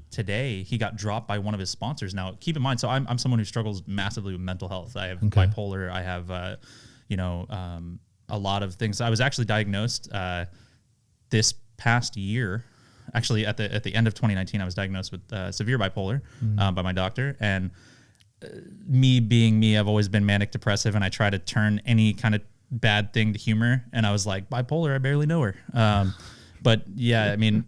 today he got dropped by one of his sponsors. Now, keep in mind, so I'm someone who struggles massively with mental health. I have bipolar. I have, a lot of things. I was actually diagnosed this past year. Actually, at the end of 2019, I was diagnosed with severe bipolar by my doctor. And me being me, I've always been manic depressive, and I try to turn any kind of bad thing to humor. And I was like, bipolar, I barely know her. But yeah, I mean,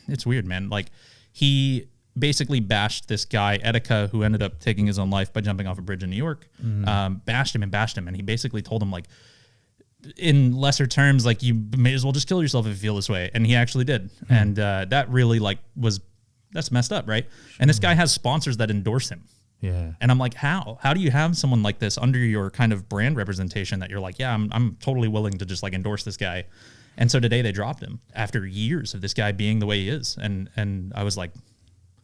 it's weird, man. Like, he basically bashed this guy, Etika, who ended up taking his own life by jumping off a bridge in New York. Bashed him. And he basically told him, like, in lesser terms, like, you may as well just kill yourself if you feel this way. And he actually did. And that really, like, that's messed up, right? And this guy has sponsors that endorse him. Yeah. And I'm like, how do you have someone like this under your kind of brand representation that you're like, yeah, I'm totally willing to just, like, endorse this guy. And so today they dropped him after years of this guy being the way he is. And I was like,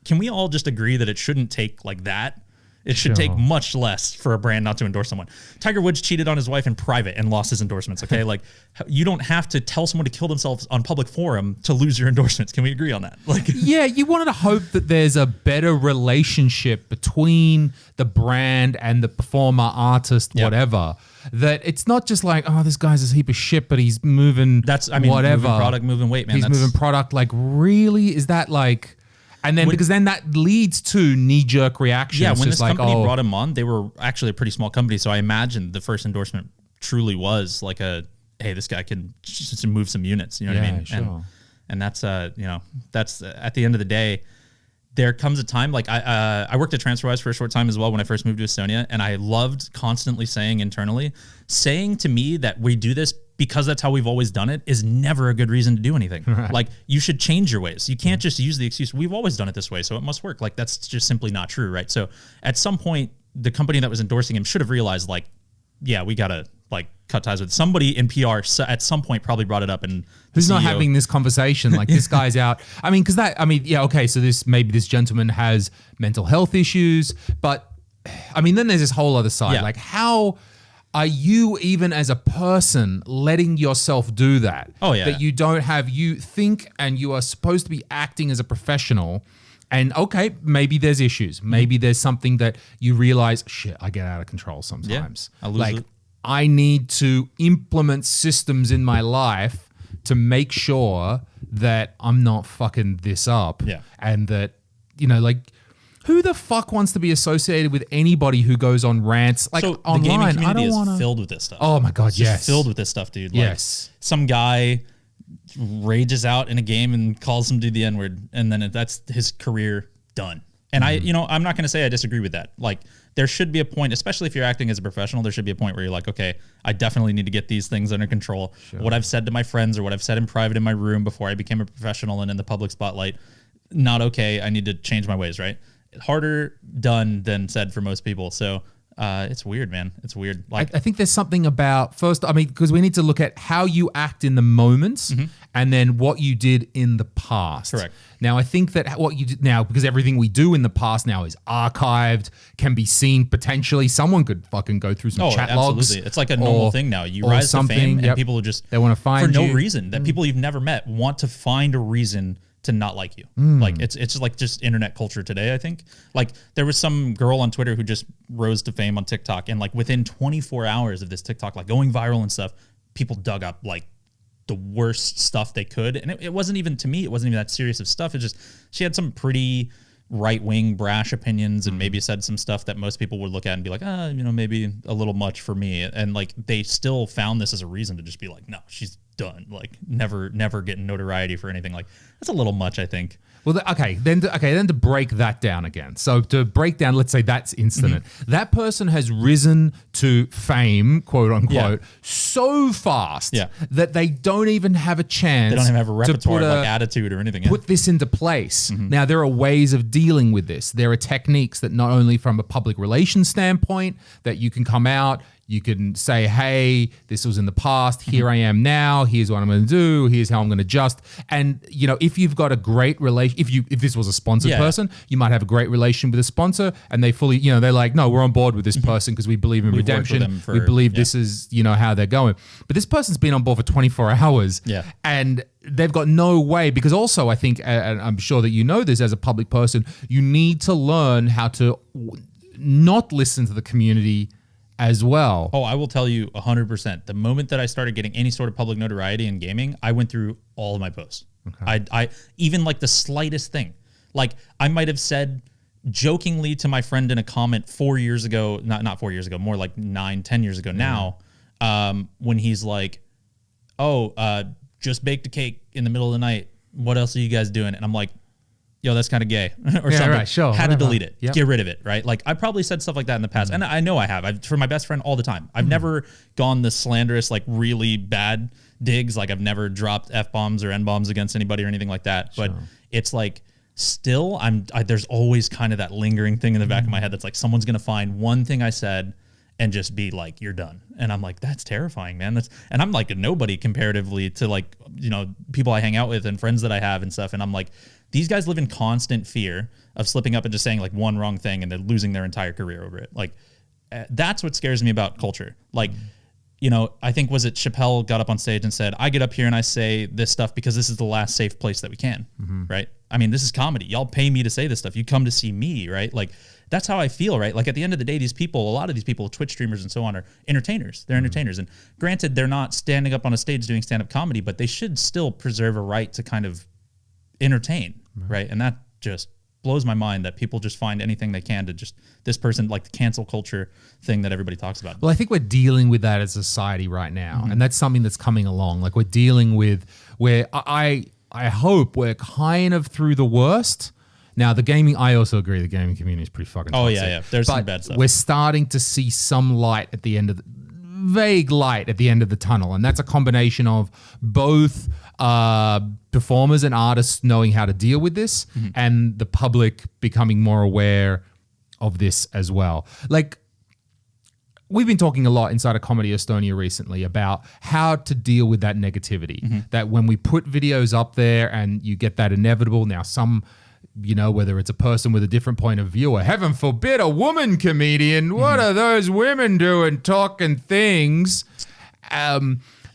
can we all just agree that it shouldn't take like that? It should take much less for a brand not to endorse someone. Tiger Woods cheated on his wife in private and lost his endorsements, okay? Like, you don't have to tell someone to kill themselves on public forum to lose your endorsements. Can we agree on that? Like, yeah, you wanted to hope that there's a better relationship between the brand and the performer, artist, whatever. That it's not just like, oh, this guy's a heap of shit, but he's moving whatever. Moving product, moving weight, man. He's moving product. Like, really? Is that like... And then, because then that leads to knee-jerk reactions. Yeah, when this company brought him on, they were actually a pretty small company. So I imagine the first endorsement truly was like hey, this guy can just move some units. You know what I mean? Sure. And that's, that's at the end of the day, there comes a time, like I worked at TransferWise for a short time as well when I first moved to Estonia. And I loved constantly saying internally, saying to me that we do this because that's how we've always done it is never a good reason to do anything. Right. Like, you should change your ways. You can't just use the excuse, we've always done it this way, so it must work. Like, that's just simply not true, right? So at some point, the company that was endorsing him should have realized, like, yeah, we got to, like, cut ties with somebody in PR. At some point probably brought it up. And who's not having this conversation? Like, this guy's out. I mean, okay, so maybe this gentleman has mental health issues, but I mean, then there's this whole other side. Like, how are you, even as a person, letting yourself do that? Oh, yeah. That you think and you are supposed to be acting as a professional. And okay, maybe there's issues. Maybe there's something that you realize, shit, I get out of control sometimes. Yeah, I lose it. I need to implement systems in my life to make sure that I'm not fucking this up. Yeah. And that, like, who the fuck wants to be associated with anybody who goes on rants like so online? The gaming community I don't is filled with this stuff. Oh my God, it's just filled with this stuff, dude. Like, yes. Some guy rages out in a game and calls some dude the N-word, and then that's his career done. And I'm not going to say I disagree with that. Like, there should be a point, especially if you're acting as a professional, there should be a point where you're like, okay, I definitely need to get these things under control. Sure. What I've said to my friends or what I've said in private in my room before I became a professional and in the public spotlight, not okay. I need to change my ways, right? Harder done than said for most people. So it's weird, man. It's weird. Like, I think there's something about because we need to look at how you act in the moment and then what you did in the past. Correct. Now, I think that what you did now, because everything we do in the past now is archived, can be seen potentially. Someone could fucking go through some chat logs. It's like a normal thing now. You rise to fame and people just, they want to find for you. no reason, that people you've never met want to find a reason to not like you. Like, it's just like just internet culture today, I think. Like, there was some girl on Twitter who just rose to fame on TikTok, and like within 24 hours of this TikTok, like going viral and stuff, people dug up like the worst stuff they could. And it wasn't even, to me, it wasn't even that serious of stuff. It's just, she had some pretty right-wing brash opinions and maybe said some stuff that most people would look at and be like, maybe a little much for me. And like, they still found this as a reason to just be like, no, she's done. Like, never getting notoriety for anything. Like, that's a little much, I think. Well, then to break that down again. So to break down, let's say that's incident. That person has risen to fame, quote unquote, so fast that they don't even have a chance. They don't even have a repertoire of like attitude or anything. Put this into place. Now, there are ways of dealing with this. There are techniques that not only from a public relations standpoint that you can come out, You can say, hey, this was in the past. Here I am now. Here's what I'm going to do. Here's how I'm going to adjust. And, you know, if you've got a great relation, if this was a sponsored person, you might have a great relation with a sponsor and they fully, you know, they're like, no, we're on board with this person because we believe in redemption. We believe this is, you know, how they're going. But this person's been on board for 24 hours. And they've got no way, because also I think, and I'm sure that you know this as a public person, you need to learn how to not listen to the community as well. Oh, I will tell you 100%. The moment that I started getting any sort of public notoriety in gaming, I went through all of my posts. I even like the slightest thing. Like I might have said jokingly to my friend in a comment 4 years ago, not 4 years ago, more like 9-10 years ago now, when he's like, oh, just baked a cake in the middle of the night. What else are you guys doing? And I'm like, yo, that's kind of gay or something. Right, sure, had to delete it, get rid of it, right? Like I probably said stuff like that in the past. And I know I have. For my best friend all the time. I've never gone the slanderous, like really bad digs. Like I've never dropped F-bombs or N-bombs against anybody or anything like that. But it's like still, there's always kind of that lingering thing in the back of my head that's like someone's going to find one thing I said and just be like, you're done. And I'm like, that's terrifying, man. And I'm like a nobody comparatively to like, you know, people I hang out with and friends that I have and stuff. And I'm like, these guys live in constant fear of slipping up and just saying like one wrong thing and they're losing their entire career over it. Like that's what scares me about culture. Like, you know, I think was it Chappelle got up on stage and said, I get up here and I say this stuff because this is the last safe place that we can, right? I mean, this is comedy. Y'all pay me to say this stuff. You come to see me, right? Like that's how I feel, right? Like at the end of the day, these people, a lot of these people, Twitch streamers and so on, are entertainers. They're entertainers. And granted, they're not standing up on a stage doing stand-up comedy, but they should still preserve a right to kind of entertain, right? And that just blows my mind that people just find anything they can to just this person, like the cancel culture thing that everybody talks about. Well, I think we're dealing with that as a society right now, and that's something that's coming along. Like we're dealing with where I hope we're kind of through the worst. Now, I also agree the gaming community is pretty fucking toxic. Yeah. There's some bad stuff. We're starting to see some light at the end of vague light at the end of the tunnel. And that's a combination of both performers and artists knowing how to deal with this and the public becoming more aware of this as well. Like, we've been talking a lot inside of Comedy Estonia recently about how to deal with that negativity, that when we put videos up there and you get that inevitable, now some, you know, whether it's a person with a different point of view or heaven forbid a woman comedian, what are those women doing talking things?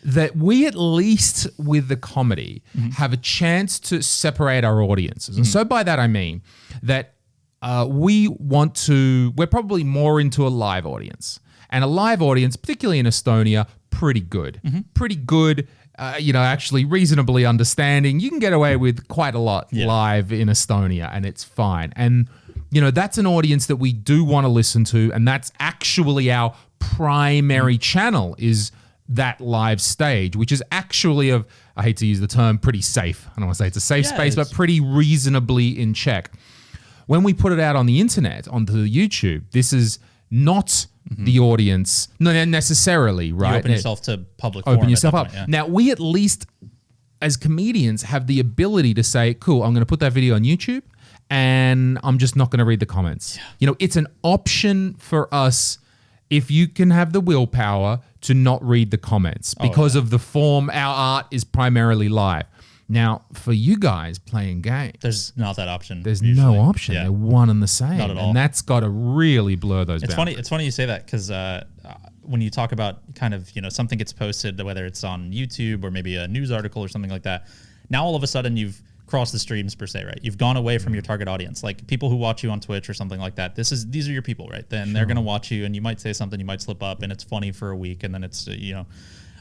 That we at least with the comedy have a chance to separate our audiences. And so by that I mean that we're probably more into a live audience. And a live audience, particularly in Estonia, pretty good. Pretty good, actually reasonably understanding. You can get away with quite a lot live in Estonia and it's fine. And, you know, that's an audience that we do want to listen to. And that's actually our primary channel is that live stage, which is actually I hate to use the term, pretty safe. I don't want to say it's a safe space, but pretty reasonably in check. When we put it out on the internet, onto YouTube, this is not the audience, not necessarily, right? You open yourself to public forum. Open yourself at up. Point, yeah. Now, we at least, as comedians, have the ability to say, cool, I'm going to put that video on YouTube and I'm just not going to read the comments. Yeah. You know, it's an option for us if you can have the willpower to not read the comments because of the form. Our art is primarily live. Now, for you guys playing games, there's not that option. There's no option. Yeah. They're one and the same. Not at all. And that's got to really blur those boundaries. It's funny you say that because when you talk about kind of, you know, something gets posted, whether it's on YouTube or maybe a news article or something like that, now all of a sudden you've crossed the streams per se, right? You've gone away from your target audience, like people who watch you on Twitch or something like that. These are your people, right? Then they're going to watch you and you might say something, you might slip up and it's funny for a week and then it's, you know,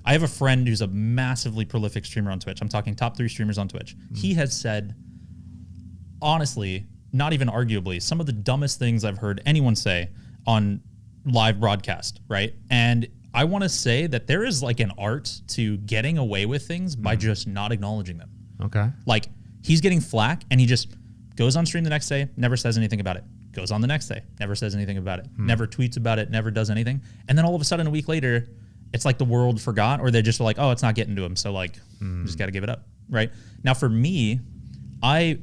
I have a friend who's a massively prolific streamer on Twitch. I'm talking top 3 streamers on Twitch. He has said, honestly, not even arguably, some of the dumbest things I've heard anyone say on live broadcast, right? And I want to say that there is like an art to getting away with things by just not acknowledging them. Okay. Like he's getting flack and he just goes on stream the next day, never says anything about it. Goes on the next day, never says anything about it. Never tweets about it, never does anything. And then all of a sudden a week later, it's like the world forgot, or they just like, oh, it's not getting to him. So like, you just got to give it up. Right now for me, I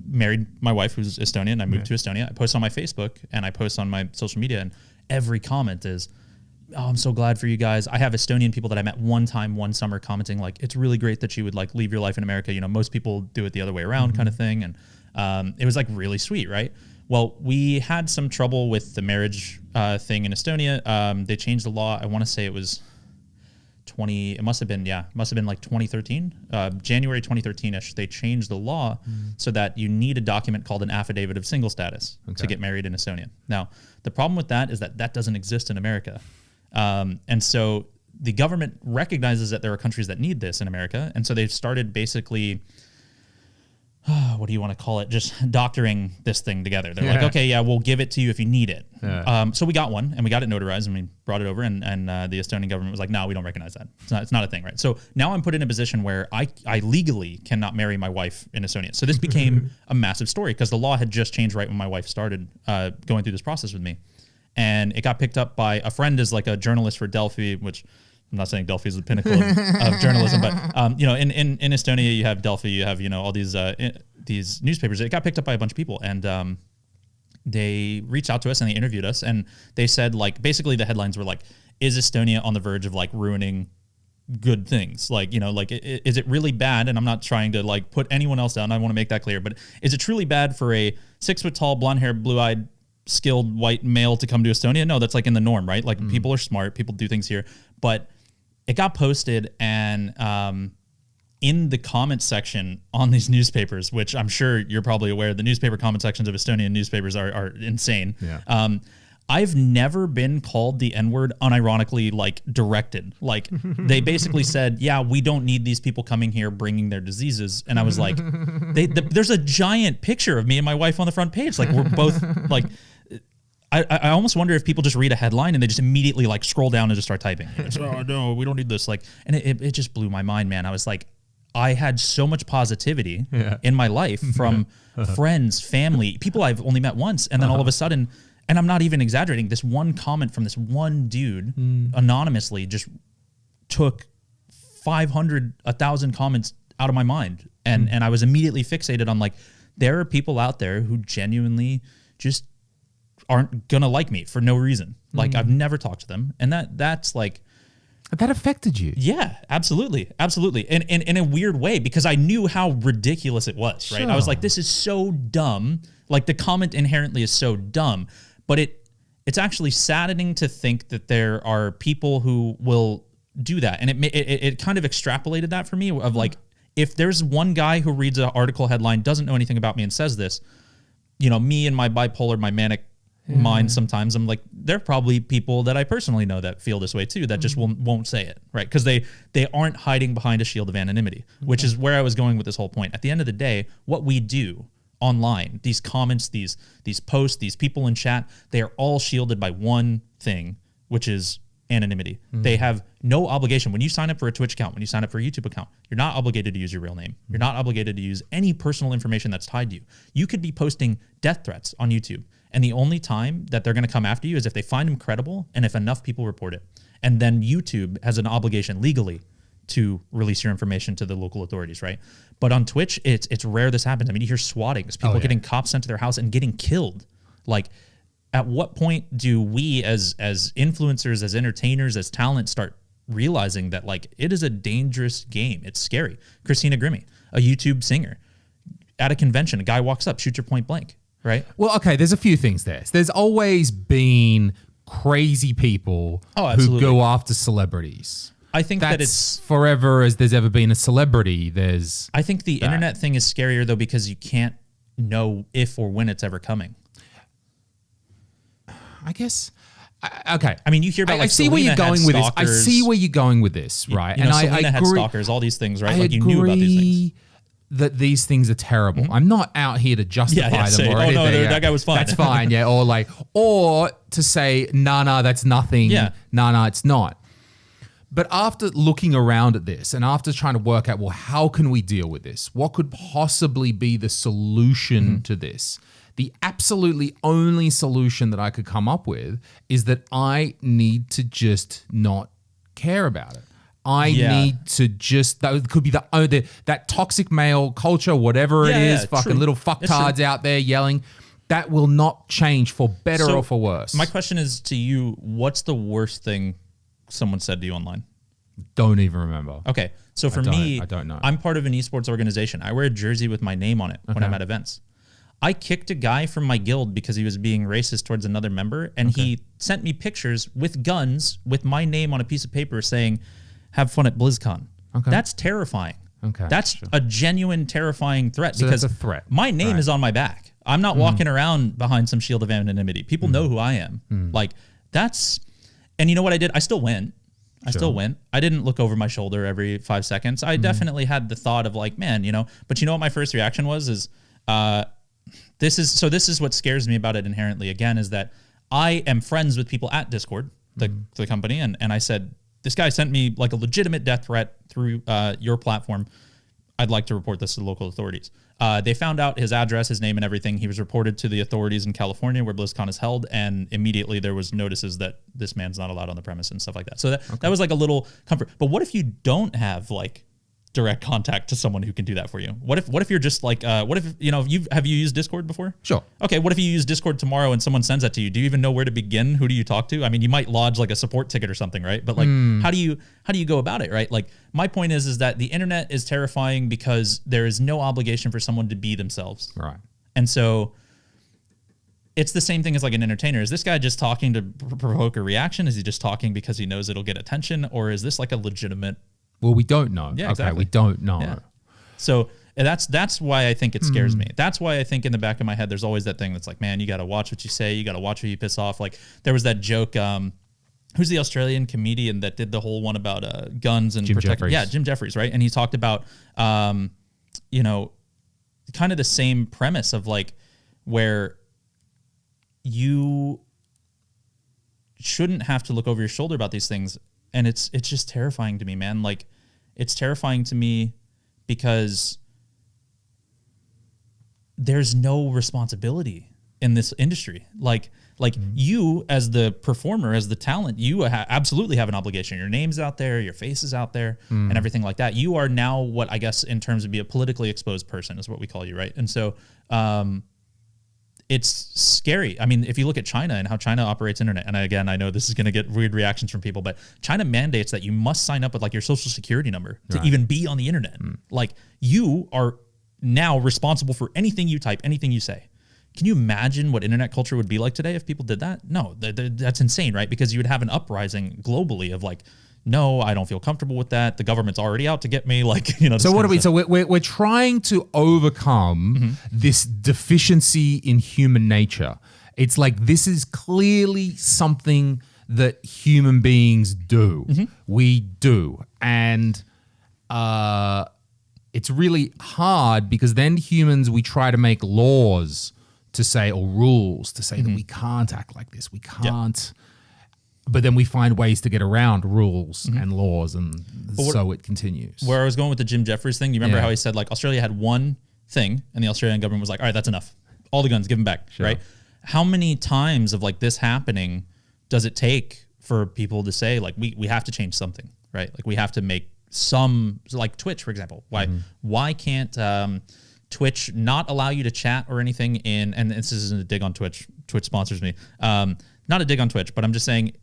married my wife who's Estonian. I moved to Estonia. I post on my Facebook and I post on my social media and every comment is, oh, I'm so glad for you guys. I have Estonian people that I met one time, one summer, commenting like, it's really great that you would like leave your life in America. You know, most people do it the other way around kind of thing. And it was like really sweet, right? Well, we had some trouble with the marriage thing in Estonia. They changed the law. I want to say it was it must have been like 2013, January 2013-ish. They changed the law so that you need a document called an affidavit of single status to get married in Estonia. Now, the problem with that is that doesn't exist in America. And so the government recognizes that there are countries that need this in America. And so they've started basically, what do you want to call it? Just doctoring this thing together. They're like, okay, yeah, we'll give it to you if you need it. Yeah. So we got one and we got it notarized and we brought it over and the Estonian government was like, no, we don't recognize that. It's not a thing, right? So now I'm put in a position where I legally cannot marry my wife in Estonia. So this became a massive story because the law had just changed right when my wife started going through this process with me. And it got picked up by a friend is like a journalist for Delphi, which I'm not saying Delphi is the pinnacle of journalism, but you know, in Estonia you have Delphi, you have, you know, all these newspapers. It got picked up by a bunch of people, and they reached out to us and they interviewed us, and they said like basically the headlines were like, "Is Estonia on the verge of like ruining good things? Like, you know, like is it really bad?" And I'm not trying to like put anyone else down. I want to make that clear, but is it truly bad for a 6 foot tall, blonde haired, blue eyed, skilled white male to come to Estonia? No, that's like in the norm, right? Like people are smart, people do things here, but it got posted and in the comment section on these newspapers, which I'm sure you're probably aware, the newspaper comment sections of Estonian newspapers are insane. Yeah. I've never been called the N-word unironically, like directed. Like they basically said, yeah, we don't need these people coming here bringing their diseases. And I was like, there's a giant picture of me and my wife on the front page. Like we're both like, I almost wonder if people just read a headline and they just immediately like scroll down and just start typing. Oh no, we don't need this. Like, and it just blew my mind, man. I was like, I had so much positivity in my life from friends, family, people I've only met once. And then all of a sudden, and I'm not even exaggerating, this one comment from this one dude anonymously just took 500, 1,000 comments out of my mind. And I was immediately fixated on like, there are people out there who genuinely just aren't gonna like me for no reason. Like I've never talked to them. And that's like, that affected you. Yeah, absolutely. Absolutely. And in a weird way, because I knew how ridiculous it was, right? I was like, this is so dumb. Like the comment inherently is so dumb, but it's actually saddening to think that there are people who will do that. And it kind of extrapolated that for me of like, if there's one guy who reads an article headline, doesn't know anything about me and says this, you know, me and my bipolar, my manic mind, sometimes I'm like, there are probably people that I personally know that feel this way too, that just won't say it, right? Because they aren't hiding behind a shield of anonymity, which is where I was going with this whole point. At the end of the day, what we do online, these comments, these posts, these people in chat, they are all shielded by one thing, which is anonymity. They have no obligation. When you sign up for a Twitch account, when you sign up for a YouTube account, you're not obligated to use your real name. You're not obligated to use any personal information that's tied to you. You could be posting death threats on YouTube, and the only time that they're going to come after you is if they find them credible and if enough people report it. And then YouTube has an obligation legally to release your information to the local authorities, right? But on Twitch, it's rare this happens. I mean, you hear swattings, people getting cops sent to their house and getting killed. Like, at what point do we as influencers, as entertainers, as talent start realizing that like it is a dangerous game? It's scary. Christina Grimmie, a YouTube singer, at a convention, a guy walks up, shoots her point blank, right? Well, okay, there's a few things there. There's always been crazy people who go after celebrities. I think that it's forever as there's ever been a celebrity. I think the internet thing is scarier though, because you can't know if or when it's ever coming. I guess. Okay. I mean, you hear about like I see where you're going with this. I see where you're going with this, right? You know, and Selena had stalkers, all these things, right? Like you knew about these things. That these things are terrible. I'm not out here to justify them or anything. Oh no, that guy was fine. That's fine, yeah. Or to say, nah, that's nothing. Yeah. Nah, it's not. But after looking around at this and after trying to work out, well, how can we deal with this? What could possibly be the solution to this? The absolutely only solution that I could come up with is that I need to just not care about it. I need to just, that could be that toxic male culture, whatever it is, fucking little fucktards out there yelling, that will not change for better or for worse. My question is to you, what's the worst thing someone said to you online? Don't even remember. Okay. So for me, I don't know. I'm part of an esports organization. I wear a jersey with my name on it when I'm at events. I kicked a guy from my guild because he was being racist towards another member, and he sent me pictures with guns with my name on a piece of paper saying, "Have fun at BlizzCon." Okay. That's terrifying. Okay. That's a genuine terrifying threat because that's a threat. My name is on my back. I'm not walking around behind some shield of anonymity. People know who I am. Like that's, and you know what I did? I still went. I still went. I didn't look over my shoulder every 5 seconds. I definitely had the thought of like, man, you know, but you know what my first reaction was is, this is what scares me about it inherently again, is that I am friends with people at Discord, the company. And I said, this guy sent me like a legitimate death threat through your platform. I'd like to report this to the local authorities. They found out his address, his name and everything. He was reported to the authorities in California where BlizzCon is held. And immediately there was notices that this man's not allowed on the premise and stuff like that. So that was like a little comfort. But what if you don't have like direct contact to someone who can do that for you? What if you're just like, what if, you know, have you used Discord before? Sure. Okay. What if you use Discord tomorrow and someone sends that to you? Do you even know where to begin? Who do you talk to? I mean, you might lodge like a support ticket or something, right? But like, how do you go about it? Right. Like my point is that the internet is terrifying because there is no obligation for someone to be themselves. Right. And so it's the same thing as like an entertainer. Is this guy just talking to provoke a reaction? Is he just talking because he knows it'll get attention? Or is this like a legitimate? Well, we don't know. Yeah, exactly. Okay, we don't know. Yeah. So that's why I think it scares me. That's why I think in the back of my head, there's always that thing that's like, man, you got to watch what you say. You got to watch who you piss off. Like there was that joke. Who's the Australian comedian that did the whole one about guns and protecting? Yeah, Jim Jeffries, right? And he talked about, you know, kind of the same premise of like where you shouldn't have to look over your shoulder about these things. And it's just terrifying to me, man. Like, it's terrifying to me because there's no responsibility in this industry. Like you as the performer, as the talent, you absolutely have an obligation. Your name's out there, your face is out there, and everything like that. You are now what I guess in terms of be a politically exposed person is what we call you, right? And so it's scary. I mean, if you look at China and how China operates internet, and again, I know this is going to get weird reactions from people, but China mandates that you must sign up with like your social security number to even be on the internet. Like you are now responsible for anything you type, anything you say. Can you imagine what internet culture would be like today if people did that? No, that's insane, right? Because you would have an uprising globally of like, no, I don't feel comfortable with that. The government's already out to get me. Like, you know. So what are we? So we're trying to overcome this deficiency in human nature. It's like this is clearly something that human beings do. We do, and it's really hard because then humans we try to make laws to say or rules to say that we can't act like this. We can't. But then we find ways to get around rules and laws, and so it continues. Where I was going with the Jim Jeffries thing, you remember how he said like Australia had one thing, and the Australian government was like, "All right, that's enough. All the guns, give them back." Sure. Right? How many times of like this happening does it take for people to say like we have to change something, right? Like we have to make some like Twitch, for example. Why can't Twitch not allow you to chat or anything in? And this isn't a dig on Twitch. Twitch sponsors me. Not a dig on Twitch, but I'm just saying.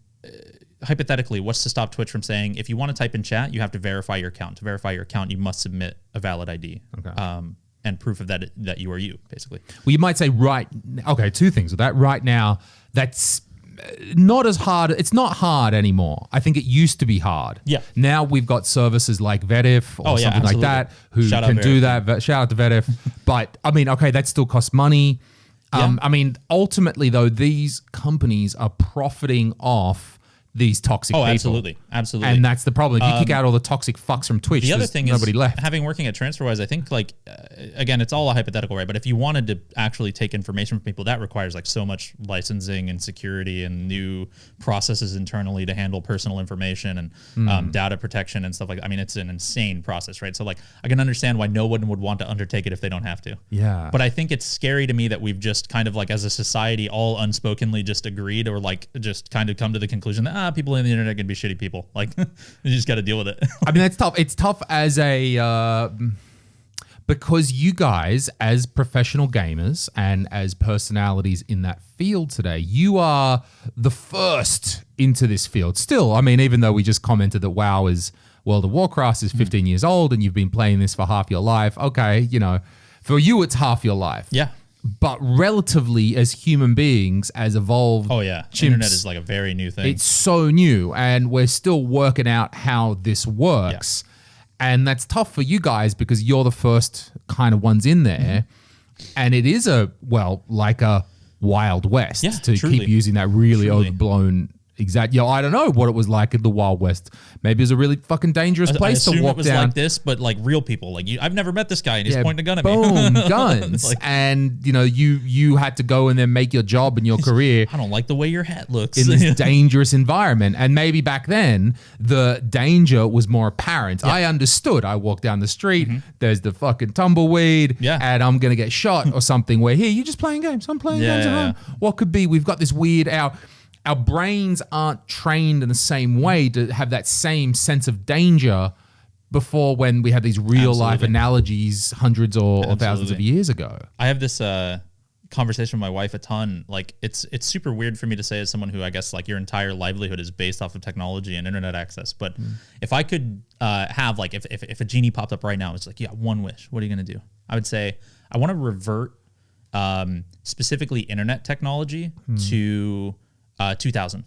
Hypothetically, what's to stop Twitch from saying if you want to type in chat, you have to verify your account. To verify your account, you must submit a valid ID and proof of that you are you, basically. Well, you might say two things with that. Right now, that's not as hard. It's not hard anymore. I think it used to be hard. Yeah. Now we've got services like Vedif or something like that who can do that. Shout out to Vedif. But I mean, okay, that still costs money. I mean, ultimately, though, these companies are profiting off these toxic people. Absolutely. And that's the problem. If you kick out all the toxic fucks from Twitch, the other thing nobody is, left. Having working at TransferWise, I think, like, again, it's all a hypothetical, right? But if you wanted to actually take information from people, that requires, like, so much licensing and security and new processes internally to handle personal information and data protection and stuff like that. I mean, it's an insane process, right? So, like, I can understand why no one would want to undertake it if they don't have to. Yeah. But I think it's scary to me that we've just kind of, like, as a society, all unspokenly just agreed or, like, just kind of come to the conclusion that, people on the internet can be shitty people. Like, you just got to deal with it. I mean, that's tough. It's tough as a because you guys, as professional gamers and as personalities in that field today, you are the first into this field. Still, I mean, even though we just commented that WoW is World of Warcraft is 15 years old and you've been playing this for half your life. Okay, you know, for you, it's half your life. Yeah. But relatively, as human beings, as evolved chimps, internet is like a very new thing. It's so new, and we're still working out how this works. Yeah. And that's tough for you guys because you're the first kind of ones in there. And it is like a Wild West to truly. keep using that really overblown exact. I don't know what it was like in the Wild West. Maybe it was a really fucking dangerous place to walk down. It was like this, but like real people. Like I've never met this guy, and he's pointing a gun at me. Boom, guns. Like, and you know, you had to go and then make your job and your career. I don't like the way your hat looks in this dangerous environment. And maybe back then the danger was more apparent. I understood. I walk down the street. There's the fucking tumbleweed, and I'm gonna get shot or something. Where here you're just playing games. I'm playing games at home. What could be? We've got this weird Our brains aren't trained in the same way to have that same sense of danger before when we had these real life analogies hundreds or thousands of years ago. I have this conversation with my wife a ton. Like it's super weird for me to say as someone who I guess like your entire livelihood is based off of technology and internet access. But if I could have like if a genie popped up right now, it's like, one wish. What are you going to do? I would say I want to revert specifically internet technology to 2000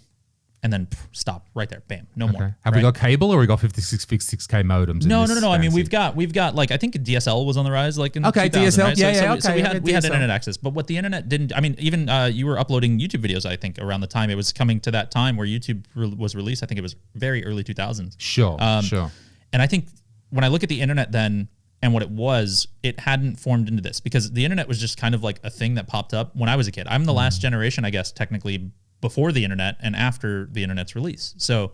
and then stop right there. Bam. No more. Have we got cable or we got 56K modems? No. I mean, we've got like, I think DSL was on the rise like in 2000, DSL. Right? So we had internet access, but what the internet didn't, I mean, even you were uploading YouTube videos, I think around the time it was coming to that time where YouTube was released. I think it was very early 2000s. Sure. And I think when I look at the internet then and what it was, it hadn't formed into this because the internet was just kind of like a thing that popped up when I was a kid. I'm the last generation, I guess, technically before the internet and after the internet's release. So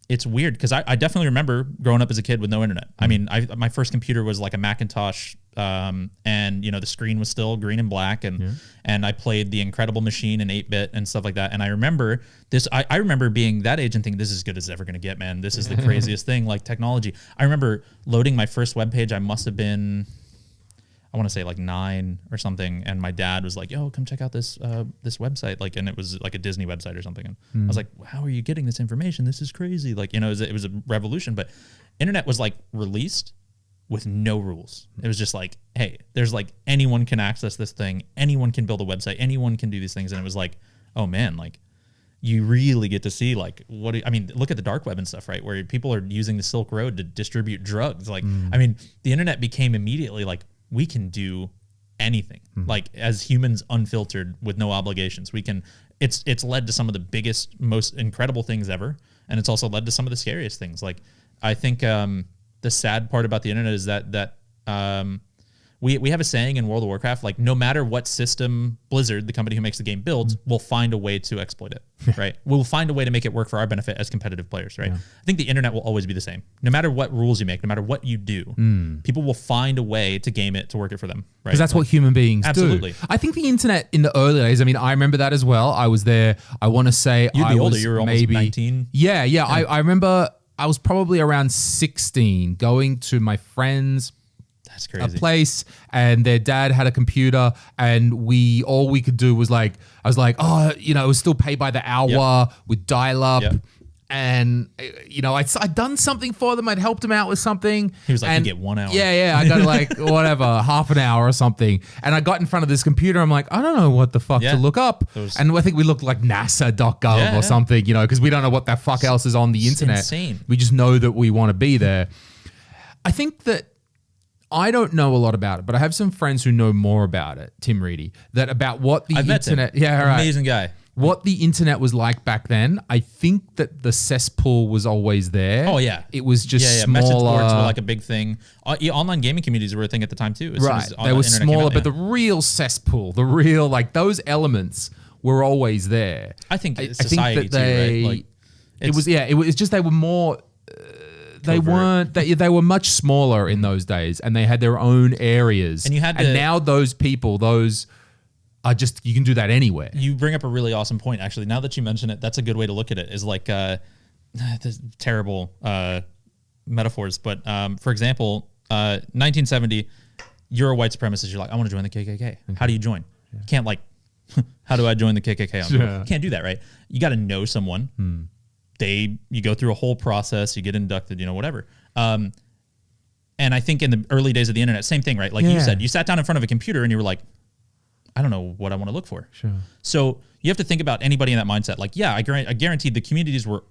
it's weird because I definitely remember growing up as a kid with no internet. I mean, my first computer was like a Macintosh and, you know, the screen was still green and black and I played The Incredible Machine in 8-bit and stuff like that. And I remember this, I remember being that age and thinking, this is as good as it's ever going to get, man. This is the craziest thing, like technology. I remember loading my first web page. I must have been, I want to say like 9 or something, and my dad was like, "Yo, come check out this this website," like, and it was like a Disney website or something. And I was like, "How are you getting this information? This is crazy!" Like, you know, it was a revolution. But internet was like released with no rules. It was just like, hey, there's like anyone can access this thing, anyone can build a website, anyone can do these things, and it was like, oh man, like you really get to see like I mean, look at the dark web and stuff, right? Where people are using the Silk Road to distribute drugs. Like, I mean, the internet became immediately like, we can do anything like as humans unfiltered with no obligations. We can, it's led to some of the biggest, most incredible things ever. And it's also led to some of the scariest things. Like I think the sad part about the internet is that we have a saying in World of Warcraft, like no matter what system Blizzard, the company who makes the game, builds, we'll find a way to exploit it, right? We'll find a way to make it work for our benefit as competitive players, right? I think the internet will always be the same. No matter what rules you make, no matter what you do, people will find a way to game it to work it for them, right? Because that's what human beings do. I think the internet in the early days, I mean, I remember that as well. I was there. I want to say You'd be older. You were almost 19. Yeah. I remember I was probably around 16 going to my friend's That's crazy. a place, and their dad had a computer, and all we could do was like, I was like, oh, you know, it was still pay by the hour with dial up. And, you know, I'd done something for them. I'd helped him out with something. He was like, you get 1 hour. Yeah. I got like, whatever, half an hour or something. And I got in front of this computer. I'm like, I don't know what the fuck to look up. And I think we looked like nasa.gov or something, you know, because we don't know what the fuck else is on the internet. Insane. We just know that we want to be there. I think that I don't know a lot about it, but I have some friends who know more about it, Tim Reedy, about what the internet... Yeah, right. Amazing guy. What the internet was like back then. I think that the cesspool was always there. Oh, yeah. It was just smaller. Message boards were like a big thing. Online gaming communities were a thing at the time, too. Right. They were smaller, but the real cesspool, the real, like, those elements were always there. I think society, too, right? Like, it was just they were more... They weren't. They were much smaller in those days, and they had their own areas. And now those people, those are just, you can do that anywhere. You bring up a really awesome point, actually. Now that you mention it, that's a good way to look at it. Is like this terrible metaphors, but for example, 1970, you're a white supremacist. You're like, I want to join the KKK. How do you join? You can't like, how do I join the KKK? You can't do that, right? You got to know someone. You go through a whole process. You get inducted, whatever. And I think in the early days of the internet, same thing, right? Like you said, you sat down in front of a computer and you were like, I don't know what I want to look for. Sure. So you have to think about anybody in that mindset. Like, yeah, I guarantee the communities were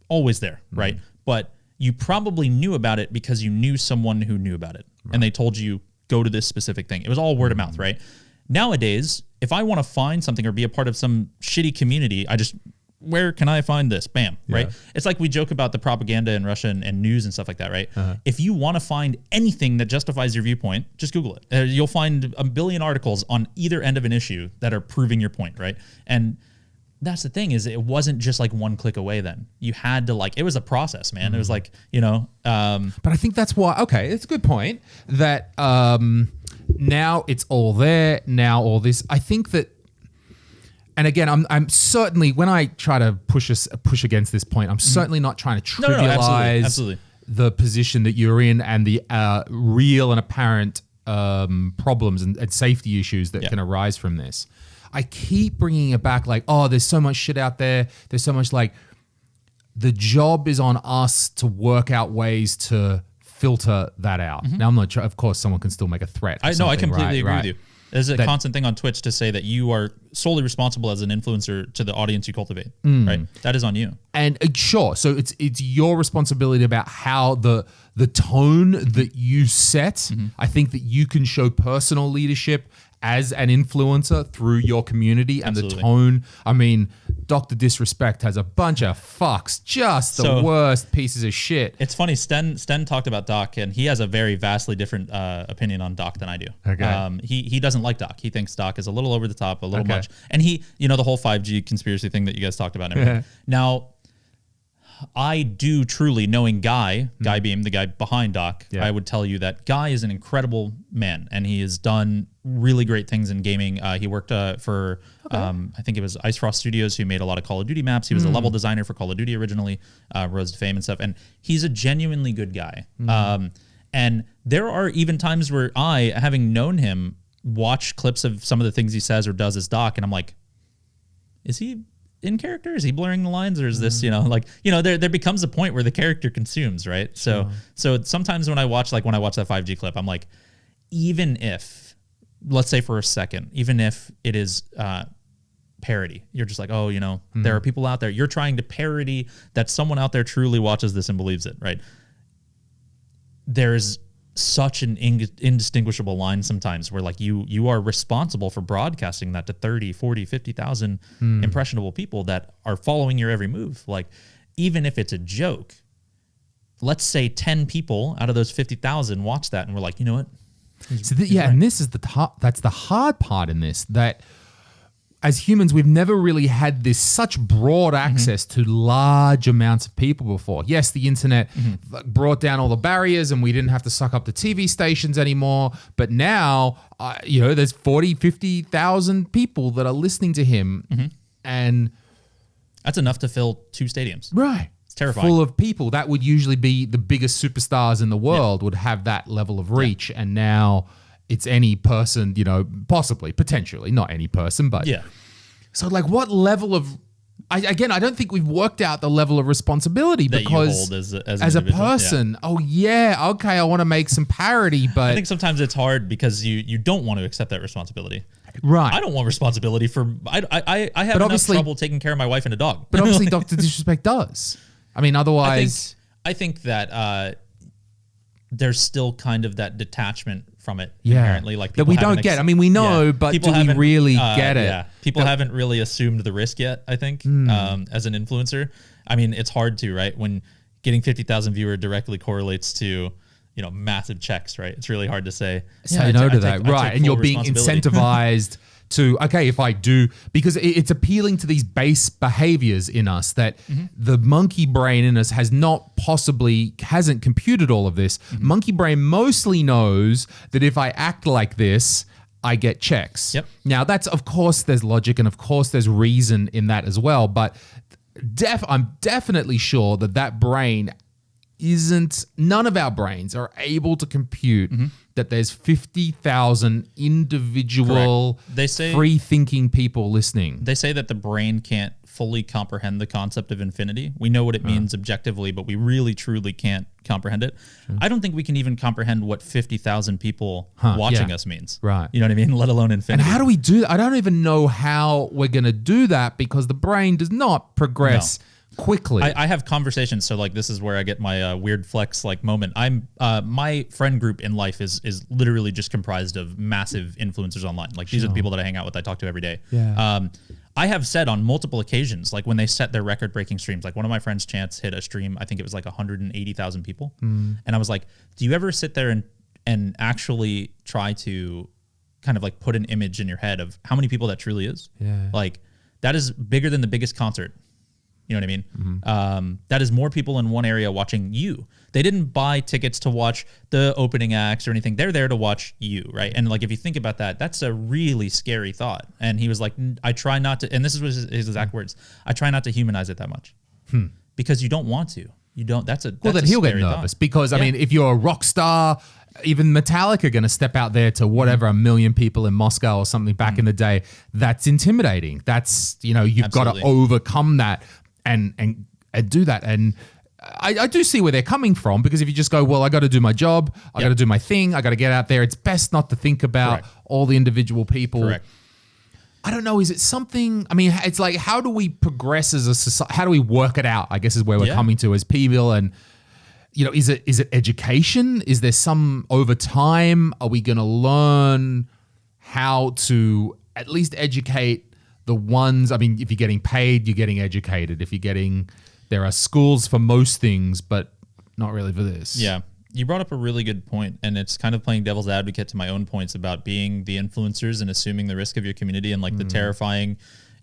always there, right? But you probably knew about it because you knew someone who knew about it. Right. And they told you, go to this specific thing. It was all word of mouth, right? Nowadays, if I want to find something or be a part of some shitty community, where can I find this? Bam, right? It's like we joke about the propaganda in Russia and news and stuff like that, right? If you want to find anything that justifies your viewpoint, just Google it. You'll find a billion articles on either end of an issue that are proving your point, right? And that's the thing is it wasn't just like one click away then. You had to it was a process, man. It was like, But I think that's why, okay, it's a good point that now it's all there, now all this. I think that, and again, I'm certainly, when I try to push against this point, I'm certainly not trying to trivialize absolutely. The position that you're in and the real and apparent problems and safety issues that can arise from this. I keep bringing it back like, oh, there's so much shit out there. There's so much the job is on us to work out ways to filter that out. Now, I'm not sure. Of course, someone can still make a threat. I completely agree with you. There's a constant thing on Twitch to say that you are solely responsible as an influencer to the audience you cultivate, right? That is on you. And sure, so it's your responsibility about how the tone that you set. I think that you can show personal leadership as an influencer through your community and the tone. I mean, Dr. Disrespect has a bunch of fucks, just the worst pieces of shit. It's funny, Sten talked about Doc, and he has a very vastly different opinion on Doc than I do. Okay. He doesn't like Doc. He thinks Doc is a little over the top, a little much. And he, the whole 5G conspiracy thing that you guys talked about and everything. Now, I do truly, knowing Guy Beam, the guy behind Doc, I would tell you that Guy is an incredible man, and he has done really great things in gaming. He worked for, I think it was Ice Frost Studios, who made a lot of Call of Duty maps. He was a level designer for Call of Duty originally, rose to fame and stuff, and he's a genuinely good guy. And there are even times where I, having known him, watch clips of some of the things he says or does as Doc, and I'm like, is he in character? Is he blurring the lines, or is this, there becomes a point where the character consumes, right? So sometimes when I watch that 5G clip, I'm like, even if, let's say for a second, even if it is parody, you're just like, oh, there are people out there, you're trying to parody that someone out there truly watches this and believes it, right? There's such an indistinguishable line sometimes where you are responsible for broadcasting that to 30, 40, 50,000 impressionable people that are following your every move. Like, even if it's a joke, let's say 10 people out of those 50,000 watch that and we're like, you know what? And this is that's the hard part in this, that as humans, we've never really had this such broad access to large amounts of people before. Yes, the internet brought down all the barriers and we didn't have to suck up the TV stations anymore. But now, there's 40, 50,000 people that are listening to him. And that's enough to fill 2 stadiums. Right. It's terrifying. Full of people. That would usually be the biggest superstars in the world would have that level of reach. And now it's any person, possibly, potentially, not any person, but so what level of, I don't think we've worked out the level of responsibility that because you hold as a person, I want to make some parody, but I think sometimes it's hard because you don't want to accept that responsibility. Right. I don't want responsibility for, I have enough trouble taking care of my wife and a dog. But obviously Dr. Disrespect does. I mean, otherwise. I think that there's still kind of that detachment from it inherently. Like, that we don't get. I mean, we know, but do we really get it? Yeah. People haven't really assumed the risk yet, I think, as an influencer. I mean, it's hard to, right? When getting 50,000 viewer directly correlates to, massive checks, right? It's really hard to say. Say no to that, right? And you're being incentivized to, if I do, because it's appealing to these base behaviors in us that the monkey brain in us hasn't computed all of this. Monkey brain mostly knows that if I act like this, I get checks. Yep. Now that's, of course, there's logic and of course there's reason in that as well. But I'm definitely sure that brain none of our brains are able to compute that there's 50,000 individual free thinking people listening. They say that the brain can't fully comprehend the concept of infinity. We know what it means objectively, but we really truly can't comprehend it. I don't think we can even comprehend what 50,000 people watching us means. Right. You know what I mean? Let alone infinity. And how do we do that? I don't even know how we're going to do that because the brain does not progress quickly. I have conversations. So like, this is where I get my weird flex like moment. My friend group in life is literally just comprised of massive influencers online. Like these are the people that I hang out with, I talk to every day. Yeah. I have said on multiple occasions, like when they set their record-breaking streams, like one of my friends, Chance, hit a stream, I think it was like 180,000 people. And I was like, do you ever sit there and actually try to kind of like put an image in your head of how many people that truly is? Yeah. Like that is bigger than the biggest concert. You know what I mean? That is more people in one area watching you. They didn't buy tickets to watch the opening acts or anything. They're there to watch you, right? And like, if you think about that, that's a really scary thought. And he was like, I try not to, and this is his exact words, I try not to humanize it that much. Because you don't want to. You don't, that's well, then he'll get nervous thought. Because, I mean, if you're a rock star, even Metallica are going to step out there to whatever, a million people in Moscow or something back in the day. That's intimidating. That's, you know, you've got to overcome that. And do that. And I do see where they're coming from, because if you just go, well, I got to do my job, I got to do my thing, I got to get out there, it's best not to think about all the individual people. Correct. I don't know. Is it something, I mean, it's like, how do we progress as a society? How do we work it out, I guess is where we're coming to as people. And, you know, is it education? Is there some, over time, are we going to learn how to at least educate the ones, I mean, if you're getting paid, you're getting educated. If you're getting, there are schools for most things, but not really for this. Yeah. You brought up a really good point, and it's kind of playing devil's advocate to my own points about being the influencers and assuming the risk of your community and like the terrifying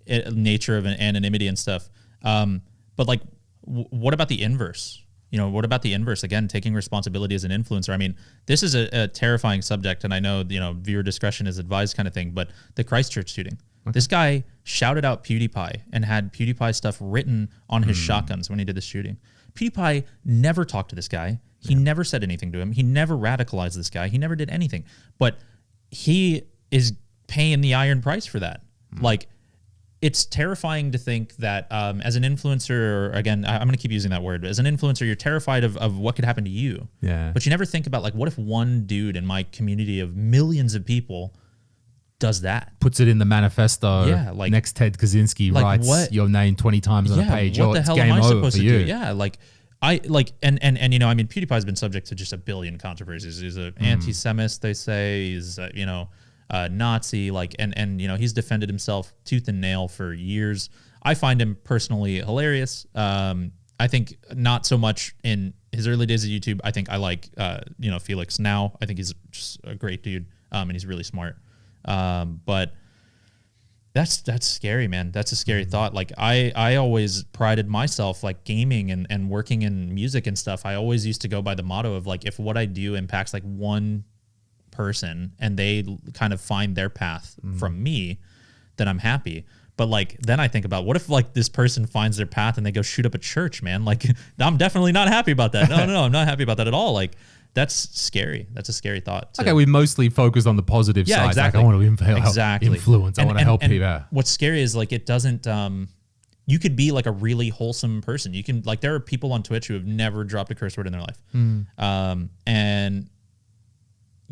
nature of an anonymity and stuff. But like, what about the inverse? You know, what about the inverse? Again, taking responsibility as an influencer. I mean, this is a terrifying subject, and I know, you know, viewer discretion is advised kind of thing, but the Christchurch shooting. This guy shouted out PewDiePie and had PewDiePie stuff written on his shotguns when he did the shooting. PewDiePie never talked to this guy. He never said anything to him. He never radicalized this guy. He never did anything. But he is paying the iron price for that. Like, it's terrifying to think that as an influencer, or again, I'm going to keep using that word, but as an influencer, you're terrified of what could happen to you. Yeah. But you never think about, like, what if one dude in my community of millions of people does that? Puts it in the manifesto. Yeah, like, next Ted Kaczynski writes your name 20 times on a page. What the hell am I supposed to do? You. Yeah, like, I like, and you know, I mean, PewDiePie's been subject to just a billion controversies. He's an anti-Semite, they say. He's you know, Nazi, like, and you know, he's defended himself tooth and nail for years. I find him personally hilarious. I think not so much in his early days of YouTube. I think I like you know, Felix now. I think he's just a great dude, and he's really smart. But that's scary, man. That's a scary thought. Like, I always prided myself, like, gaming and working in music and stuff. I always used to go by the motto of, like, if what I do impacts like one person and they kind of find their path from me, then I'm happy. But like, then I think about, what if like this person finds their path and they go shoot up a church, man? Like, I'm definitely not happy about that. No, I'm not happy about that at all. Like, that's scary. That's a scary thought. Okay, we mostly focus on the positive side. Exactly. Like, I want to influence. I want to help people. What's scary is, like, it doesn't. You could be like a really wholesome person. You can, like, there are people on Twitch who have never dropped a curse word in their life, and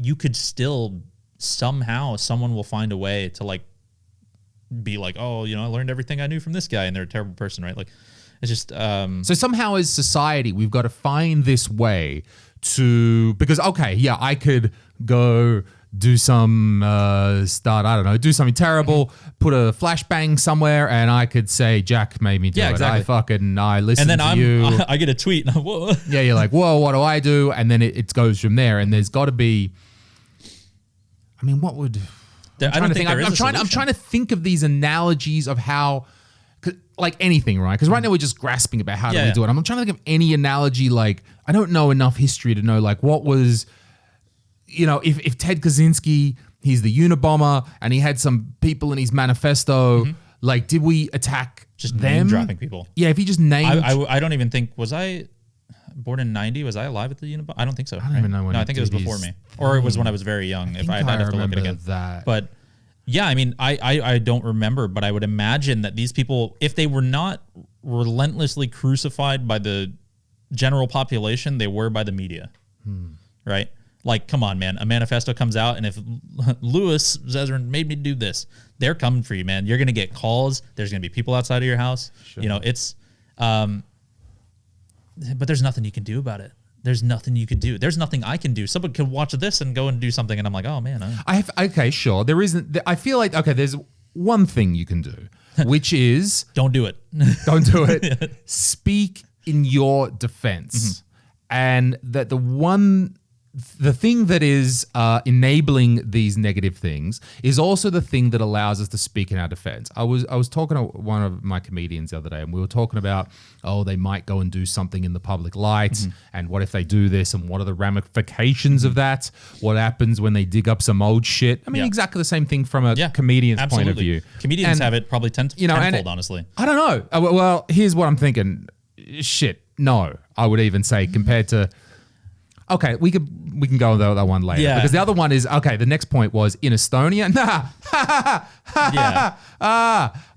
you could still somehow, someone will find a way to like be like, oh, you know, I learned everything I knew from this guy, and they're a terrible person, right? Like, it's just. So somehow, as society, we've got to find this way to, because okay, yeah, I could go do some do something terrible, put a flashbang somewhere, and I could say Jack made me do it. Exactly. I listened and then to you. I get a tweet. And whoa. Yeah, you're like, whoa, what do I do? And then it goes from there. And there's got to be. I mean, what would? I'm trying to think of these analogies of how. Like anything, right? Because right now we're just grasping about how do we do it. I'm trying to think of any analogy. Like, I don't know enough history to know, like, what was, you know, if Ted Kaczynski, he's the Unabomber, and he had some people in his manifesto, like, did we attack just them? Name dropping people? Yeah, if he just named. I don't even think, was I born in 90. Was I alive at the Unabomber? I don't think so. I don't even know when. No, I think it was before me, or it was when I was very young. If I'd have to look at it again. That. But yeah, I mean, I don't remember, but I would imagine that these people, if they were not relentlessly crucified by the general population, they were by the media, right? Like, come on, man. A manifesto comes out, and if Louis Zezeran made me do this, they're coming for you, man. You're going to get calls. There's going to be people outside of your house. Sure. You know, it's, but there's nothing you can do about it. There's nothing you could do. There's nothing I can do. Someone could watch this and go and do something, and I'm like, oh man. Okay, sure. There isn't. I feel like there's one thing you can do, which is don't do it. Don't do it. Speak in your defense, and that the thing that is enabling these negative things is also the thing that allows us to speak in our defense. I was talking to one of my comedians the other day, and we were talking about, they might go and do something in the public light, and what if they do this, and what are the ramifications of that? What happens when they dig up some old shit? I mean, exactly the same thing from a comedian's point of view. Comedians have it probably tenfold, honestly. I don't know. Well, here's what I'm thinking. Shit, no, I would even say compared to... Okay, we can go on that one later. Yeah. Because the other one is, the next point was in Estonia.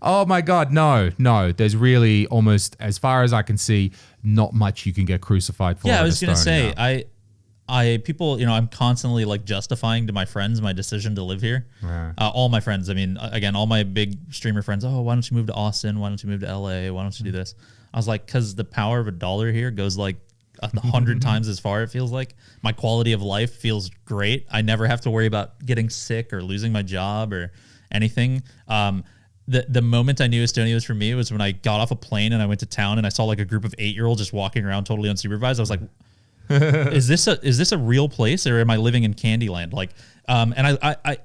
Oh my God, no. There's really almost, as far as I can see, not much you can get crucified for. Yeah, I was going to say, people, I'm constantly like justifying to my friends my decision to live here. Yeah. All my friends, I mean, again, all my big streamer friends, why don't you move to Austin? Why don't you move to LA? Why don't you do this? I was like, because the power of a dollar here goes like 100 times as far. It feels like my quality of life feels great. I never have to worry about getting sick or losing my job or anything. The moment I knew Estonia was for me was when I got off a plane and I went to town and I saw like a group of 8-year-olds just walking around totally unsupervised. I was like, is this a real place, or am I living in Candyland? Like, and I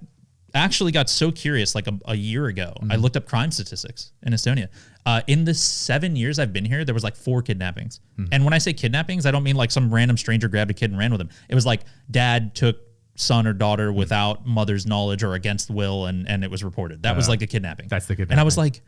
actually got so curious like a year ago. I looked up crime statistics in Estonia. In the 7 years I've been here, there was like 4 kidnappings. And when I say kidnappings, I don't mean like some random stranger grabbed a kid and ran with him. It was like dad took son or daughter without mother's knowledge or against will, and it was reported. That was like a kidnapping. That's the kidnapping. And I was like,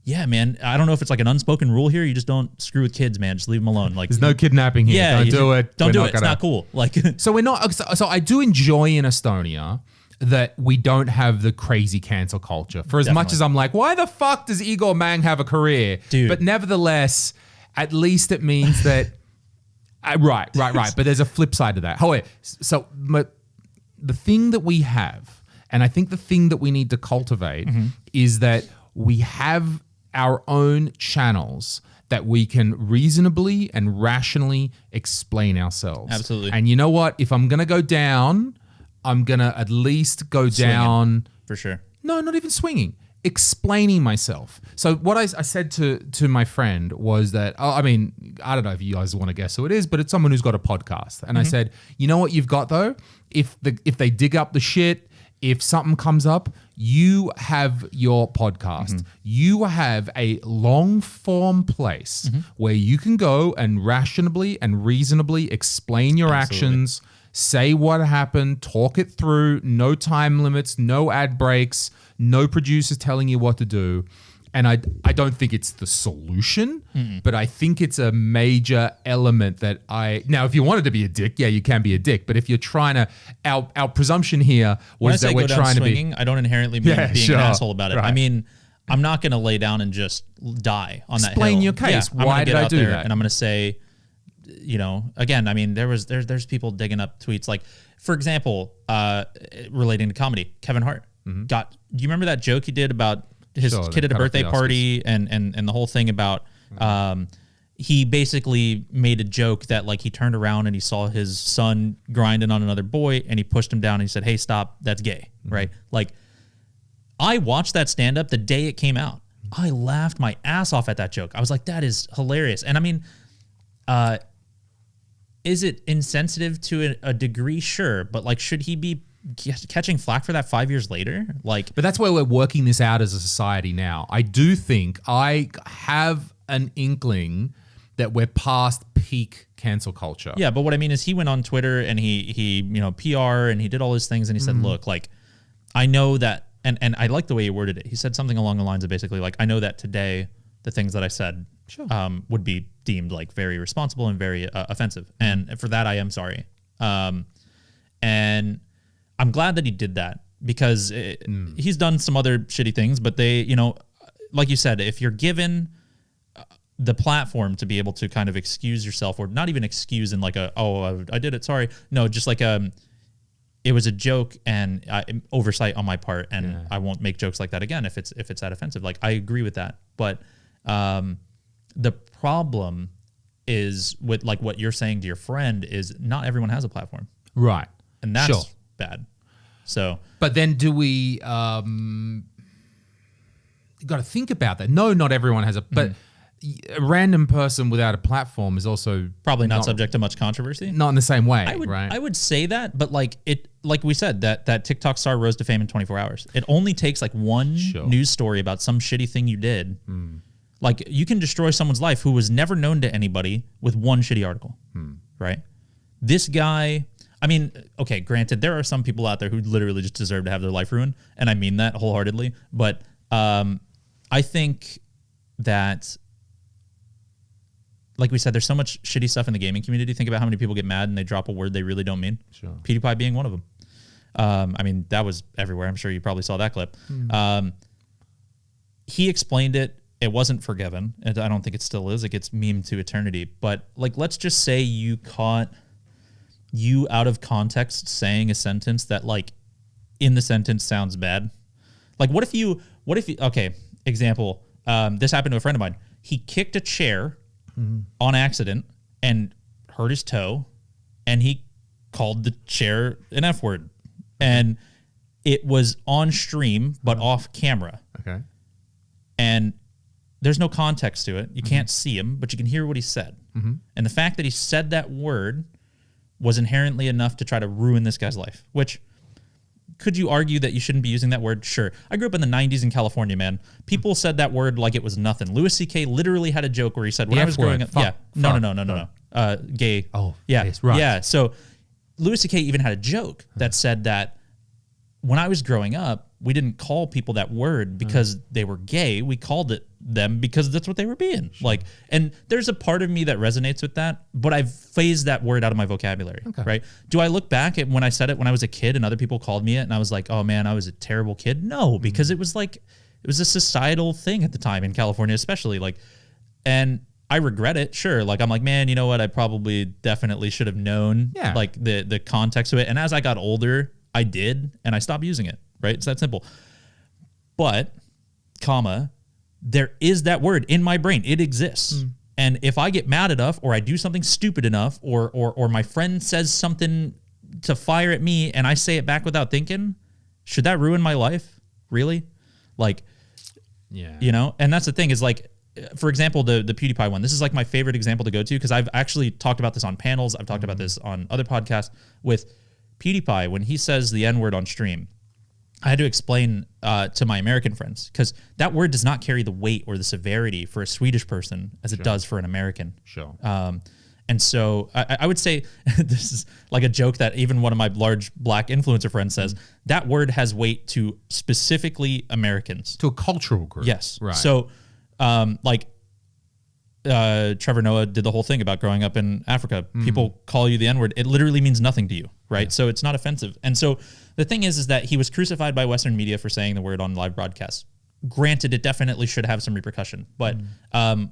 yeah, man, I don't know if it's like an unspoken rule here. You just don't screw with kids, man. Just leave them alone. Like, there's no kidnapping here. Yeah, don't do it. Don't do it. It's not cool. Like, so we're not. So I do enjoy in Estonia that we don't have the crazy cancel culture. For as much as I'm like, why the fuck does Igor Mang have a career? Dude. But nevertheless, at least it means that... Right. But there's a flip side to that. So the thing that we have, and I think the thing that we need to cultivate is that we have our own channels that we can reasonably and rationally explain ourselves. Absolutely. And you know what? If I'm going to go down... I'm going to at least go down. For sure. No, not even swinging. Explaining myself. So what I said to my friend was that, I mean, I don't know if you guys want to guess who it is, but it's someone who's got a podcast. And I said, you know what you've got though? If they dig up the shit, if something comes up, you have your podcast. You have a long form place where you can go and rationally and reasonably explain your actions, say what happened, talk it through, no time limits, no ad breaks, no producers telling you what to do. And I don't think it's the solution, but I think it's a major element that now, if you wanted to be a dick, yeah, you can be a dick. But if you're trying to, our presumption here was that we're trying swinging, to be. I don't inherently mean being an asshole about it. Right. I mean, I'm not going to lay down and just die on that hill. Explain your case. Yeah, why did I do that? And I'm going to say, again, I mean, there's people digging up tweets like, for example, relating to comedy, Kevin Hart do you remember that joke he did about his kid at a birthday party and the whole thing about, he basically made a joke that like he turned around and he saw his son grinding on another boy and he pushed him down and he said, "Hey, stop, that's gay." Right? Like, I watched that stand up the day it came out. I laughed my ass off at that joke. I was like, that is hilarious. And I mean, is it insensitive to a degree? Sure. But like, should he be catching flack for that 5 years later? Like, but that's where we're working this out as a society now. I do think I have an inkling that we're past peak cancel culture. Yeah. But what I mean is he went on Twitter and he PR and he did all his things and he said, look, like, I know that, and I like the way he worded it. He said something along the lines of basically like, I know that today the things that I said would be deemed like very responsible and very offensive. And for that, I am sorry. And I'm glad that he did that because he's done some other shitty things, but they, you know, like you said, if you're given the platform to be able to kind of excuse yourself, or not even excuse in like I did it, sorry. No, just like it was a joke and oversight on my part, and I won't make jokes like that again if it's that offensive. Like, I agree with that, but the problem is with like what you're saying to your friend is not everyone has a platform, right? And that's bad. So, but then do we? You got to think about that. No, not everyone has a, but. A random person without a platform is also probably not subject to much controversy. Not in the same way, right? I would say that, but like we said, that TikTok star rose to fame in 24 hours. It only takes like one news story about some shitty thing you did. Like, you can destroy someone's life who was never known to anybody with one shitty article, right? This guy, I mean, okay, granted, there are some people out there who literally just deserve to have their life ruined, and I mean that wholeheartedly, but I think that, like we said, there's so much shitty stuff in the gaming community. Think about how many people get mad and they drop a word they really don't mean. Sure. PewDiePie being one of them. I mean, that was everywhere. I'm sure you probably saw that clip. He explained it. It wasn't forgiven. And I don't think it still is. It gets memed to eternity. But like, let's just say you caught you out of context saying a sentence that like in the sentence sounds bad. Like, what if you, okay, example, this happened to a friend of mine. He kicked a chair on accident and hurt his toe, and he called the chair an F word, and it was on stream but off camera. Okay. And there's no context to it. You can't see him, but you can hear what he said. And the fact that he said that word was inherently enough to try to ruin this guy's life, which, could you argue that you shouldn't be using that word? Sure. I grew up in the 90s in California, man. People said that word like it was nothing. Louis C.K. literally had a joke where he said, when I was growing up... No. Gay. Oh, yeah. Yes, right. Yeah, so Louis C.K. even had a joke that said that when I was growing up, we didn't call people that word because they were gay. We called it them because that's what they were being. Sure. Like, and there's a part of me that resonates with that, but I've phased that word out of my vocabulary, right? Do I look back at when I said it when I was a kid and other people called me it and I was like, oh man, I was a terrible kid? No, because it was like, it was a societal thing at the time in California, especially, like, and I regret it. Sure. Like, I'm like, man, you know what? I probably definitely should have known like the context of it. And as I got older, I did, and I stopped using it, right? It's that simple. But, there is that word in my brain. It exists. And if I get mad enough, or I do something stupid enough, or my friend says something to fire at me and I say it back without thinking, should that ruin my life? Really? Like, you know? And that's the thing is, like, for example, the PewDiePie one, this is like my favorite example to go to because I've actually talked about this on panels. I've talked about this on other podcasts with PewDiePie. When he says the N-word on stream, I had to explain to my American friends because that word does not carry the weight or the severity for a Swedish person as it does for an American. Sure. And so I would say this is like a joke that even one of my large black influencer friends says, that word has weight to specifically Americans. To a cultural group. Yes. Right. So like Trevor Noah did the whole thing about growing up in Africa. People call you the N-word. It literally means nothing to you, right? So it's not offensive. And so the thing is that he was crucified by Western media for saying the word on live broadcasts. Granted, it definitely should have some repercussion. But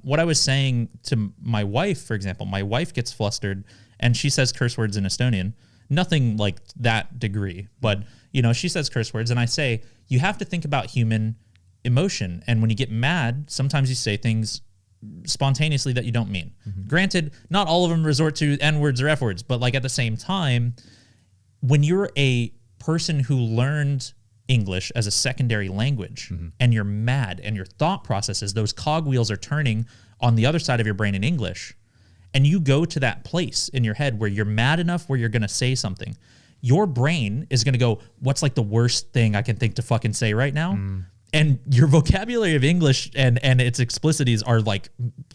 what I was saying to my wife, for example, my wife gets flustered and she says curse words in Estonian. Nothing like that degree. But, you know, she says curse words and I say, you have to think about human emotion. And when you get mad, sometimes you say things spontaneously that you don't mean. Granted, not all of them resort to N-words or F-words, but like at the same time, when you're a person who learned English as a secondary language and you're mad and your thought processes, those cogwheels are turning on the other side of your brain in English, and you go to that place in your head where you're mad enough where you're going to say something, your brain is going to go, what's like the worst thing I can think to fucking say right now? and your vocabulary of English and its explicities are like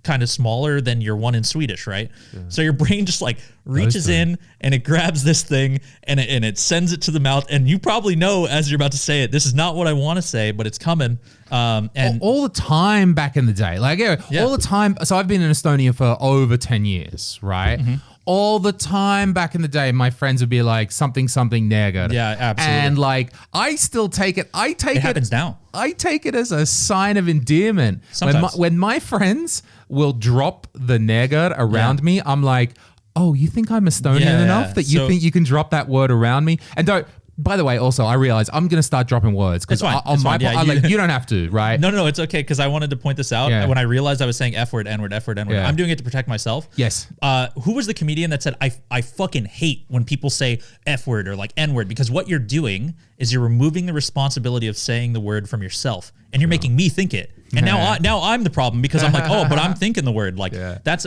kind of smaller than your one in Swedish, right? Yeah. So your brain just like reaches in and it grabs this thing and it sends it to the mouth. And you probably know as you're about to say it, this is not what I want to say, but it's coming. And all the time back in the day, like all the time. So I've been in Estonia for over 10 years, right? Mm-hmm. All the time back in the day, my friends would be like something neger. Yeah, absolutely. And like, I still take it. It happens now. I take it as a sign of endearment. Sometimes. When my friends will drop the neger around me, I'm like, oh, you think I'm Estonian enough that you think you can drop that word around me? And don't. By the way, also, I realize I'm going to start dropping words because on my part, you don't have to, right? No, it's okay because I wanted to point this out. When I realized I was saying F word, N word, F word, N word, I'm doing it to protect myself. Yes. Who was the comedian that said, I fucking hate when people say F word or like N word because what you're doing is you're removing the responsibility of saying the word from yourself and you're making me think it. And now I'm the problem because I'm like, oh, but I'm thinking the word. Like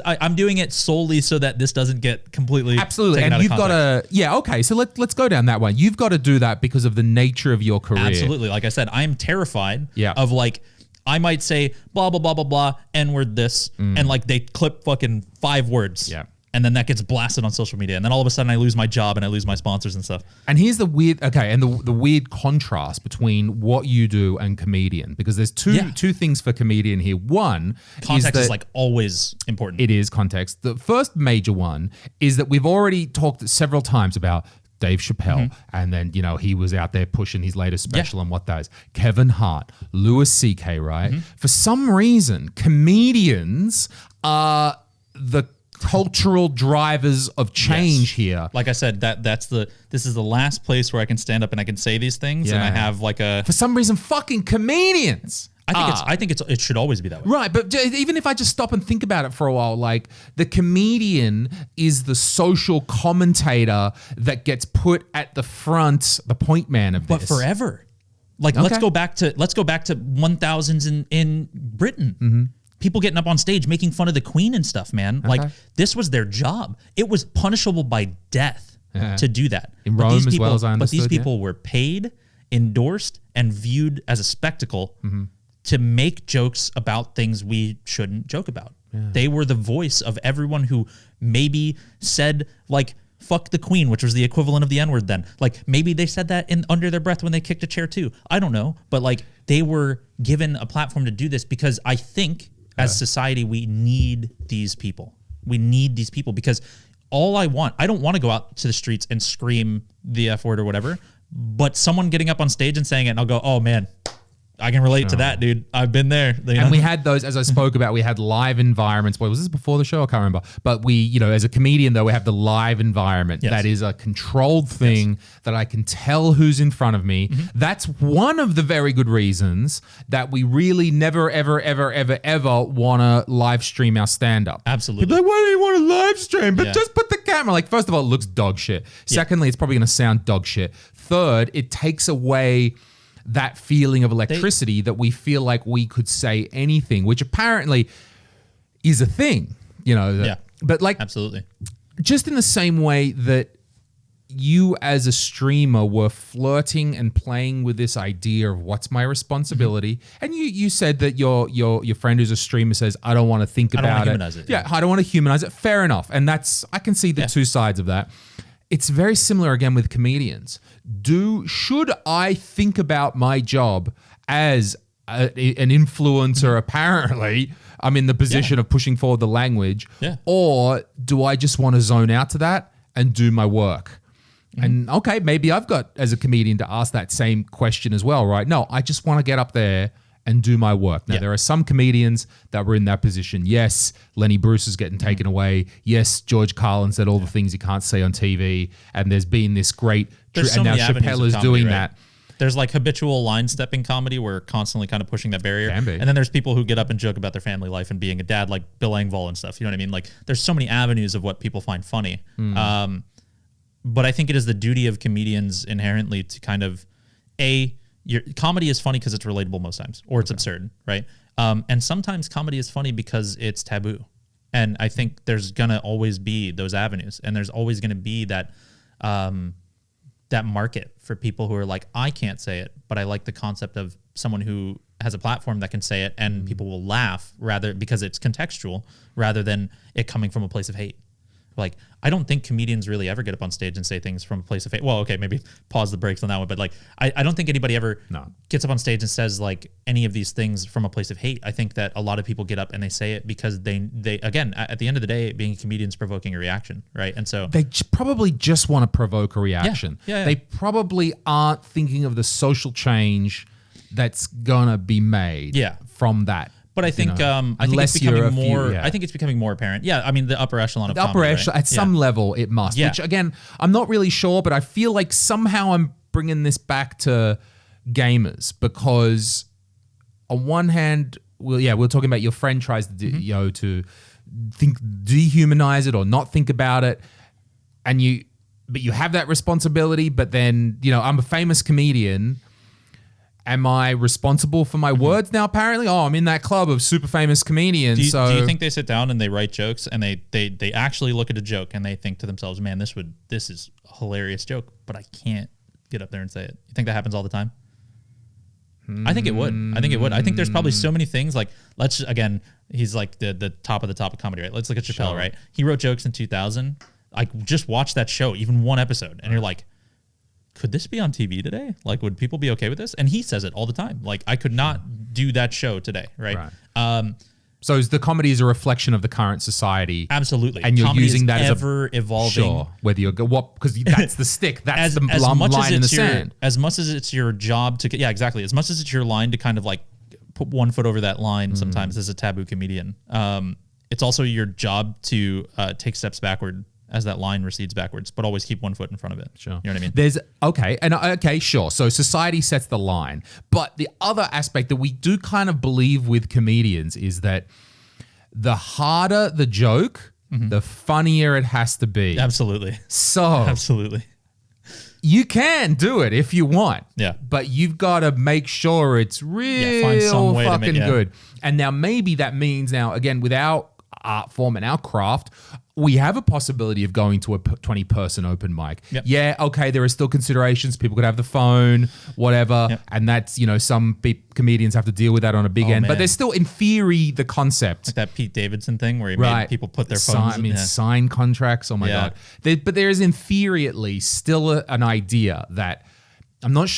I'm doing it solely so that this doesn't get completely absolutely. And you've got to okay. So let's go down that one. You've got to do that because of the nature of your career. Absolutely. Like I said, I'm terrified of like I might say blah blah blah blah blah N word this and like they clip fucking 5 words. Yeah. And then that gets blasted on social media. And then all of a sudden I lose my job and I lose my sponsors and stuff. And here's the weird, the weird contrast between what you do and comedian, because there's two things for comedian here. One, context is like always important. It is context. The first major one is that we've already talked several times about Dave Chappelle, and then, he was out there pushing his latest special and what that is. Kevin Hart, Louis C.K., right? For some reason, comedians are the cultural drivers of change here. Like I said, this is the last place where I can stand up and I can say these things, and I have like for some reason, fucking comedians. I think it should always be that way. Right, but even if I just stop and think about it for a while, like the comedian is the social commentator that gets put at the front, the point man of this. But forever. Like let's go back to 1000s in Britain. Mm-hmm. People getting up on stage making fun of the Queen and stuff, man. Like this was their job. It was punishable by death to do that. In Rome as well as I understood. But these people were paid, endorsed, and viewed as a spectacle to make jokes about things we shouldn't joke about. Yeah. They were the voice of everyone who maybe said like fuck the Queen, which was the equivalent of the N-word then. Like maybe they said that under their breath when they kicked a chair too. I don't know. But like they were given a platform to do this because I think as society, we need these people. We need these people because I don't want to go out to the streets and scream the F word or whatever, but someone getting up on stage and saying it and I'll go, oh man, I can relate to that, dude. I've been there. And we had those, as I spoke about, we had live environments. Boy, was this before the show? I can't remember. But we, as a comedian, though, we have the live environment. Yes. That is a controlled thing that I can tell who's in front of me. Mm-hmm. That's one of the very good reasons that we really never, ever, ever, ever, ever want to live stream our stand-up. Absolutely. People are like, why do you want to live stream? But just put the camera. Like, first of all, it looks dog shit. Secondly, it's probably going to sound dog shit. Third, it takes away that feeling of electricity that we feel like we could say anything, which apparently is a thing, but like, absolutely. Just in the same way that you as a streamer were flirting and playing with this idea of what's my responsibility. Mm-hmm. And you said that your friend who's a streamer says, I don't want to think about it. I don't want to humanize it. Yeah, I don't want to humanize it. Fair enough. And I can see the two sides of that. It's very similar again with comedians. Should I think about my job as an influencer? Apparently, I'm in the position of pushing forward the language. Yeah. Or do I just want to zone out to that and do my work? Mm-hmm. And okay, maybe I've got, as a comedian, to ask that same question as well, right? No, I just want to get up there and do my work. Now, there are some comedians that were in that position. Yes, Lenny Bruce is getting taken away. Yes, George Carlin said all the things you can't say on TV. And there's been this great... and now Chappelle is doing that. There's like habitual line-stepping comedy where constantly kind of pushing that barrier. Can be. And then there's people who get up and joke about their family life and being a dad, like Bill Engvall and stuff. You know what I mean? Like there's so many avenues of what people find funny. But I think it is the duty of comedians inherently to kind of, your comedy is funny because it's relatable most times, or it's absurd, right? And sometimes comedy is funny because it's taboo. And I think there's gonna always be those avenues, and there's always gonna be that that market for people who are like, I can't say it, but I like the concept of someone who has a platform that can say it and people will laugh rather because it's contextual rather than it coming from a place of hate. Like, I don't think comedians really ever get up on stage and say things from a place of hate. Well, okay, maybe pause the brakes on that one, but like, I don't think anybody ever gets up on stage and says like any of these things from a place of hate. I think that a lot of people get up and they say it because they again, at the end of the day, being a comedian is provoking a reaction, right? And so they probably just want to provoke a reaction. Yeah. They probably aren't thinking of the social change that's gonna be made from that. But I think I think it's becoming more. I think it's becoming more apparent. Yeah, I mean the upper echelon of comedy, echelon, at some level it must. Which again, I'm not really sure, but I feel like somehow I'm bringing this back to gamers because on one hand, we're talking about your friend tries to to dehumanize it or not think about it, but you have that responsibility. But then I'm a famous comedian. Am I responsible for my words now? Apparently, I'm in that club of super famous comedians. Do you think they sit down and they write jokes and they actually look at a joke and they think to themselves, "Man, this is a hilarious joke, but I can't get up there and say it." You think that happens all the time? I think it would. I think there's probably so many things. Like, he's like the top of the top of comedy, right? Let's look at Chappelle, right? He wrote jokes in 2000. I just watched that show, even one episode, and you're like, could this be on TV today? Like, would people be okay with this? And he says it all the time. Like, I could not do that show today, right? So the comedy is a reflection of the current society. Absolutely. And you're comedy using that ever as evolving. Sure. Whether you're because that's the stick. That's the line in the sand. As much as it's your job to exactly. As much as it's your line to kind of like put one foot over that line sometimes as a taboo comedian. It's also your job to take steps backward as that line recedes backwards, but always keep one foot in front of it. Sure. You know what I mean? Sure. So society sets the line. But the other aspect that we do kind of believe with comedians is that the harder the joke, the funnier it has to be. Absolutely. So absolutely. You can do it if you want. Yeah. But you've got to make sure it's real fucking good. And now maybe that means again, with our art form and our craft, we have a possibility of going to a 20-person open mic. Yep. Yeah, okay, there are still considerations. People could have the phone, whatever, and that's, some comedians have to deal with that on a big end. Man. But there's still, in theory, the concept. Like that Pete Davidson thing where he made people put their phones in. Sign contracts, oh my God. But there is, in theory at least, still an idea that I'm not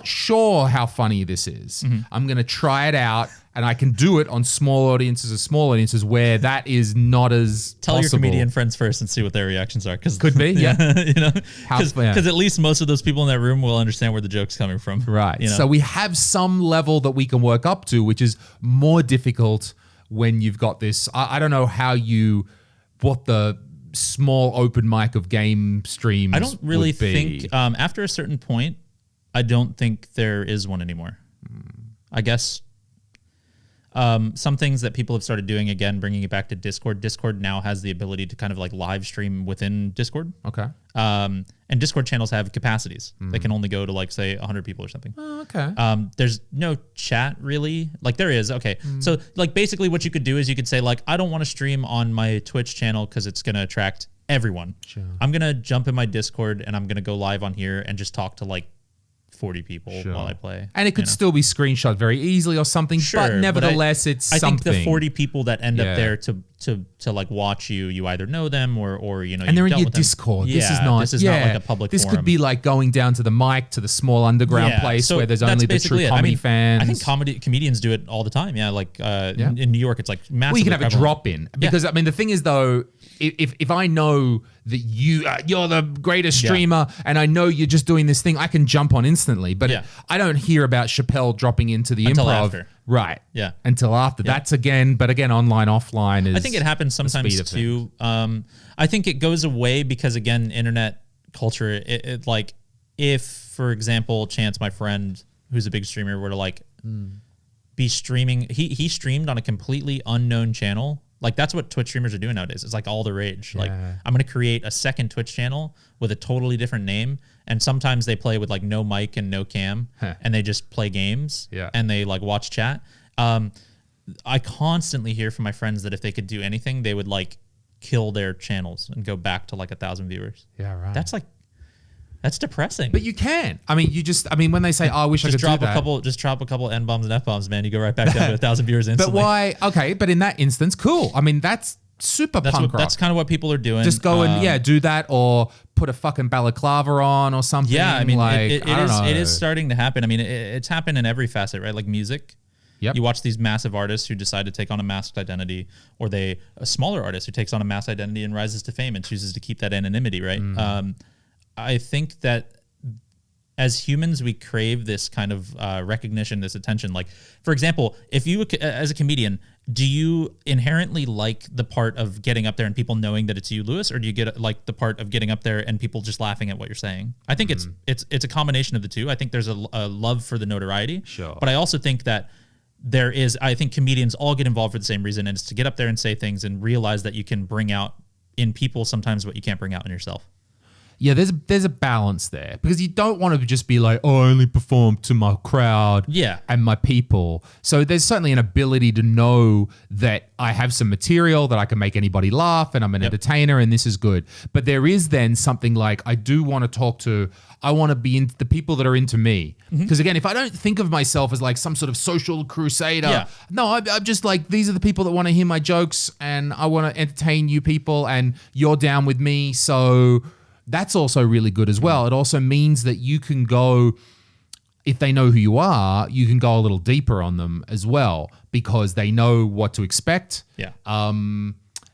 sure how funny this is. I'm going to try it out. And I can do it on small audiences where that is not as Tell possible. your comedian friends first and see what their reactions are. Could be, Because at least most of those people in that room will understand where the joke's coming from. Right. So we have some level that we can work up to, which is more difficult when you've got this. I don't know what the small open mic of game streams I don't really would be. think, after a certain point, I don't think there is one anymore. I guess... some things that people have started doing, again, bringing it back to Discord. Discord now has the ability to kind of like live stream within Discord. Okay. And Discord channels have capacities. They can only go to like, say, 100 people or something. Oh, okay. There's no chat really. Like there is. Okay. So like basically what you could do is you could say like, I don't want to stream on my Twitch channel because it's going to attract everyone. Sure. I'm going to jump in my Discord and I'm going to go live on here and just talk to like 40 people while I play. And it could still be screenshot very easily or something, but nevertheless, it's something. I think the 40 people that end up there to like watch you either know them or and they're in your Discord. This is not like a public This forum. could be like going down to the mic to the small underground place where there's only the true comedy fans. I think comedians do it all the time. Yeah, like in New York, it's like massively you can have prevalent. a drop in because I mean the thing is though, if I know that you're the greatest streamer and I know you're just doing this thing, I can jump on instantly. But I don't hear about Chappelle dropping into the until improv. After. Right. Yeah. Until after. That's again, online, offline is. I think it happens sometimes too. I think it goes away because again, internet culture, it like if, for example, Chance, my friend, who's a big streamer, were to like be streaming, he streamed on a completely unknown channel. Like that's what Twitch streamers are doing nowadays. It's like all the rage. Like I'm going to create a second Twitch channel with a totally different name. And sometimes they play with like no mic and no cam and they just play games and they like watch chat. I constantly hear from my friends that if they could do anything, they would like kill their channels and go back to like 1,000 viewers. Yeah, right. That's like, That's depressing. But you can. I mean, when they say, "Oh, I wish I could do that," just drop a couple N-bombs and F-bombs, man. You go right back down to 1,000 viewers instantly. But why? Okay, but in that instance, cool. I mean, that's super punk rock. That's kind of what people are doing. Just go and do that, or put a fucking balaclava on or something. Yeah, I mean, like, it is starting to happen. I mean, it's happened in every facet, right? Like music. Yep. You watch these massive artists who decide to take on a masked identity, or a smaller artist who takes on a masked identity and rises to fame and chooses to keep that anonymity, right? I think that as humans, we crave this kind of recognition, this attention. Like, for example, if you, as a comedian, do you inherently like the part of getting up there and people knowing that it's you, Lewis, or do you get like the part of getting up there and people just laughing at what you're saying? I think it's a combination of the two. I think there's a love for the notoriety, sure, but I also think that I think comedians all get involved for the same reason, and it's to get up there and say things and realize that you can bring out in people sometimes what you can't bring out in yourself. Yeah, there's a balance there, because you don't want to just be like, oh, I only perform to my crowd and my people. So there's certainly an ability to know that I have some material that I can make anybody laugh and I'm an entertainer and this is good. But there is then something like, I want to be into the people that are into me. Because again, if I don't think of myself as like some sort of social crusader, no, I'm just like, these are the people that want to hear my jokes and I want to entertain you people and you're down with me. So that's also really good as well. It also means that you can go, if they know who you are, you can go a little deeper on them as well, because they know what to expect. Yeah.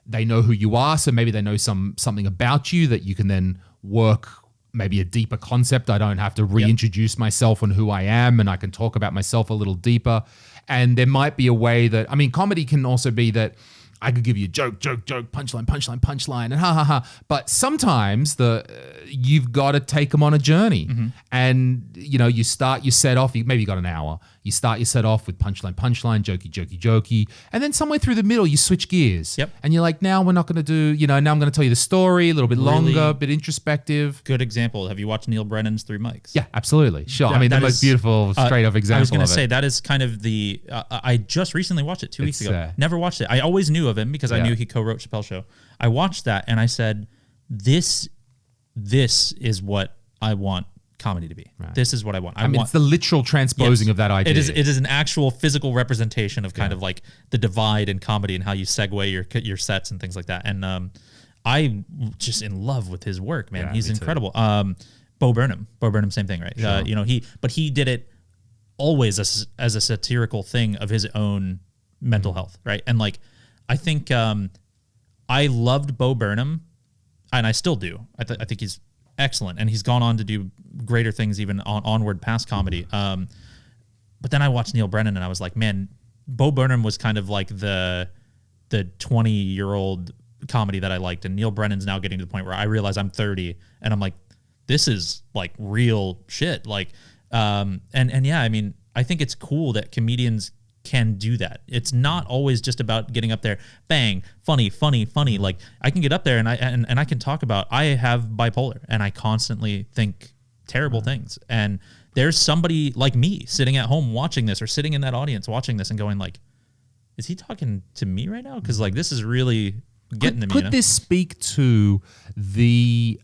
They know who you are, so maybe they know something about you that you can then work maybe a deeper concept. I don't have to reintroduce myself on who I am, and I can talk about myself a little deeper. And there might be a way that, I mean, comedy can also be that I could give you joke, punchline, and ha ha ha. But sometimes you've got to take them on a journey, and you start your set off. Maybe you got an hour. You start your set off with punchline, jokey, and then somewhere through the middle you switch gears. Yep. And you're like, now we're not going to do. Now I'm going to tell you the story a little bit longer, a bit introspective. Good example. Have you watched Neil Brennan's 3 Mics? Yeah, absolutely. Sure. I mean, the most beautiful, straight up example. I was going to say that is kind of the. I just recently watched it 2 weeks ago. Never watched it. I always knew of him because I knew he co-wrote Chappelle's Show. I watched that and I said, "This is what I want comedy to be. Right. This is what I want. I mean, it's the literal transposing of that idea. It is an actual physical representation of kind of like the divide in comedy and how you segue your sets and things like that. And I'm just in love with his work, man. He's incredible. Bo Burnham, same thing, right? Sure. He did it always as a satirical thing of his own mental health, right? And like, I think I loved Bo Burnham, and I still do. I think he's excellent, and he's gone on to do greater things even onward past comedy. But then I watched Neil Brennan, and I was like, man, Bo Burnham was kind of like the 20-year-old comedy that I liked, and Neil Brennan's now getting to the point where I realize I'm 30, and I'm like, this is like real shit. Like, and yeah, I mean, I think it's cool that comedians can do that. It's not always just about getting up there, bang, funny. Like, I can get up there and I can talk about, I have bipolar and I constantly think terrible things. And there's somebody like me sitting at home watching this, or sitting in that audience watching this and going like, is he talking to me right now? Because like, this is really getting to me. Could this speak to the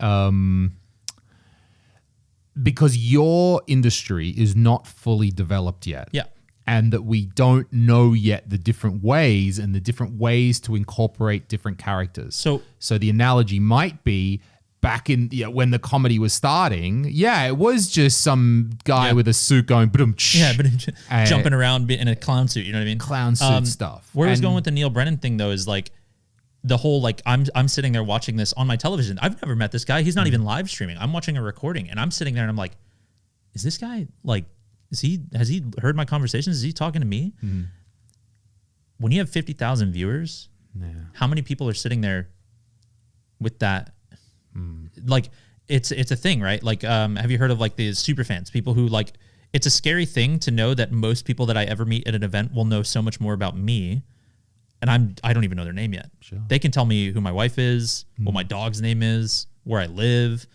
because your industry is not fully developed yet? Yeah. And that we don't know yet the different ways to incorporate different characters. So the analogy might be back in when the comedy was starting. Yeah, it was just some guy with a suit going boom, jumping around in a clown suit. You know what I mean? Clown suit stuff. Where I was going with the Neil Brennan thing though is like the whole like I'm sitting there watching this on my television. I've never met this guy. He's not even live streaming. I'm watching a recording, and I'm sitting there and I'm like, is this guy like? Has he heard my conversations? Is he talking to me? Mm-hmm. When you have 50,000 viewers, how many people are sitting there with that? Like, it's a thing, right? Like, have you heard of like the super fans? People who like, it's a scary thing to know that most people that I ever meet at an event will know so much more about me, and I don't even know their name yet. Sure. They can tell me who my wife is, what my dog's name is, where I live,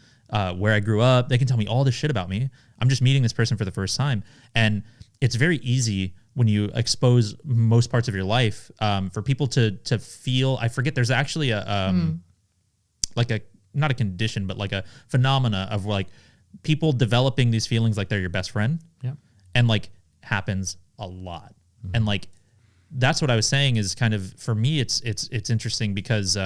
where I grew up. They can tell me all this shit about me. I'm just meeting this person for the first time. And it's very easy when you expose most parts of your life for people to feel, I forget, there's actually like a, not a condition, but like a phenomena of like people developing these feelings like they're your best friend. Yeah. And like happens a lot. And like, that's what I was saying is kind of, for me, it's interesting because,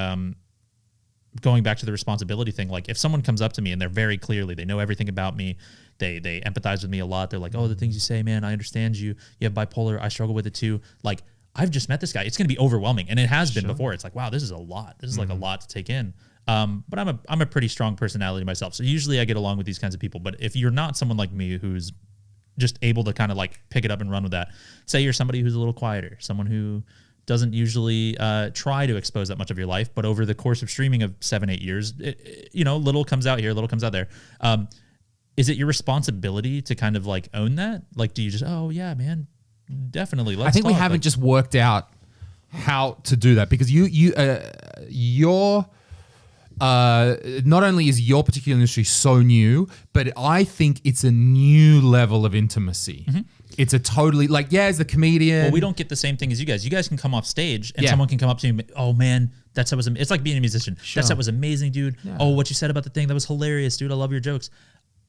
going back to the responsibility thing, like if someone comes up to me and they're very clearly, they know everything about me, they empathize with me a lot. They're like, oh, the things you say, man, I understand you. You have bipolar. I struggle with it too. Like, I've just met this guy. It's going to be overwhelming. And it has been before. It's like, wow, this is a lot. This is like a lot to take in. But I'm a pretty strong personality myself. So usually I get along with these kinds of people. But if you're not someone like me who's just able to kind of like pick it up and run with that, say you're somebody who's a little quieter, someone who doesn't usually try to expose that much of your life, but over the course of streaming of 7-8 years, little comes out here, little comes out there. Is it your responsibility to kind of like own that? Like, do you just, oh yeah, man, definitely. Let's I think we talk. haven't Like, just worked out how to do that because you're not only is your particular industry so new, but I think it's a new level of intimacy. It's a totally like, as the comedian. Well, we don't get the same thing as you guys. You guys can come off stage and Yeah. someone can come up to you, oh man, that set was, it's like being a musician. Sure. That set was amazing, dude. Yeah. Oh, what you said about the thing, that was hilarious, dude. I love your jokes.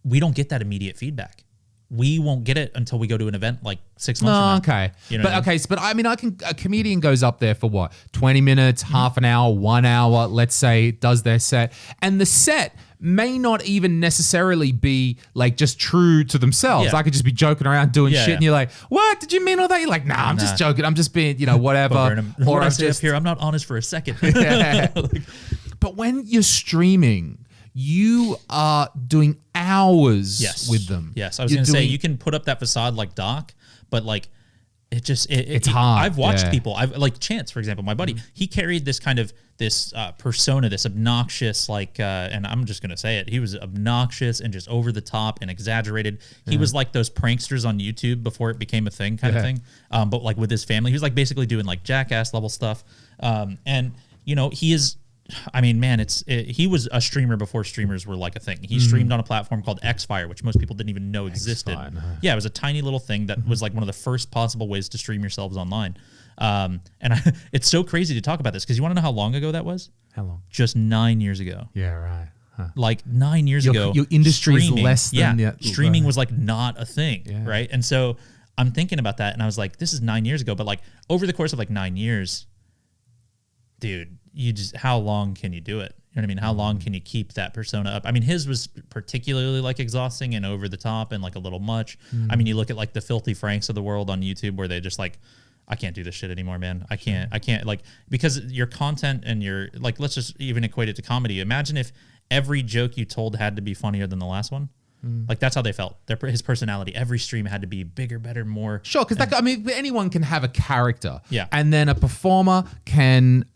We don't get that immediate feedback. We won't get it until we go to an event like 6 months from now. Okay. You know But what I mean? okay, but I mean, a comedian goes up there for what? 20 minutes, half an hour, 1 hour, let's say, does their set. And the set may not even necessarily be like just true to themselves. Yeah. I could just be joking around doing Yeah, shit yeah. and you're like, what? Did you mean all that? You're like, nah, I'm just joking. I'm just being, whatever. Or Or I I'm say up just here, I'm not honest for a second. But when you're streaming, you are doing hours with them. Yes, I was You're going to say, doing- you can put up that facade like Doc, but like, it just, It's hard, I've watched yeah. people, I've like Chance, for example, my buddy, he carried this kind of, this persona, this obnoxious, like, and I'm just going to say it, he was obnoxious and just over the top and exaggerated. He was like those pranksters on YouTube before it became a thing kind of thing. But like with his family, he was like basically doing like jackass level stuff. And, he is, I mean, man, he was a streamer before streamers were like a thing. He streamed on a platform called Xfire, which most people didn't even know existed. Yeah, it was a tiny little thing that was like one of the first possible ways to stream yourselves online. It's so crazy to talk about this because you want to know how long ago that was? How long? Just 9 years ago. Yeah, right. Huh. Like 9 years ago. Your industry is streaming- less than yeah, streaming was like not a thing, right? And so I'm thinking about that, and I was like, this is 9 years ago, but like over the course of like 9 years, dude, how long can you do it? You know what I mean? How long can you keep that persona up? I mean, his was particularly like exhausting and over the top and like a little much. I mean, you look at like the Filthy Franks of the world on YouTube where they just like, I can't do this shit anymore, man. I can't like, because your content and your, like, let's just even equate it to comedy. Imagine if every joke you told had to be funnier than the last one. Like that's how they felt. His personality. Every stream had to be bigger, better, more. Sure, because anyone can have a character. Yeah. And then a performer can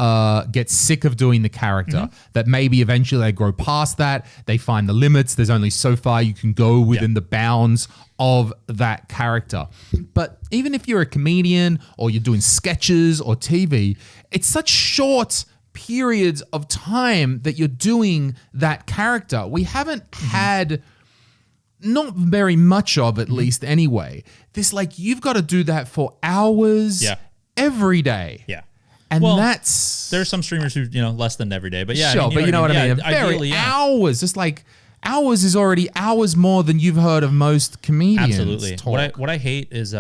get sick of doing the character. That maybe eventually they grow past that. They find the limits. There's only so far you can go within the bounds of that character. But even if you're a comedian or you're doing sketches or TV, it's such short periods of time that you're doing that character. We haven't had... not very much of, at least anyway. This like you've got to do that for hours every day. Yeah. And Well, that's There's some streamers who, less than every day, but yeah. sure, but you know what I mean. Yeah, Very ideally, yeah. hours. Just like hours is already hours more than you've heard of most comedians. Absolutely. Talk. What I hate is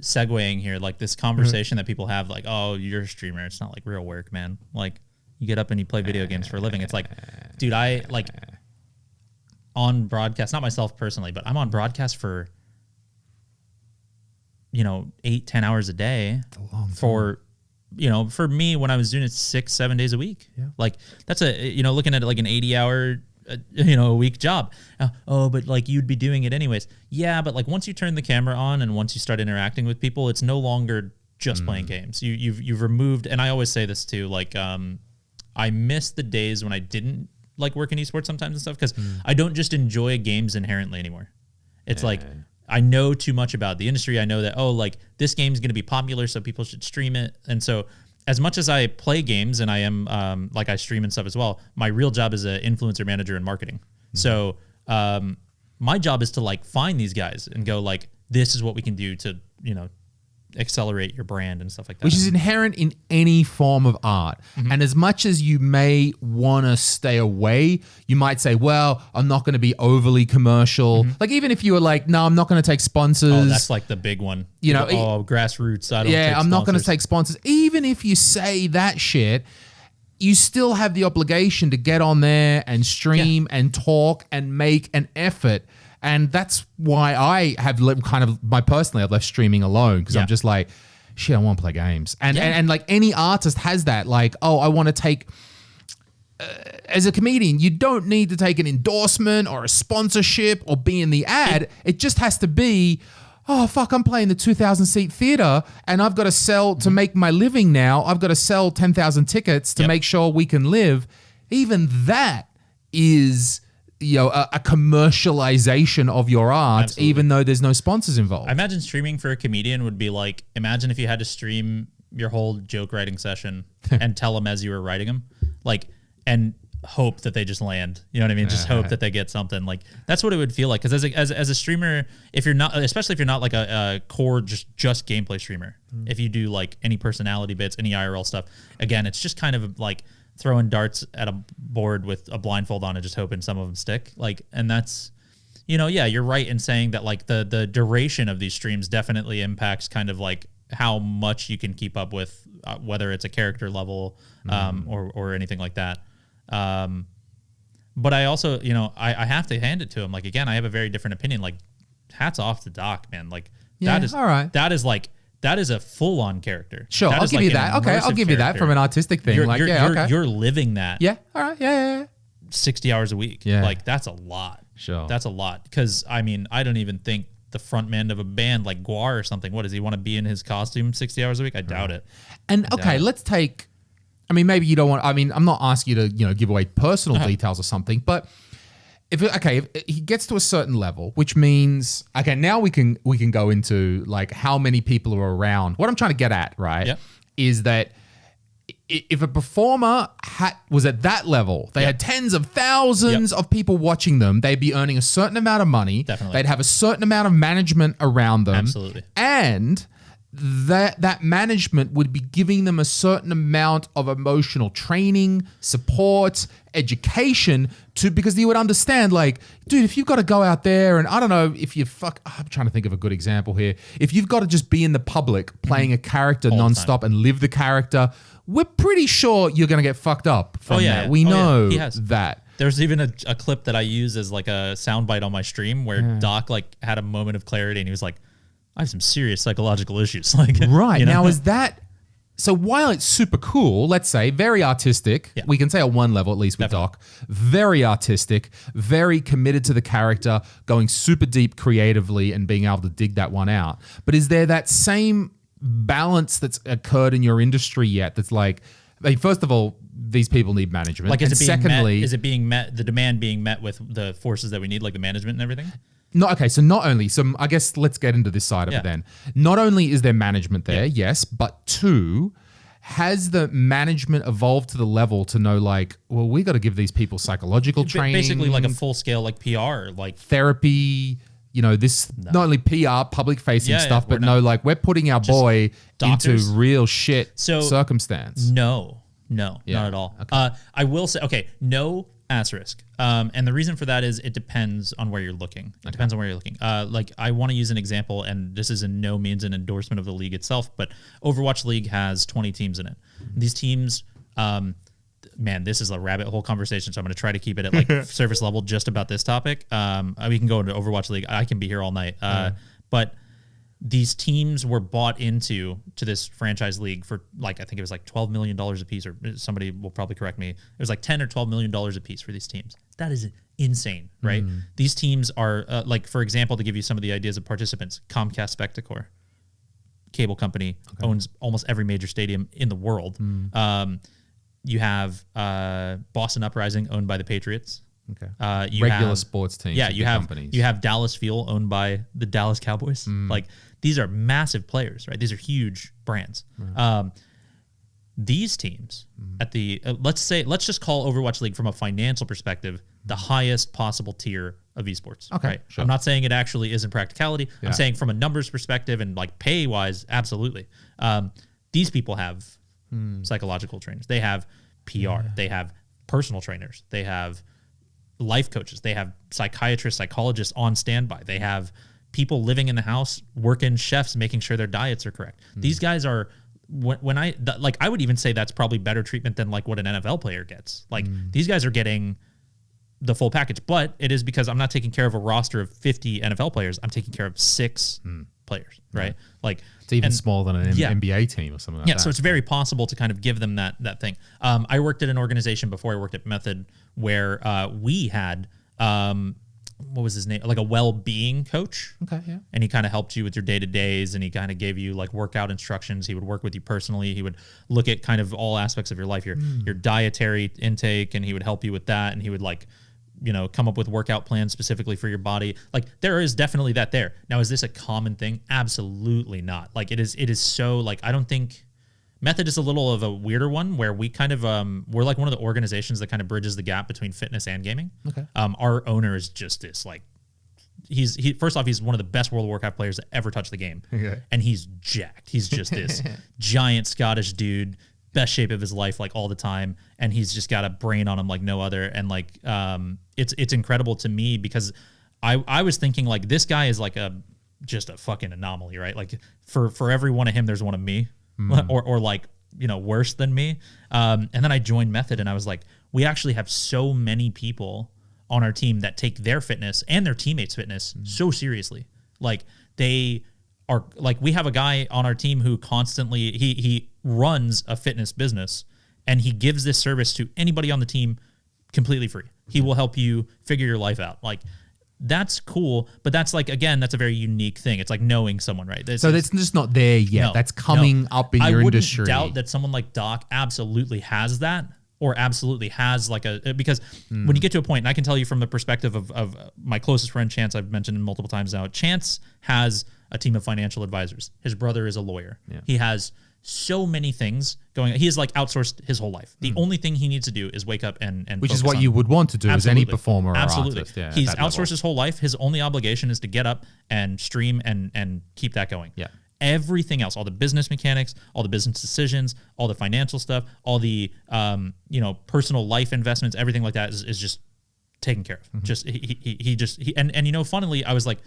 segueing here, like this conversation that people have, like, oh, you're a streamer. It's not like real work, man. Like you get up and you play video games for a living. It's like, dude, I like on broadcast, not myself personally, but I'm on broadcast for 8-10 hours a day for for me when I was doing it 6-7 days a week. Like that's looking at it like an 80-hour a week job. But like you'd be doing it anyways. Yeah, but like once you turn the camera on and once you start interacting with people, it's no longer just playing games. You've removed, and I always say this too, like I miss the days when I didn't like work in esports sometimes and stuff because I don't just enjoy games inherently anymore. It's like I know too much about the industry. I know that like this game's going to be popular, so people should stream it. And so as much as I play games and I am like I stream and stuff as well, my real job is an influencer manager in marketing. So my job is to like find these guys and go like, this is what we can do to accelerate your brand and stuff like that. Which is inherent in any form of art. And as much as you may want to stay away, you might say, well, I'm not going to be overly commercial. Like even if you were like, no, I'm not going to take sponsors. Oh, that's like the big one. You know, grassroots. I don't take I'm not going to sponsors. take sponsors. Even if you say that shit, you still have the obligation to get on there and stream and talk and make an effort. And that's why I have I've left streaming alone because I'm just like, shit, I want to play games. And like any artist has that, like, oh, I want to take, as a comedian, you don't need to take an endorsement or a sponsorship or be in the ad. It just has to be, oh, fuck, I'm playing the 2,000 seat theater and I've got to sell to make my living now. I've got to sell 10,000 tickets to make sure we can live. Even that is, you know, a commercialization of your art, Absolutely. even though there's no sponsors involved. I imagine streaming for a comedian would be like, imagine if you had to stream your whole joke writing session and tell them as you were writing them, like, and hope that they just land. You know what I mean? Just hope that they get something. Like that's what it would feel like. Because as a streamer, if you're not, especially if you're not like a core just gameplay streamer, if you do like any personality bits, any IRL stuff, again, it's just kind of like throwing darts at a board with a blindfold on and just hoping some of them stick. Like, and that's, you know, yeah, you're right in saying that like the duration of these streams definitely impacts kind of like how much you can keep up with, whether it's a character level or anything like that. But I also, you know, I have to hand it to him. Like, again, I have a very different opinion. Like, hats off to Doc, man. Like, that is all right. That is a full-on character. Sure, that I'll give you that. Okay, I'll give you that from an artistic thing. You're living that. Yeah, all right, yeah. 60 hours a week. Yeah. Like, that's a lot. Sure. That's a lot. Because, I mean, I don't even think the front man of a band like Guar or something, what, does he want to be in his costume 60 hours a week? I doubt it. And, okay, let's take, I mean, maybe you don't want, I mean, I'm not asking you to, you know, give away personal details or something, but if he gets to a certain level, which means, okay, now we can go into like how many people are around. What I'm trying to get at, right, is that if a performer was at that level, they had tens of thousands of people watching them, they'd be earning a certain amount of money. Definitely. They'd have a certain amount of management around them. Absolutely. And that management would be giving them a certain amount of emotional training, support, education because you would understand, like, dude, if you've got to go out there and I don't know if I'm trying to think of a good example here. If you've got to just be in the public playing a character nonstop and live the character, we're pretty sure you're going to get fucked up from that. We know that. There's even a clip that I use as like a soundbite on my stream where Doc like had a moment of clarity and he was like, I have some serious psychological issues. Like, right. You know? Now, is that, so while it's super cool, let's say very artistic, we can say at one level, at least with Doc, very artistic, very committed to the character, going super deep creatively and being able to dig that one out. But is there that same balance that's occurred in your industry yet? That's like, I mean, first of all, these people need management. Like, is it being met, the demand being met with the forces that we need, like the management and everything? No, okay, so not only, so I guess let's get into this side of it then. Not only is there management there, yes, but two, has the management evolved to the level to know like, well, we got to give these people psychological training. Basically like a full scale, like PR, like therapy, you know, this not only PR, public facing stuff, but no, like we're putting our boy doctors. into real shit circumstance. No, not at all. Okay. I will say, okay, no asterisk. And the reason for that is it depends on where you're looking. It depends on where you're looking. Like I want to use an example, and this is in no means an endorsement of the league itself, but Overwatch League has 20 teams in it. These teams, man, this is a rabbit hole conversation, so I'm going to try to keep it at like surface level just about this topic. We can go into Overwatch League. I can be here all night. But these teams were bought into this franchise league for like, I think it was like $12 million a piece, or somebody will probably correct me. It was like $10 or $12 million a piece for these teams. That is insane, right? These teams are like, for example, to give you some of the ideas of participants, Comcast Spectacor, cable company, owns almost every major stadium in the world. You have Boston Uprising, owned by the Patriots. Okay. Regular sports teams. Yeah, you have Dallas Fuel, owned by the Dallas Cowboys. Like, these are massive players, right? These are huge brands. Right. These teams at the let's just call Overwatch League from a financial perspective the highest possible tier of esports. Okay, right? sure. I'm not saying it actually isn't practicality. Yeah. I'm saying from a numbers perspective and like pay wise, absolutely. These people have psychological trainers. They have PR. They have personal trainers. They have life coaches. They have psychiatrists, psychologists on standby. They have people living in the house, working chefs, making sure their diets are correct. These guys are, I would even say that's probably better treatment than like what an NFL player gets. Like these guys are getting the full package, but it is because I'm not taking care of a roster of 50 NFL players. I'm taking care of 6 players, right? Like it's even smaller than an NBA team or something like that. Yeah, so it's very possible to kind of give them that thing. I worked at an organization before I worked at Method where we had what was his name? Like a well-being coach. Okay, yeah. And he kind of helped you with your day-to-days, and he kind of gave you like workout instructions. He would work with you personally. He would look at kind of all aspects of your life, your dietary intake, and he would help you with that. And he would like, come up with workout plans specifically for your body. Like there is definitely that there. Now, is this a common thing? Absolutely not. Like it is so like, I don't think Method is a little of a weirder one where we kind of, we're like one of the organizations that kind of bridges the gap between fitness and gaming. Okay. Our owner is just this like, first off, he's one of the best World of Warcraft players that ever touched the game. Okay. And he's jacked. He's just this giant Scottish dude, best shape of his life, like all the time. And he's just got a brain on him like no other. And like, it's incredible to me because I was thinking like this guy is like just a fucking anomaly, right? Like for every one of him, there's one of me or like, worse than me. And then I joined Method and I was like, we actually have so many people on our team that take their fitness and their teammates' fitness so seriously. Like they are like, we have a guy on our team who constantly, he runs a fitness business and he gives this service to anybody on the team completely free. He will help you figure your life out. Like that's cool, but that's like, again, that's a very unique thing. It's like knowing someone, right? So that's just not there yet. No, that's coming up in your industry. I wouldn't doubt that someone like Doc absolutely has that or absolutely has like because when you get to a point, and I can tell you from the perspective of my closest friend, Chance, I've mentioned him multiple times now, Chance has a team of financial advisors. His brother is a lawyer. Yeah. He has so many things going on. He has like outsourced his whole life. The only thing he needs to do is wake up and which is what you would want to do as any performer or artist. Yeah, he's outsourced his whole life. His only obligation is to get up and stream and keep that going. Yeah. Everything else, all the business mechanics, all the business decisions, all the financial stuff, all the personal life investments, everything like that is just taken care of. Just and funnily, I was like,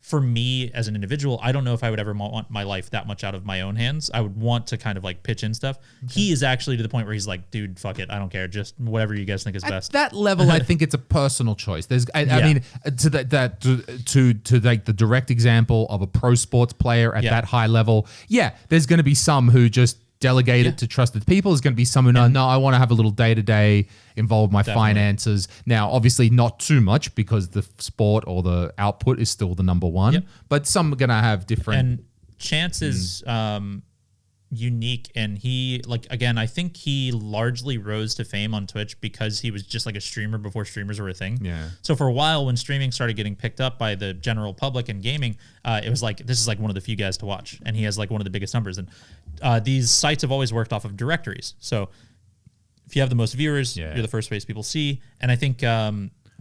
for me as an individual, I don't know if I would ever want my life that much out of my own hands. I would want to kind of like pitch in stuff. Okay. He is actually to the point where he's like, dude, fuck it. I don't care. Just whatever you guys think is best. At that level, I think it's a personal choice. I mean, to like the direct example of a pro sports player at that high level. Yeah. There's going to be some who just delegate it to trusted people. There's going to be some who know, no, I want to have a little day-to-day involve my finances. Now, obviously not too much because the sport or the output is still the number one, but some are going to have different. And Chance is unique. And he, like, again, I think he largely rose to fame on Twitch because he was just like a streamer before streamers were a thing. Yeah. So for a while when streaming started getting picked up by the general public and gaming, it was like, this is like one of the few guys to watch. And he has like one of the biggest numbers. And these sites have always worked off of directories. So if you have the most viewers, you're the first face people see. And I think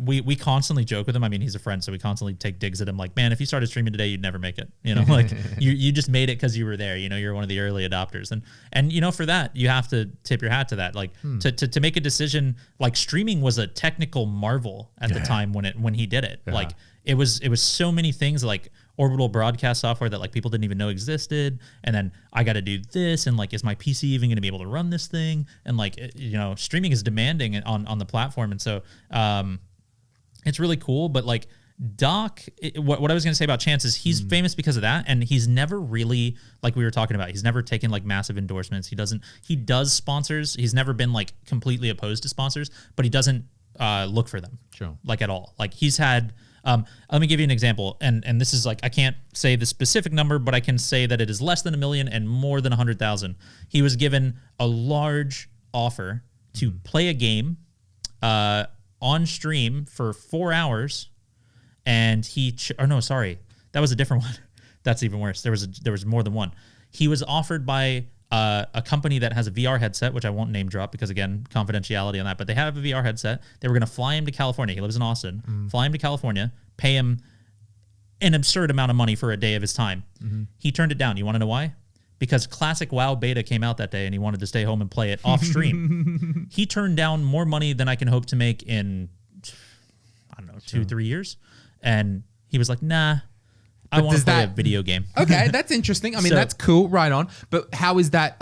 we constantly joke with him. I mean, he's a friend, so we constantly take digs at him. Like, man, if you started streaming today, you'd never make it. Like you just made it because you were there. You're one of the early adopters, and for that you have to tip your hat to that. Like to make a decision. Like streaming was a technical marvel at the time when he did it. Yeah. Like it was so many things like orbital broadcast software that like people didn't even know existed, and then I got to do this, and like is my PC even going to be able to run this thing? And like streaming is demanding on the platform, and so it's really cool. But like Doc, what I was going to say about Chance is he's famous because of that, and he's never really, like we were talking about, he's never taken like massive endorsements. He does sponsors. He's never been like completely opposed to sponsors, but he doesn't look for them like at all. Like he's had. Let me give you an example, and this is like, I can't say the specific number, but I can say that it is less than $1 million and more than 100,000. He was given a large offer to play a game on stream for 4 hours, and that was a different one. That's even worse. There was more than one. He was offered by a company that has a VR headset, which I won't name drop because, again, confidentiality on that, but they have a VR headset. They were going to fly him to California. He lives in Austin. Fly him to California, pay him an absurd amount of money for a day of his time. He turned it down. You want to know why? Because Classic WoW Beta came out that day and he wanted to stay home and play it off stream. He turned down more money than I can hope to make in, I don't know, 2-3 years. And he was like, nah, I want to play a video game. Okay, that's interesting. I mean, that's cool, right on. But how is that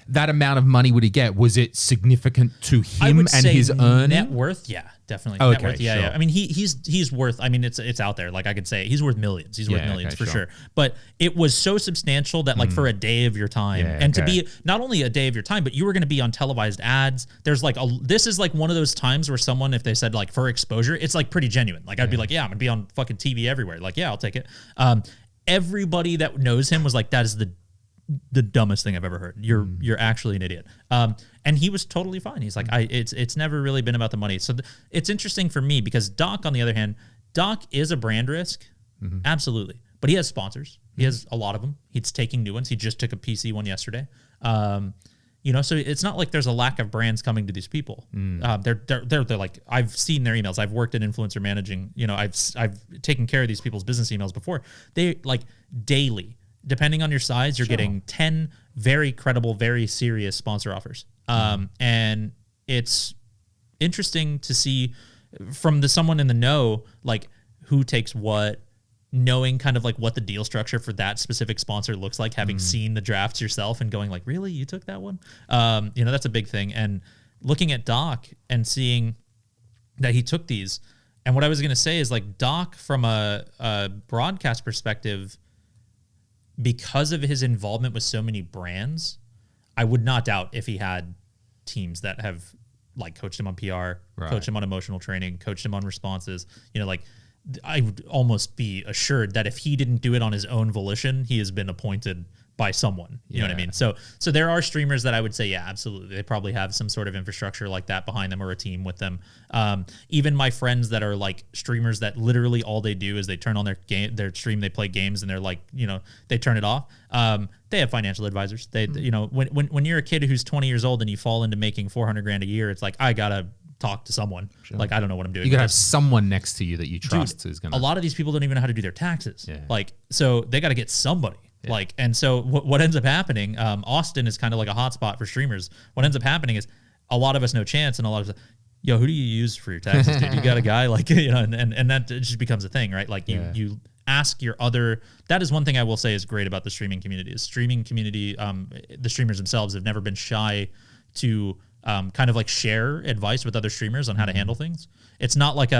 that amount of money would he get? Was it significant to him and his earning? Net worth? Yeah, definitely. Okay, net worth, yeah, sure. yeah. I mean, he's worth, I mean, it's out there. Like I could say he's worth millions. He's worth millions for sure. But it was so substantial that like for a day of your time and to be not only a day of your time, but you were going to be on televised ads. There's like this is like one of those times where someone, if they said like for exposure, it's like pretty genuine. Like I'd be like, yeah, I'm gonna be on fucking TV everywhere. Like, yeah, I'll take it. Everybody that knows him was like, that is the dumbest thing I've ever heard. You're actually an idiot. And he was totally fine. He's like, it's never really been about the money. So it's interesting for me because Doc, on the other hand, Doc is a brand risk. Absolutely. But he has sponsors. He has a lot of them. He's taking new ones. He just took a PC one yesterday. You know, so it's not like there's a lack of brands coming to these people. They're like, I've seen their emails. I've worked in influencer managing, you know, I've taken care of these people's business emails before. They like daily, depending on your size, you're getting 10 very credible, very serious sponsor offers. And it's interesting to see from someone in the know, like who takes what, knowing kind of like what the deal structure for that specific sponsor looks like, having seen the drafts yourself and going like, really, you took that one? You know, that's a big thing. And looking at Doc and seeing that he took these. And what I was going to say is like Doc from a broadcast perspective, because of his involvement with so many brands, I would not doubt if he had teams that have like coached him on PR, coached him on emotional training, coached him on responses, you know, like I would almost be assured that if he didn't do it on his own volition, he has been appointed by someone. You know what I mean? So there are streamers that I would say, yeah, absolutely. They probably have some sort of infrastructure like that behind them or a team with them. Even my friends that are like streamers that literally all they do is they turn on their stream, they play games and they're like, you know, they turn it off. They have financial advisors. They, you know, when you're a kid who's 20 years old and you fall into making $400,000 a year, it's like, I gotta talk to someone. Like, I don't know what I'm doing. You gotta have someone next to you that you trust who's gonna. A lot of these people don't even know how to do their taxes. Like, so they got to get somebody. Like, and so what ends up happening, Austin is kind of like a hotspot for streamers. What ends up happening is a lot of us know Chance and a lot of us, yo, who do you use for your taxes, dude? You got a guy like, you know, and that just becomes a thing, right? Like you ask your other, that is one thing I will say is great about the streaming community the streamers themselves have never been shy to kind of like share advice with other streamers on how to handle things. It's not like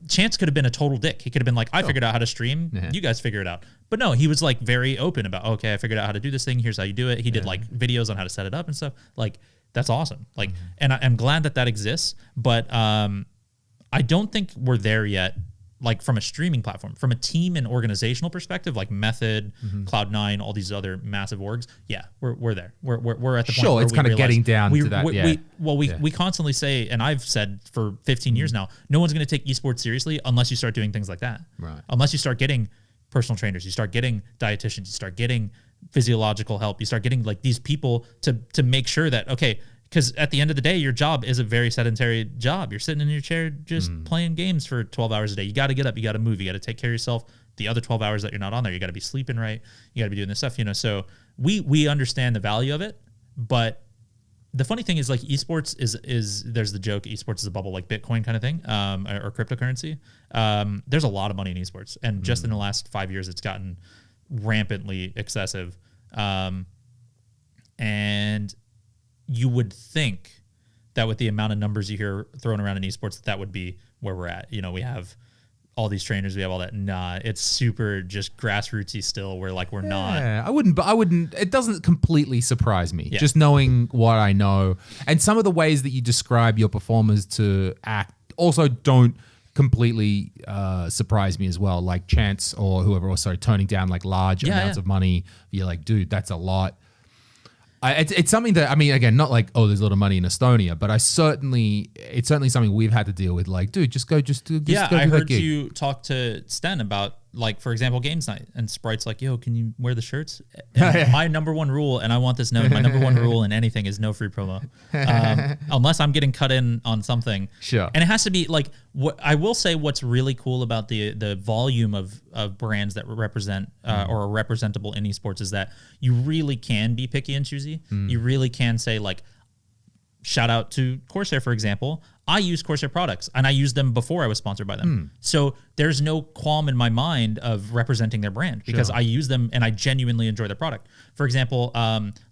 Chance could have been a total dick. He could have been like, I figured out how to stream. You guys figure it out. But no, he was like very open about, okay, I figured out how to do this thing. Here's how you do it. He did like videos on how to set it up and stuff. Like, that's awesome. Like, and I'm glad that exists, but I don't think we're there yet. Like from a streaming platform, from a team and organizational perspective, like Method, Cloud9, all these other massive orgs. Yeah, we're there. We're at the point where it's kind of getting down to that. We constantly say, and I've said for 15 years now, no one's going to take esports seriously unless you start doing things like that. Right. Unless you start getting personal trainers, you start getting dietitians, you start getting physiological help, you start getting like these people to make sure that, okay, because at the end of the day, your job is a very sedentary job. You're sitting in your chair just playing games for 12 hours a day. You got to get up. You got to move. You got to take care of yourself. The other 12 hours that you're not on there, you got to be sleeping right. You got to be doing this stuff, you know. So we understand the value of it. But the funny thing is, like, esports is there's the joke, esports is a bubble like Bitcoin kind of thing, or cryptocurrency. There's a lot of money in esports. And just in the last 5 years, it's gotten rampantly excessive. And you would think that with the amount of numbers you hear thrown around in esports, that would be where we're at. You know, we have all these trainers, we have all that. Nah, it's super just grassrootsy still. We're like, we're not. I wouldn't, it doesn't completely surprise me. Just knowing what I know. And some of the ways that you describe your performers to act also don't completely surprise me as well. Like Chance or whoever also turning down like large amounts of money. You're like, dude, that's a lot. It's something that, I mean, again, not like, oh, there's a lot of money in Estonia, but it's certainly something we've had to deal with. Like, dude, just go do I heard you talk to Sten about like, for example, games night, and Sprite's like, yo, can you wear the shirts? And my number one rule, and I want this note, my number one rule in anything is no free promo. Unless I'm getting cut in on something. Sure. And it has to be like, what I will say, what's really cool about the volume of brands that represent or are representable in esports is that you really can be picky and choosy. You really can say, like, shout out to Corsair, for example. I use Corsair products, and I used them before I was sponsored by them. So there's no qualm in my mind of representing their brand because I use them and I genuinely enjoy their product. For example,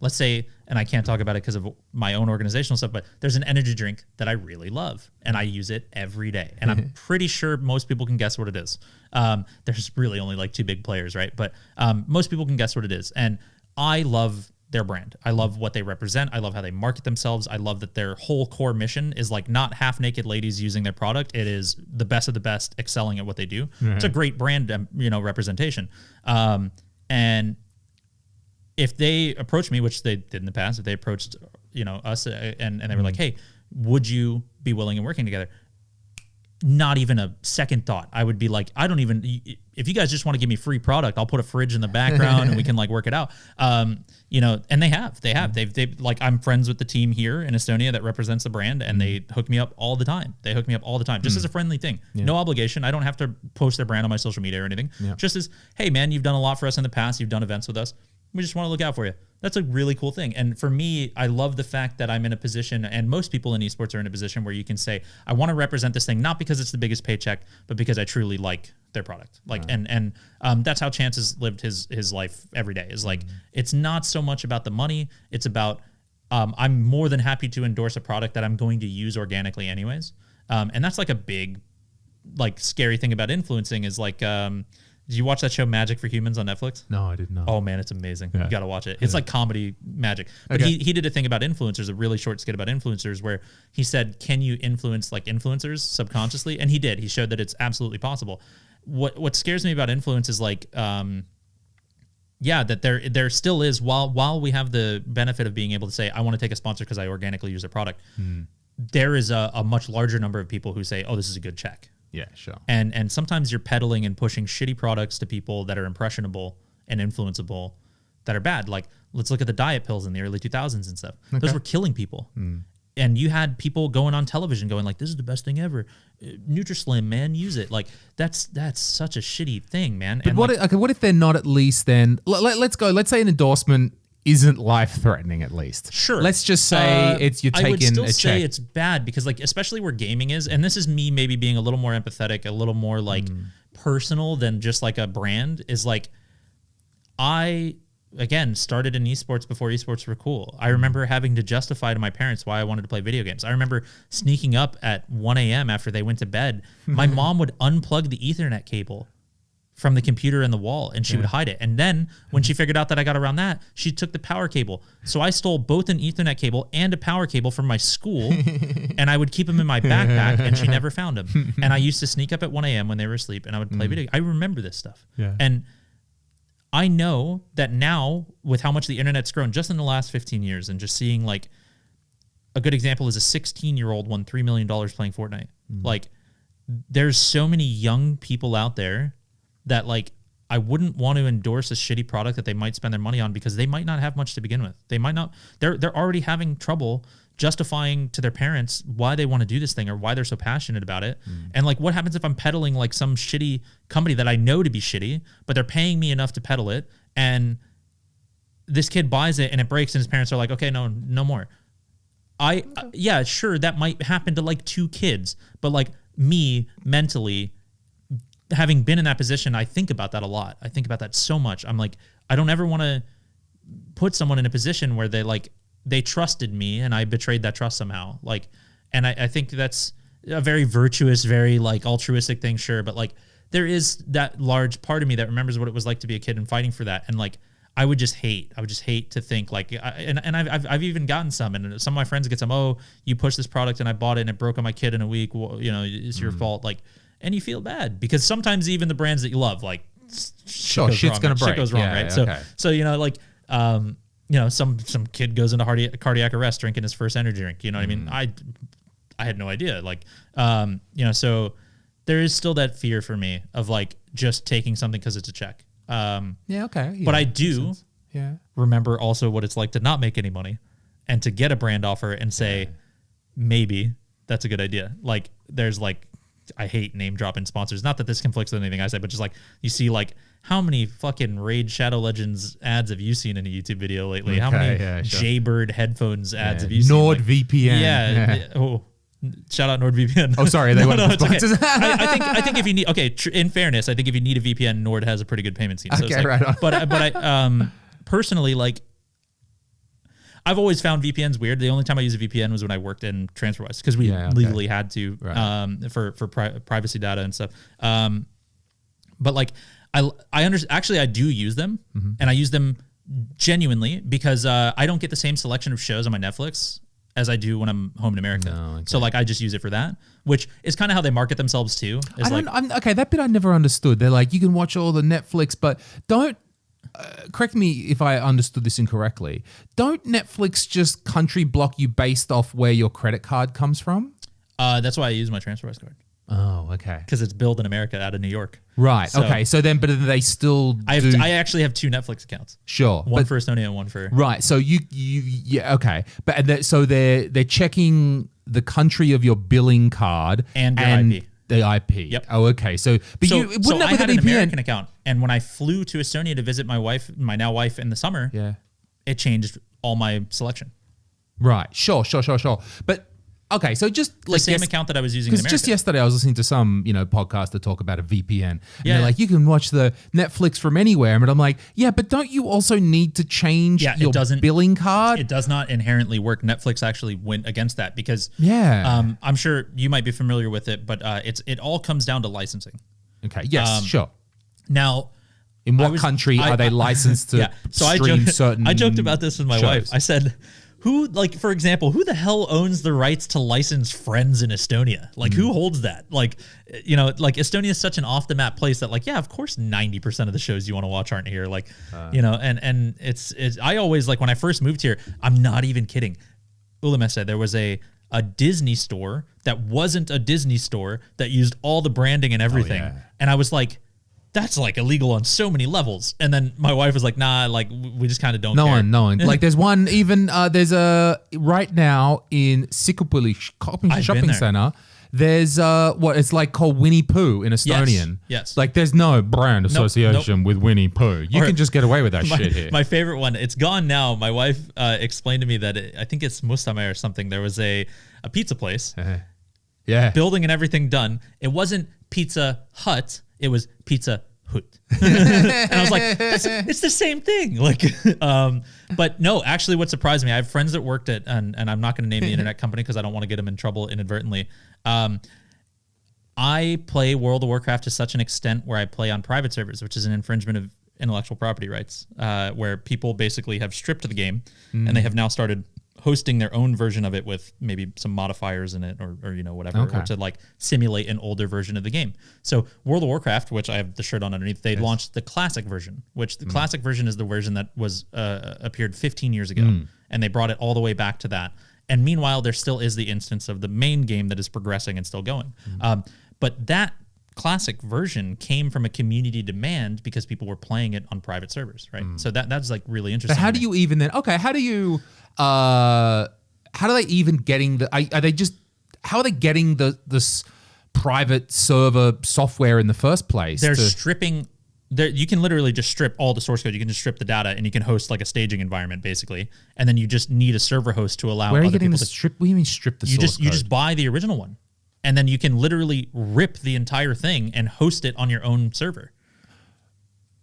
let's say, and I can't talk about it because of my own organizational stuff, but there's an energy drink that I really love, and I use it every day. And I'm pretty sure most people can guess what it is. There's really only like 2 big players, right? But most people can guess what it is. And I love their brand. I love what they represent. I love how they market themselves. I love that their whole core mission is like not half naked ladies using their product. It is the best of the best excelling at what they do. It's a great brand, representation. And if they approach me, which they did in the past, if they approached, us and they were like, hey, would you be willing in working together? Not even a second thought. I would be like, if you guys just want to give me free product, I'll put a fridge in the background and we can like work it out. And they've like, I'm friends with the team here in Estonia that represents the brand, and they hook me up all the time. Just as a friendly thing. No obligation. I don't have to post their brand on my social media or anything. Just as, hey man, you've done a lot for us in the past. You've done events with us. We just want to look out for you. That's a really cool thing. And for me, I love the fact that I'm in a position, and most people in esports are in a position where you can say, I want to represent this thing, not because it's the biggest paycheck, but because I truly like their product. Like, and that's how Chance has lived his life every day, is like, it's not so much about the money. It's about, I'm more than happy to endorse a product that I'm going to use organically anyways. And that's like a big, like, scary thing about influencing is like, did you watch that show Magic for Humans on Netflix? No, I did not. Oh man, it's amazing. You got to watch it. It's like comedy magic. But he did a thing about influencers, a really short skit about influencers, where he said, can you influence like influencers subconsciously? And he did. He showed that it's absolutely possible. What scares me about influence is like, that there still is, while we have the benefit of being able to say, I want to take a sponsor because I organically use their product, there is a much larger number of people who say, oh, this is a good check. Yeah, sure. And sometimes you're peddling and pushing shitty products to people that are impressionable and influenceable that are bad. Like, let's look at the diet pills in the early 2000s and stuff. Okay. Those were killing people. And you had people going on television going like, this is the best thing ever. Nutrislim, man, use it. Like, that's such a shitty thing, man. But and what if they're not at least then? Let's go. Let's say an endorsement isn't life-threatening at least. Sure. Let's just say you're taking a check. I would still say it's bad because, like, especially where gaming is, and this is me maybe being a little more empathetic, a little more like personal than just like a brand, is like, I, again, started in esports before esports were cool. I remember having to justify to my parents why I wanted to play video games. I remember sneaking up at 1 a.m. after they went to bed. My mom would unplug the Ethernet cable from the computer in the wall, and she would hide it. And then when she figured out that I got around that, she took the power cable. So I stole both an Ethernet cable and a power cable from my school, and I would keep them in my backpack, and she never found them. And I used to sneak up at 1 a.m. when they were asleep, and I would play video. I remember this stuff. Yeah. And I know that now, with how much the internet's grown just in the last 15 years, and just seeing, like, a good example is a 16-year-old won $3 million playing Fortnite. Like, there's so many young people out there that, like, I wouldn't want to endorse a shitty product that they might spend their money on because they might not have much to begin with. They might not, they're already having trouble justifying to their parents why they want to do this thing or why they're so passionate about it. And like, what happens if I'm peddling like some shitty company that I know to be shitty, but they're paying me enough to peddle it, and this kid buys it and it breaks and his parents are like, okay, no more. Yeah, sure, that might happen to like 2 kids, but like me mentally, having been in that position, I think about that a lot. I think about that so much. I'm like, I don't ever want to put someone in a position where they trusted me and I betrayed that trust somehow. Like, and I think that's a very virtuous, very like altruistic thing, sure. But like, there is that large part of me that remembers what it was like to be a kid and fighting for that. And like, I would just hate to think like, I've even gotten some, and some of my friends get some, oh, you pushed this product and I bought it and it broke on my kid in a week. Well, it's your fault. Like, and you feel bad because sometimes even the brands that you love, like, shit's gonna break. Shit goes wrong, right? Okay. So like, some kid goes into cardiac arrest drinking his first energy drink. You know what I mean? I had no idea. Like, so there is still that fear for me of like just taking something because it's a check. Yeah, okay. Yeah, but I do remember also what it's like to not make any money and to get a brand offer and say, maybe that's a good idea. Like there's like, I hate name dropping sponsors. Not that this conflicts with anything I say, but just like you see like how many fucking Raid Shadow Legends ads have you seen in a YouTube video lately? How many Jaybird headphones ads have you seen? NordVPN. Yeah. Oh, shout out NordVPN. Oh, sorry. They weren't sponsors. Okay. I think if you need, in fairness, I think if you need a VPN, Nord has a pretty good payment scheme. So okay, it's like, right on. But I personally, like, I've always found VPNs weird. The only time I used a VPN was when I worked in TransferWise because we legally had to for privacy data and stuff. But like I understand. Actually, I do use them, and I use them genuinely because I don't get the same selection of shows on my Netflix as I do when I'm home in America. No, okay. So like I just use it for that, which is kind of how they market themselves too. Okay, that bit I never understood. They're like, you can watch all the Netflix, but don't. Correct me if I understood this incorrectly. Don't Netflix just country block you based off where your credit card comes from? That's why I use my TransferWise card. Oh, okay. Because it's billed in America out of New York. Right. So, okay. So then, but they still. I actually have 2 Netflix accounts. Sure. One for Estonia and one for. Right. So yeah. Okay. But so they're checking the country of your billing card and your IP. The IP. Yep. Oh, okay. So, but so, you wouldn't so have I with had an an American account, and when I flew to Estonia to visit my wife, my now wife, in the summer, it changed all my selection. Right. Sure. But okay, so just the same account that I was using in America. Because just yesterday I was listening to some podcast that talk about a VPN. And they're like, you can watch the Netflix from anywhere. But I'm like, yeah, but don't you also need to change your billing card? It does not inherently work. Netflix actually went against that because I'm sure you might be familiar with it, but it all comes down to licensing. Okay, yes, sure. Now, in what country are they licensed to stream certain... I joked about this with my wife. I said... for example, who the hell owns the rights to license Friends in Estonia? Like, who holds that? Like, Estonia is such an off the map place that, like, yeah, of course, 90% of the shows you want to watch aren't here. Like, and it's. I always like when I first moved here. I'm not even kidding. Ulamessa, there was a Disney store that wasn't a Disney store that used all the branding and everything, and I was like, that's like illegal on so many levels. And then my wife was like, nah, like we just kind of don't care. No one. Like there's one, even there's a, right now in Sikapuli shopping center, there's it's like called Winnie Pooh in Estonian. Yes. Like there's no brand association with Winnie Pooh. You can just get away with that shit here. My favorite one, it's gone now. My wife explained to me that I think it's Mustame or something. There was a pizza place. Building and everything done. It wasn't Pizza Hut. It was Pizza Hut. And I was like, it's the same thing. Like, but no, actually what surprised me, I have friends that worked at, and I'm not going to name the internet company because I don't want to get them in trouble inadvertently. I play World of Warcraft to such an extent where I play on private servers, which is an infringement of intellectual property rights, where people basically have stripped the game and they have now started hosting their own version of it with maybe some modifiers in it or whatever, or to like simulate an older version of the game. So World of Warcraft, which I have the shirt on underneath, they launched the classic version, which the classic version is the version that was appeared 15 years ago. And they brought it all the way back to that. And meanwhile, there still is the instance of the main game that is progressing and still going. But that classic version came from a community demand because people were playing it on private servers, right? So that's like really interesting. But how do you even then? Okay, how do you? How do they even getting the? Are they just? How are they getting this private server software in the first place? They're stripping. You can literally just strip all the source code. You can just strip the data, and you can host like a staging environment, basically. And then you just need a server host to allow. Where are you other getting people the strip? What do you mean strip the source code? You just buy the original one, and then you can literally rip the entire thing and host it on your own server.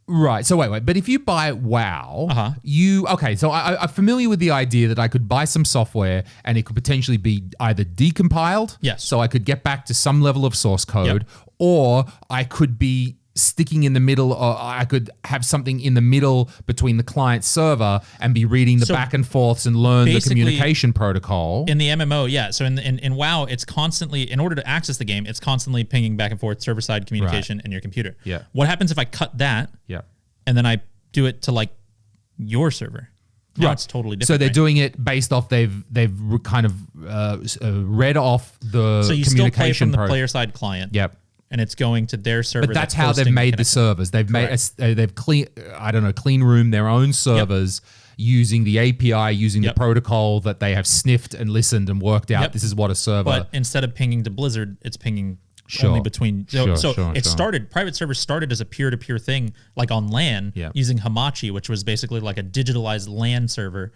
Right. So wait. But if you buy WoW, so I'm familiar with the idea that I could buy some software and it could potentially be either decompiled. Yes. So I could get back to some level of source code, or I could be sticking in the middle, or I could have something in the middle between the client server and be reading the back and forths and learn the communication protocol. In the MMO, yeah. So in WoW, it's constantly, in order to access the game, it's constantly pinging back and forth server-side communication in your computer. Yeah. What happens if I cut that and then I do it to like your server? Now it's totally different. So they're doing it based off they've kind of read off the communication. So you still play from the player-side client. Yep. and it's going to their server. But that's how they've made the servers. They've they've clean room their own servers using the API, using the protocol that they have sniffed and listened and worked out. This is what a server. But instead of pinging to Blizzard, it's pinging only between. Private servers started as a peer-to-peer thing, like on LAN, using Hamachi, which was basically like a digitalized LAN server,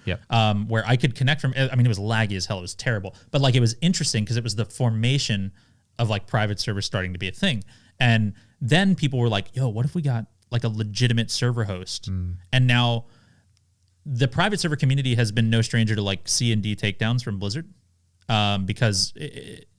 where I could connect from. I mean, it was laggy as hell. It was terrible, but like it was interesting because it was the formation of like private servers starting to be a thing. And then people were like, yo, what if we got like a legitimate server host? And now the private server community has been no stranger to like C&D takedowns from Blizzard, because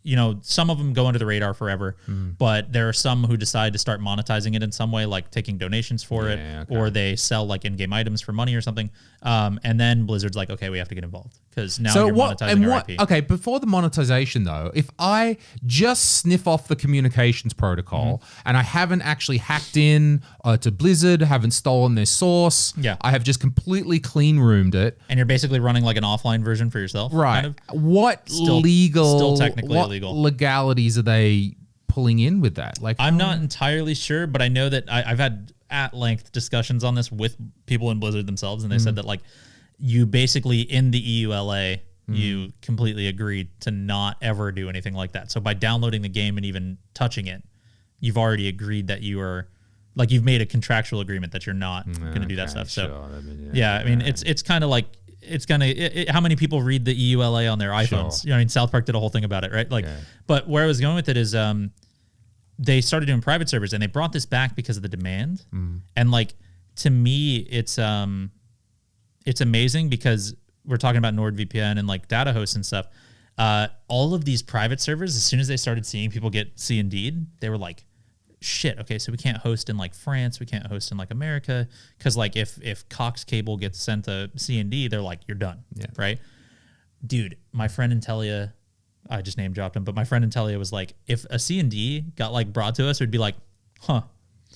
you know, some of them go under the radar forever, but there are some who decide to start monetizing it in some way, like taking donations for it, or they sell like in-game items for money or something. And then Blizzard's like, okay, we have to get involved because now you're monetizing our IP. Okay, before the monetization though, if I just sniff off the communications protocol and I haven't actually hacked in to Blizzard, haven't stolen their source, I have just completely clean roomed it. And you're basically running like an offline version for yourself. Right. Kind of. What Still technically illegal. Legalities are they pulling in with that? Like, I'm not entirely sure, but I know that I've had at length discussions on this with people in Blizzard themselves, and they said that like you basically in the EULA you completely agreed to not ever do anything like that. So by downloading the game and even touching it, you've already agreed that you are like you've made a contractual agreement that you're not going to do that stuff. So I mean it's kind of like. It's gonna. How many people read the EULA on their iPhones? You know, I mean, South Park did a whole thing about it, right? Like, but where I was going with it is, they started doing private servers, and they brought this back because of the demand. And like, to me, it's amazing because we're talking about NordVPN and like data hosts and stuff. All of these private servers, as soon as they started seeing people get C&D'd, they were like, shit, okay, so we can't host in like France, we can't host in like America, because like if Cox Cable gets sent a C&D, they're like, you're done, right? Dude, my friend Intelia, I just name dropped him, but my friend Intelia was like, if a C&D got like brought to us, we'd be like, huh.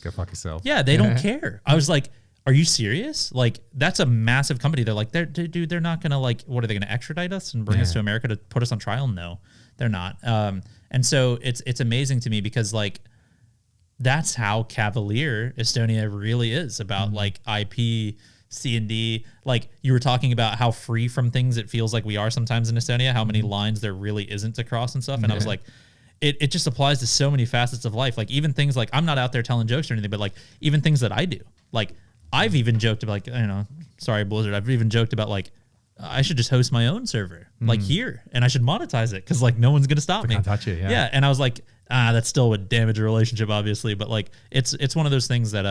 Go fuck yourself. Yeah, they don't care. I was like, are you serious? Like, that's a massive company. They're like, dude, they're not gonna like, what are they gonna extradite us and bring us to America to put us on trial? No, they're not. And so it's amazing to me because like, that's how cavalier Estonia really is about like IP, C&D. Like you were talking about how free from things it feels like we are sometimes in Estonia, how many lines there really isn't to cross and stuff. And I was like, it just applies to so many facets of life. Like even things like, I'm not out there telling jokes or anything, but like even things that I do. Like I've even joked about like, you know, sorry Blizzard, I've even joked about like, I should just host my own server like here and I should monetize it because like no one's gonna stop me. Can't touch it, yeah. And I was like, that still would damage a relationship, obviously, but like it's one of those things that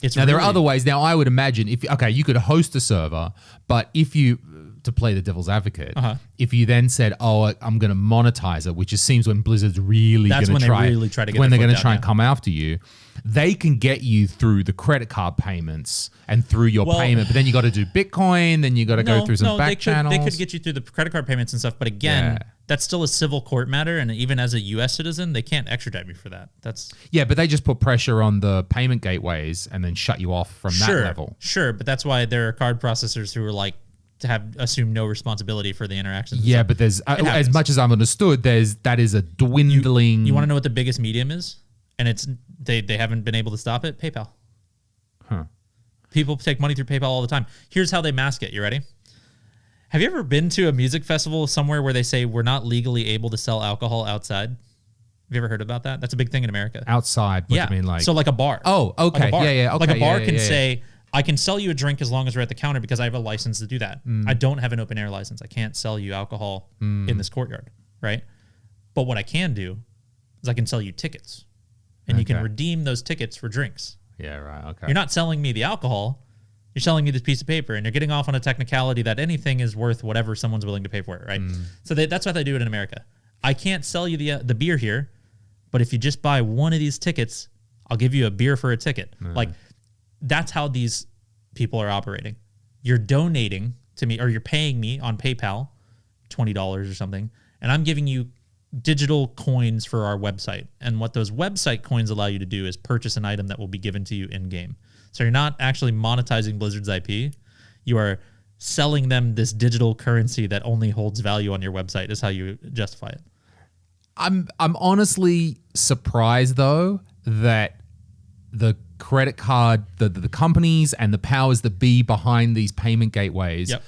it's now there are other ways. Now I would imagine if you could host a server, but if you to play the devil's advocate, if you then said, "Oh, I'm going to monetize it," which it seems when Blizzard's really going to try, when they're going to try and come after you, they can get you through the credit card payments and through your payment. But then you got to do Bitcoin, then you got to go through some back channels. They could get you through the credit card payments and stuff, but again. That's still a civil court matter, and even as a U.S. citizen, they can't extradite me for that. But they just put pressure on the payment gateways and then shut you off from that level. Sure, but that's why there are card processors who are like to assume no responsibility for the interactions. Yeah, but there's as much as I've understood, that is a dwindling. You want to know what the biggest medium is, and it's they haven't been able to stop it. PayPal. People take money through PayPal all the time. Here's how they mask it. You ready? Have you ever been to a music festival somewhere where they say we're not legally able to sell alcohol outside? Have you ever heard about that? That's a big thing in America. Outside? What do you mean, like? So like a bar. Oh, okay. Like okay. Like a bar can say, I can sell you a drink as long as we're at the counter because I have a license to do that. I don't have an open air license. I can't sell you alcohol in this courtyard, right? But what I can do is I can sell you tickets. And you can redeem those tickets for drinks. Yeah, right. Okay. You're not selling me the alcohol. You're selling me this piece of paper, and you're getting off on a technicality that anything is worth whatever someone's willing to pay for it, right? So that's why they do it in America. I can't sell you the beer here, but if you just buy one of these tickets, I'll give you a beer for a ticket. Like, that's how these people are operating. You're donating to me, or you're paying me on PayPal, $20 or something, and I'm giving you digital coins for our website. And what those website coins allow you to do is purchase an item that will be given to you in-game. So you're not actually monetizing Blizzard's IP. You are selling them this digital currency that only holds value on your website is how you justify it. I'm honestly surprised though that the credit card, the companies and the powers that be behind these payment gateways, Yep.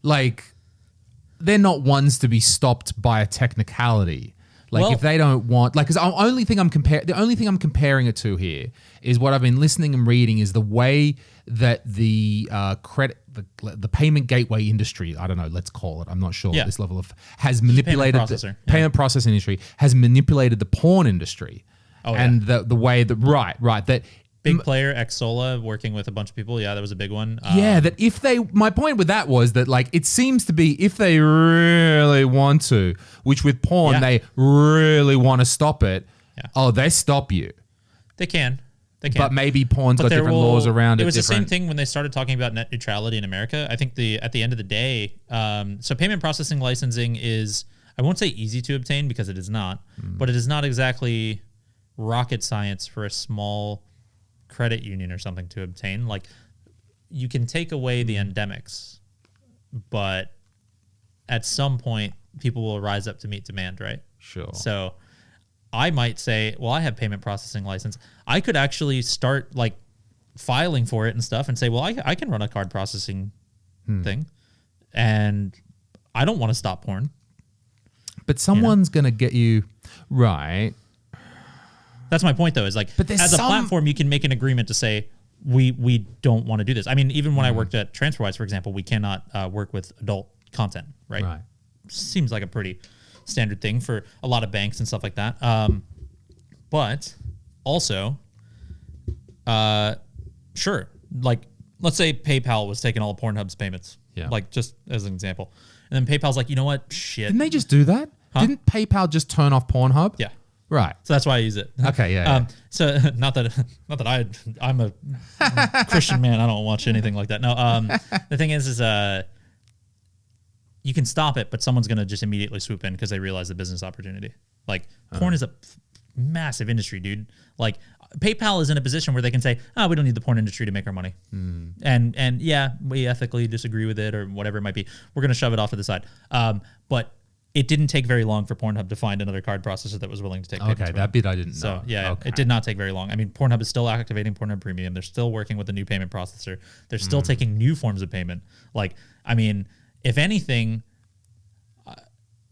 like they're not ones to be stopped by a technicality. Like Well- if they don't want, like, because the only thing I'm comparing it to here is what I've been listening and reading is the way that the the payment gateway industry, I don't know, let's call it, I'm not sure Yeah. at this level of, has manipulated payment processing industry has manipulated the porn industry. Oh, and the way that right that Big player, Xsola, working with a bunch of people. Yeah, that was a big one. that if they, my point with that was that like it seems to be if they really want to, which with porn they really want to stop it. Oh, they stop you. They can. But maybe porn's got different laws around it. It was the same thing when they started talking about net neutrality in America. I think at the end of the day, so payment processing licensing is, I won't say easy to obtain because it is not, but it is not exactly rocket science for a small credit union or something to obtain. Like you can take away the endemics, but at some point people will rise up to meet demand, right? Sure. So I might say, well, I have payment processing license. I could actually start like filing for it and stuff and say, well, I can run a card processing thing and I don't want to stop porn. But someone's going to get you right. That's my point, though, is like, as a platform, you can make an agreement to say, we don't want to do this. I mean, even when I worked at TransferWise, for example, we cannot work with adult content, right? Seems like a pretty standard thing for a lot of banks and stuff like that. But also, sure, like, let's say PayPal was taking all of Pornhub's payments, like, just as an example. And then PayPal's like, you know what? Shit. Didn't they just do that? Huh? Didn't PayPal just turn off Pornhub? Yeah. Right. So that's why I use it. Okay, yeah. So not that I'm a Christian man. I don't watch anything like that. No. The thing is you can stop it, but someone's going to just immediately swoop in because they realize the business opportunity. Like porn is a massive industry, dude. Like PayPal is in a position where they can say, oh, we don't need the porn industry to make our money. And yeah, we ethically disagree with it or whatever it might be. We're going to shove it off to the side. But it didn't take very long for Pornhub to find another card processor that was willing to take payments. Okay, that bit I didn't know. So yeah, it did not take very long. I mean, Pornhub is still activating Pornhub Premium. They're still working with a new payment processor. They're still taking new forms of payment. Like, I mean, if anything,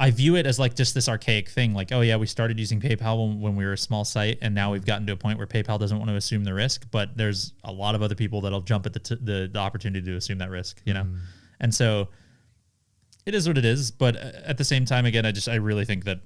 I view it as like just this archaic thing. Like, oh yeah, we started using PayPal when we were a small site, and now we've gotten to a point where PayPal doesn't want to assume the risk, but there's a lot of other people that'll jump at the opportunity to assume that risk, you know? And so it is what it is, but at the same time, again, I really think that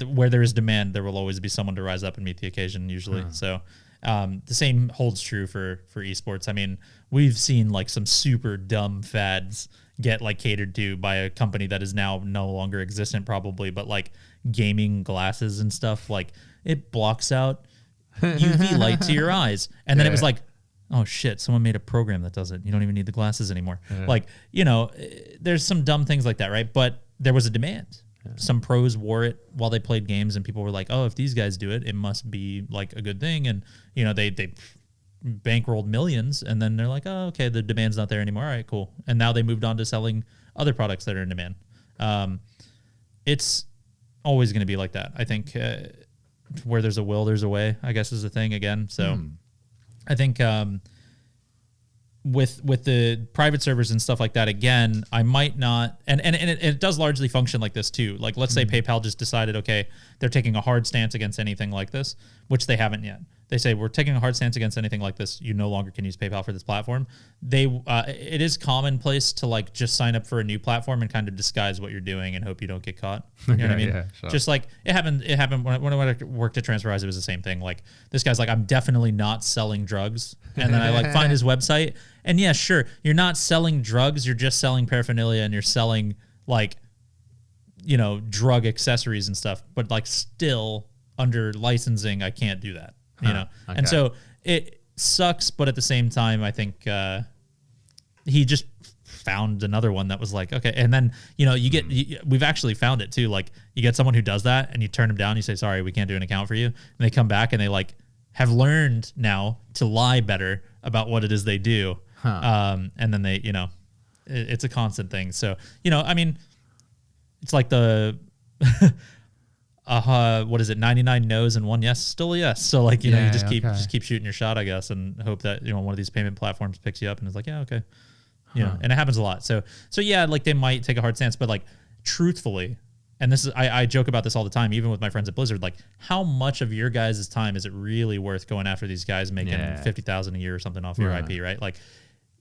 where there is demand, there will always be someone to rise up and meet the occasion usually. So the same holds true for esports. I mean, we've seen like some super dumb fads get like catered to by a company that is now no longer existent probably, but like gaming glasses and stuff, like it blocks out UV light to your eyes. And then it was like, oh shit, someone made a program that does it. You don't even need the glasses anymore. Like, you know, there's some dumb things like that, right? But there was a demand. Some pros wore it while they played games and people were like, oh, if these guys do it, it must be like a good thing. And, you know, they bankrolled millions and then they're like, oh, okay, the demand's not there anymore. All right, cool. And now they moved on to selling other products that are in demand. It's always going to be like that. I think where there's a will, there's a way, I guess is the thing again. So I think with the private servers and stuff like that, again, I might not, and it does largely function like this too. Like let's say PayPal just decided, okay, they're taking a hard stance against anything like this, which they haven't yet. They say, we're taking a hard stance against anything like this. You no longer can use PayPal for this platform. It is commonplace to like just sign up for a new platform and kind of disguise what you're doing and hope you don't get caught. You know what I mean? Yeah, sure. Just like it happened when I worked at TransferWise, it was the same thing. Like this guy's like, I'm definitely not selling drugs. And then I like find his website and yeah, sure. You're not selling drugs. You're just selling paraphernalia and you're selling like, you know, drug accessories and stuff, but like still under licensing, I can't do that. You know, and so it sucks, but at the same time, I think he just found another one that was like, okay. And then, you know, we've actually found it too. Like you get someone who does that and you turn them down, you say, sorry, we can't do an account for you. And they come back and they like have learned now to lie better about what it is they do. And then they, you know, it's a constant thing. So, you know, I mean, it's like what is it, 99 no's and one yes, still a yes. So like, you know, you just keep shooting your shot, I guess, and hope that, you know, one of these payment platforms picks you up and is like, yeah, okay. You know, and it happens a lot. So yeah, like they might take a hard stance, but like truthfully, and this is, I joke about this all the time, even with my friends at Blizzard, like how much of your guys' time is it really worth going after these guys making 50,000 a year or something off your IP, right? Like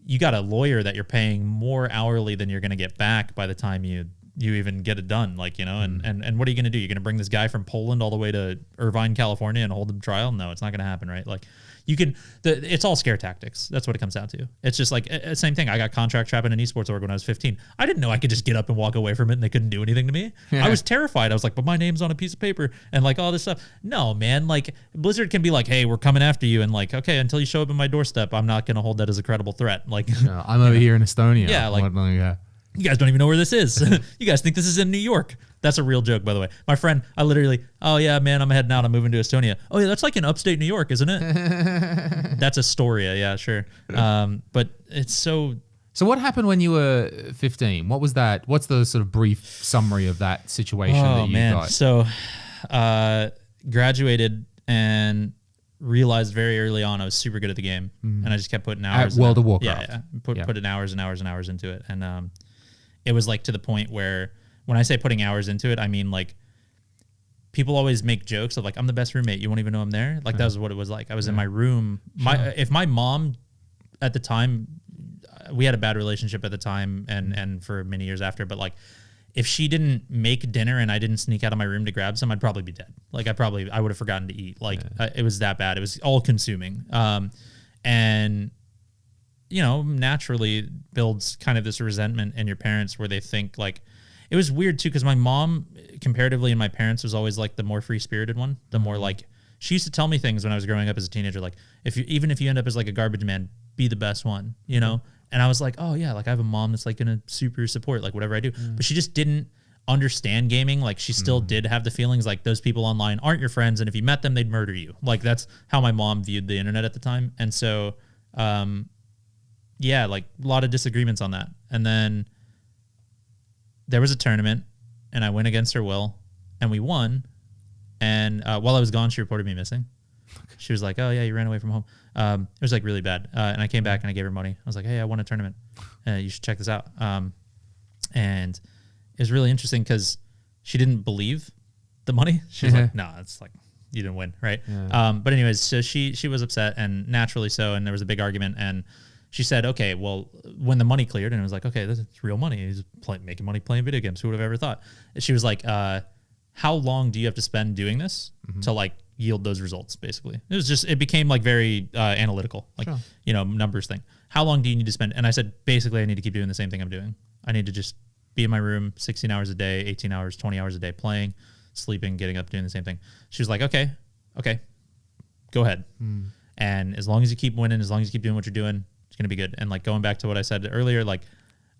you got a lawyer that you're paying more hourly than you're going to get back by the time you even get it done, like, you know, and what are you going to do? You're going to bring this guy from Poland all the way to Irvine, California and hold him trial? No, it's not going to happen, right? Like you can, it's all scare tactics. That's what it comes down to. It's just like, same thing. I got contract trapped in an esports org when I was 15. I didn't know I could just get up and walk away from it and they couldn't do anything to me. I was terrified. I was like, but my name's on a piece of paper and like all this stuff. No, man, like Blizzard can be like, hey, we're coming after you. And like, okay, until you show up at my doorstep, I'm not going to hold that as a credible threat. Like, I'm over here in Estonia. Yeah. Like, you guys don't even know where this is. You guys think this is in New York. That's a real joke, by the way. My friend, I literally, oh yeah, man, I'm heading out. I'm moving to Estonia. Oh yeah, that's like in upstate New York, isn't it? That's Astoria, yeah, sure. But it's so... So what happened when you were 15? What was that? What's the sort of brief summary of that situation that you got? So graduated and realized very early on I was super good at the game. And I just kept putting hours... At World of Warcraft. Yeah. Putting hours and hours and hours into it. And it was like to the point where... When I say putting hours into it, I mean like people always make jokes of like, I'm the best roommate. You won't even know I'm there. Like that was what it was like. I was in my room. If my mom at the time, we had a bad relationship at the time and for many years after, but like if she didn't make dinner and I didn't sneak out of my room to grab some, I'd probably be dead. Like I would have forgotten to eat. Like it was that bad. It was all consuming. And you know, naturally builds kind of this resentment in your parents where they think like, it was weird too, because my mom, comparatively, and my parents was always like the more free-spirited one. The more like, she used to tell me things when I was growing up as a teenager, like even if you end up as like a garbage man, be the best one, you know? And I was like, oh yeah, like I have a mom that's like gonna super support like whatever I do. But she just didn't understand gaming. Like she still did have the feelings like those people online aren't your friends, and if you met them, they'd murder you. Like that's how my mom viewed the internet at the time. And so, yeah, like a lot of disagreements on that. And then there was a tournament and I went against her will and we won. And while I was gone, she reported me missing. She was like, oh yeah, you ran away from home. It was like really bad. And I came back and I gave her money. I was like, hey, I won a tournament. You should check this out. And it was really interesting because she didn't believe the money. She was like, no, it's like, you didn't win. Right. Yeah. But anyways, so she was upset and naturally so, and there was a big argument and she said, okay, well, when the money cleared and it was like, okay, this is real money. He's making money playing video games. Who would have ever thought? She was like, how long do you have to spend doing this to like yield those results? Basically, it became like very analytical, like, you know, numbers thing. How long do you need to spend? And I said, basically, I need to keep doing the same thing I'm doing. I need to just be in my room 16 hours a day, 18 hours, 20 hours a day, playing, sleeping, getting up, doing the same thing. She was like, okay, go ahead. And as long as you keep winning, as long as you keep doing what you're doing, it's going to be good. And like going back to what I said earlier, like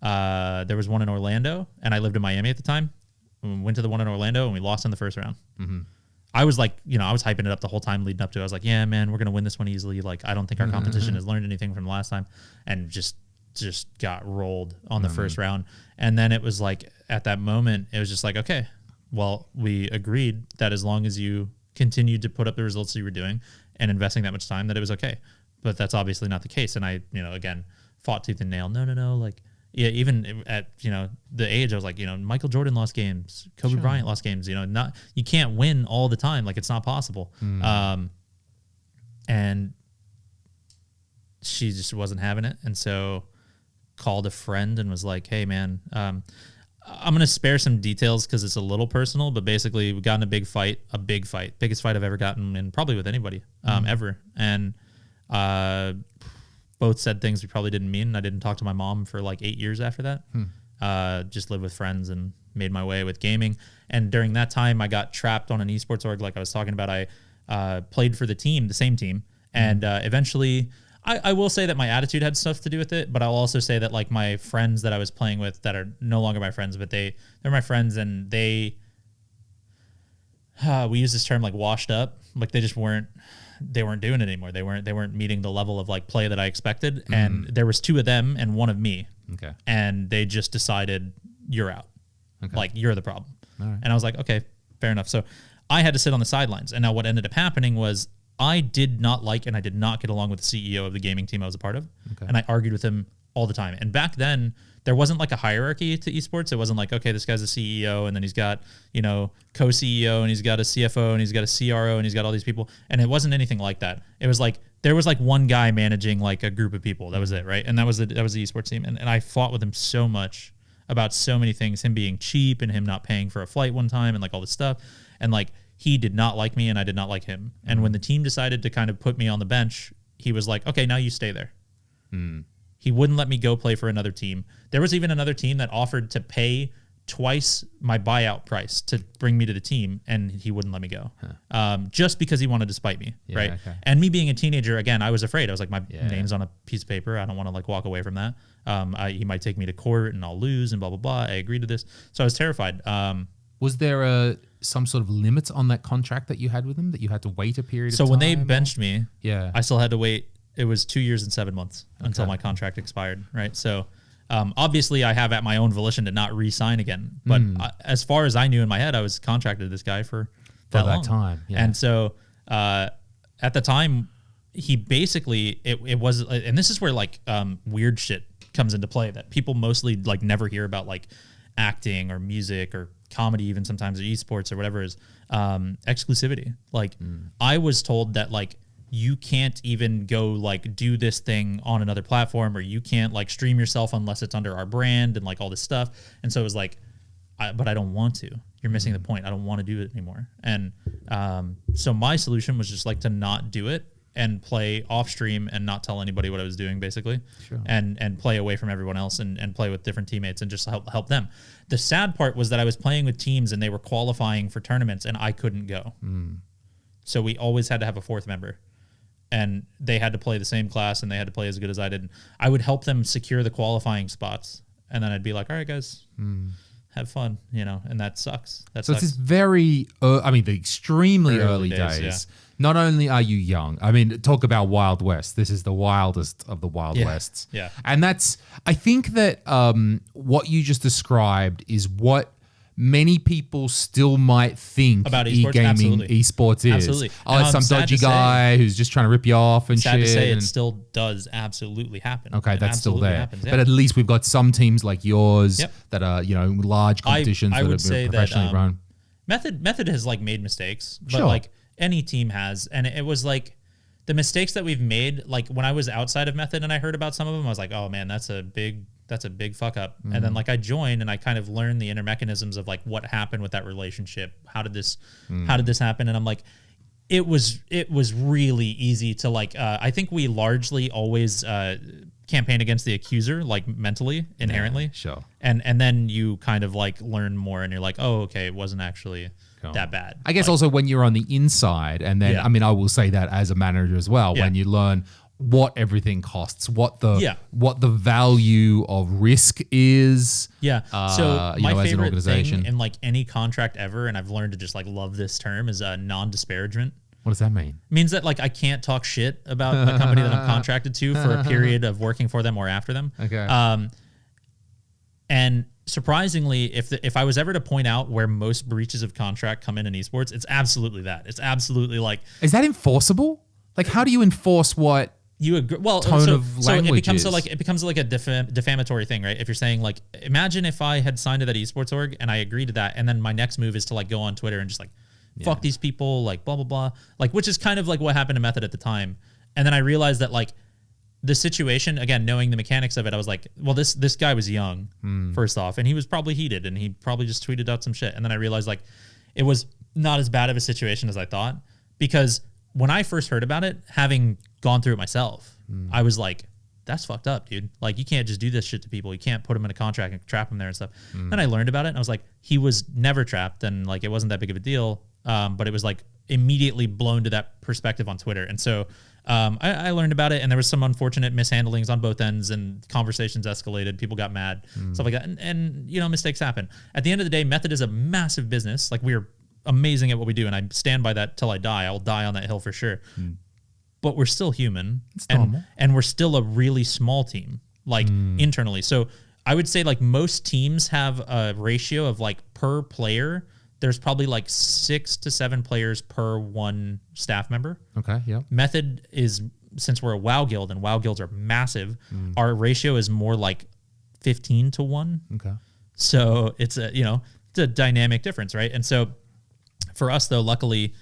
there was one in Orlando and I lived in Miami at the time. We went to the one in Orlando and we lost in the first round. I was like, you know, I was hyping it up the whole time leading up to it. I was like, yeah, man, we're going to win this one easily. Like, I don't think our competition has learned anything from the last time. And just got rolled on the first round. And then it was like, at that moment, it was just like, okay, well, we agreed that as long as you continued to put up the results that you were doing and investing that much time, that it was okay. But that's obviously not the case. And I, you know, again, fought tooth and nail. No. Like, yeah, even at, you know, the age, I was like, you know, Michael Jordan lost games. Kobe Bryant lost games. You know, you can't win all the time. Like, it's not possible. And she just wasn't having it. And so called a friend and was like, hey, man, I'm going to spare some details because it's a little personal. But basically, we got in a big fight. Biggest fight I've ever gotten in probably with anybody ever. And both said things we probably didn't mean. I didn't talk to my mom for like 8 years after that. Just lived with friends and made my way with gaming. And during that time, I got trapped on an esports org like I was talking about. I played for the same team. And eventually, I will say that my attitude had stuff to do with it. But I'll also say that like my friends that I was playing with that are no longer my friends, but they're my friends and we use this term like washed up. Like they weren't doing it anymore. They weren't meeting the level of like play that I expected. And there was 2 of them and 1 of me. Okay. And they just decided you're out. Okay. Like you're the problem. All right. And I was like, okay, fair enough. So I had to sit on the sidelines. And now what ended up happening was I did not like and I did not get along with the CEO of the gaming team I was a part of. Okay. And I argued with him all the time. And back then, there wasn't like a hierarchy to esports. It wasn't like, okay, this guy's a CEO and then he's got, co-CEO and he's got a CFO and he's got a CRO and he's got all these people. And it wasn't anything like that. It was like, there was like one guy managing like a group of people. That was it, right? And that was the esports team. And I fought with him so much about so many things, him being cheap and him not paying for a flight one time and like all this stuff. And like, he did not like me and I did not like him. And when the team decided to kind of put me on the bench, he was like, okay, now you stay there. He wouldn't let me go play for another team. There was even another team that offered to pay twice my buyout price to bring me to the team, and he wouldn't let me go, just because he wanted to spite me, right? Okay. And me being a teenager, again, I was afraid. I was like, my name's on a piece of paper. I don't want to like walk away from that. He might take me to court and I'll lose and blah, blah, blah. I agreed to this. So I was terrified. Was there some sort of limit on that contract that you had with him, that you had to wait a period of time? So when they benched me, yeah, I still had to wait. It was 2 years and 7 months until my contract expired, right? So obviously I have at my own volition to not re-sign again. But as far as I knew in my head, I was contracted to this guy for that long. Time. Yeah. And so at the time, he basically, it was, and this is where like weird shit comes into play that people mostly like never hear about, like acting or music or comedy, even sometimes, or esports or whatever, is exclusivity. Like I was told that like, you can't even go like do this thing on another platform, or you can't like stream yourself unless it's under our brand and like all this stuff. And so it was like, but I don't want to. You're missing the point. I don't want to do it anymore. And so my solution was just like to not do it and play off stream and not tell anybody what I was doing, basically. Sure. And play away from everyone else and play with different teammates and just help them. The sad part was that I was playing with teams and they were qualifying for tournaments and I couldn't go. So we always had to have a fourth member. And they had to play the same class and they had to play as good as I did. I would help them secure the qualifying spots. And then I'd be like, all right, guys, have fun, and that sucks. So it's this very, the extremely early days. Yeah. Not only are you young, talk about Wild West. This is the wildest of the Wild Wests. Yeah. And I think that what you just described is what many people still might think about esports, e-gaming, esports is. Absolutely. Oh, it's some dodgy guy who's just trying to rip you off and shit. Sad to say, it still does absolutely happen. Okay, that's still there. Happens, But at least we've got some teams like yours that are, large competitions that have been professionally run. Method has like made mistakes, but like any team has. And it was like the mistakes that we've made, like when I was outside of Method and I heard about some of them, I was like, oh man, that's a big fuck up. And then like I joined and I kind of learned the inner mechanisms of like what happened with that relationship. How did this happen? And I'm like, it was really easy to like, I think we largely always campaign against the accuser, like mentally, inherently. Yeah, sure. And then you kind of like learn more and you're like, oh, okay, it wasn't actually that bad. I guess also when you're on the inside, and then, I will say that as a manager as well, when you learn what everything costs, what the value of risk is. Yeah. So my favorite thing in like any contract ever, and I've learned to just like love this term, is non-disparagement. What does that mean? It means that like I can't talk shit about a company that I'm contracted to for a period of working for them or after them. Okay. And surprisingly, if I was ever to point out where most breaches of contract come in esports, it's absolutely that. It's absolutely like. Is that enforceable? Like, how do you enforce what? You agree? Well, tone of language it becomes like a defamatory thing, right? If you're saying like, imagine if I had signed to that esports org and I agreed to that, and then my next move is to like go on Twitter and just like fuck these people, like blah blah blah, like, which is kind of like what happened to Method at the time. And then I realized that like the situation, again, knowing the mechanics of it, I was like, well, this guy was young, first off, and he was probably heated, and he probably just tweeted out some shit. And then I realized like it was not as bad of a situation as I thought, because when I first heard about it, having gone through it myself, I was like, that's fucked up, dude. Like, you can't just do this shit to people. You can't put them in a contract and trap them there and stuff. Then I learned about it, and I was like, he was never trapped, and like it wasn't that big of a deal. But it was like immediately blown to that perspective on Twitter. And so I learned about it, and there was some unfortunate mishandlings on both ends, and conversations escalated. People got mad, stuff like that. And mistakes happen. At the end of the day, Method is a massive business. Like, we're amazing at what we do, and I stand by that till I die. I will die on that hill for sure. But we're still human, and we're still a really small team, like internally. So I would say like most teams have a ratio of like per player there's probably like 6 to 7 players per one staff member. Okay. Yeah. Method is, since we're a WoW guild and WoW guilds are massive, our ratio is more like 15 to 1. Okay. So it's it's a dynamic difference, right? And so for us though, luckily,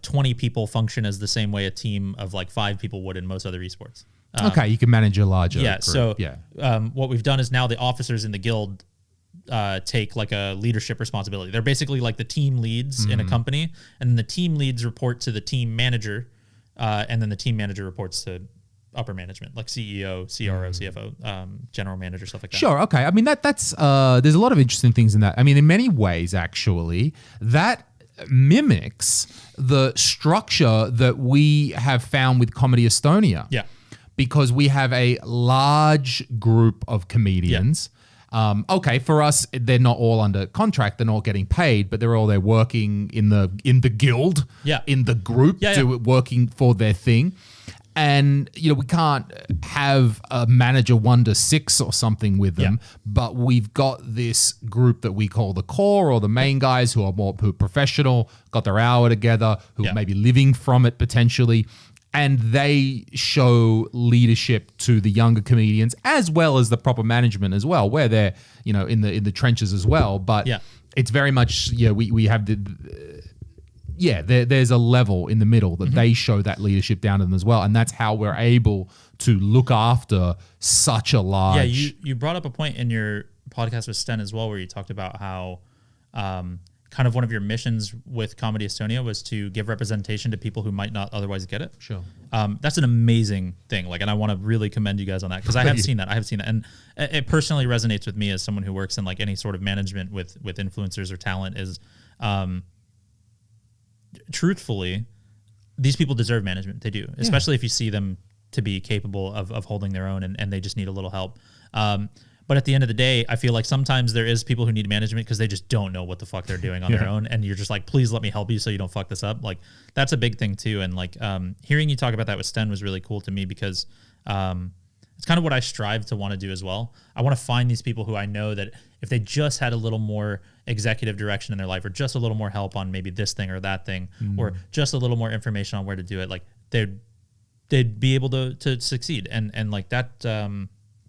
20 people function as the same way a team of like 5 people would in most other esports. Okay, you can manage a larger group. So yeah. What we've done is now the officers in the guild take like a leadership responsibility. They're basically like the team leads in a company, and then the team leads report to the team manager, and then the team manager reports to upper management, like CEO, CRO, CFO, general manager, stuff like that. Sure. Okay. I mean, that's there's a lot of interesting things in that. I mean, in many ways, actually, that mimics the structure that we have found with Comedy Estonia. Yeah. Because we have a large group of comedians. Yeah. Okay, for us, they're not all under contract; they're not getting paid, but they're all there working in the guild, in the group, working for their thing. And we can't have a manager 1 to 6 or something with them, but we've got this group that we call the core or the main guys who are professional, got their hour together, who are maybe living from it potentially. And they show leadership to the younger comedians as well as the proper management as well, where they're, in the trenches as well. But it's very much, we have there's a level in the middle that they show that leadership down to them as well. And that's how we're able to look after such a large... Yeah, you brought up a point in your podcast with Sten as well, where you talked about how kind of one of your missions with Comedy Estonia was to give representation to people who might not otherwise get it. Sure. That's an amazing thing. Like, and I want to really commend you guys on that, because I have seen that. And it personally resonates with me as someone who works in like any sort of management with influencers or talent is, truthfully, these people deserve management. They do, especially if you see them to be capable of holding their own and they just need a little help. But at the end of the day, I feel like sometimes there is people who need management because they just don't know what the fuck they're doing on their own. And you're just like, please let me help you so you don't fuck this up. Like, that's a big thing too. And like, hearing you talk about that with Sten was really cool to me, because it's kind of what I strive to want to do as well. I want to find these people who I know that if they just had a little more executive direction in their life, or just a little more help on maybe this thing or that thing, or just a little more information on where to do it, like they'd be able to succeed. And like that,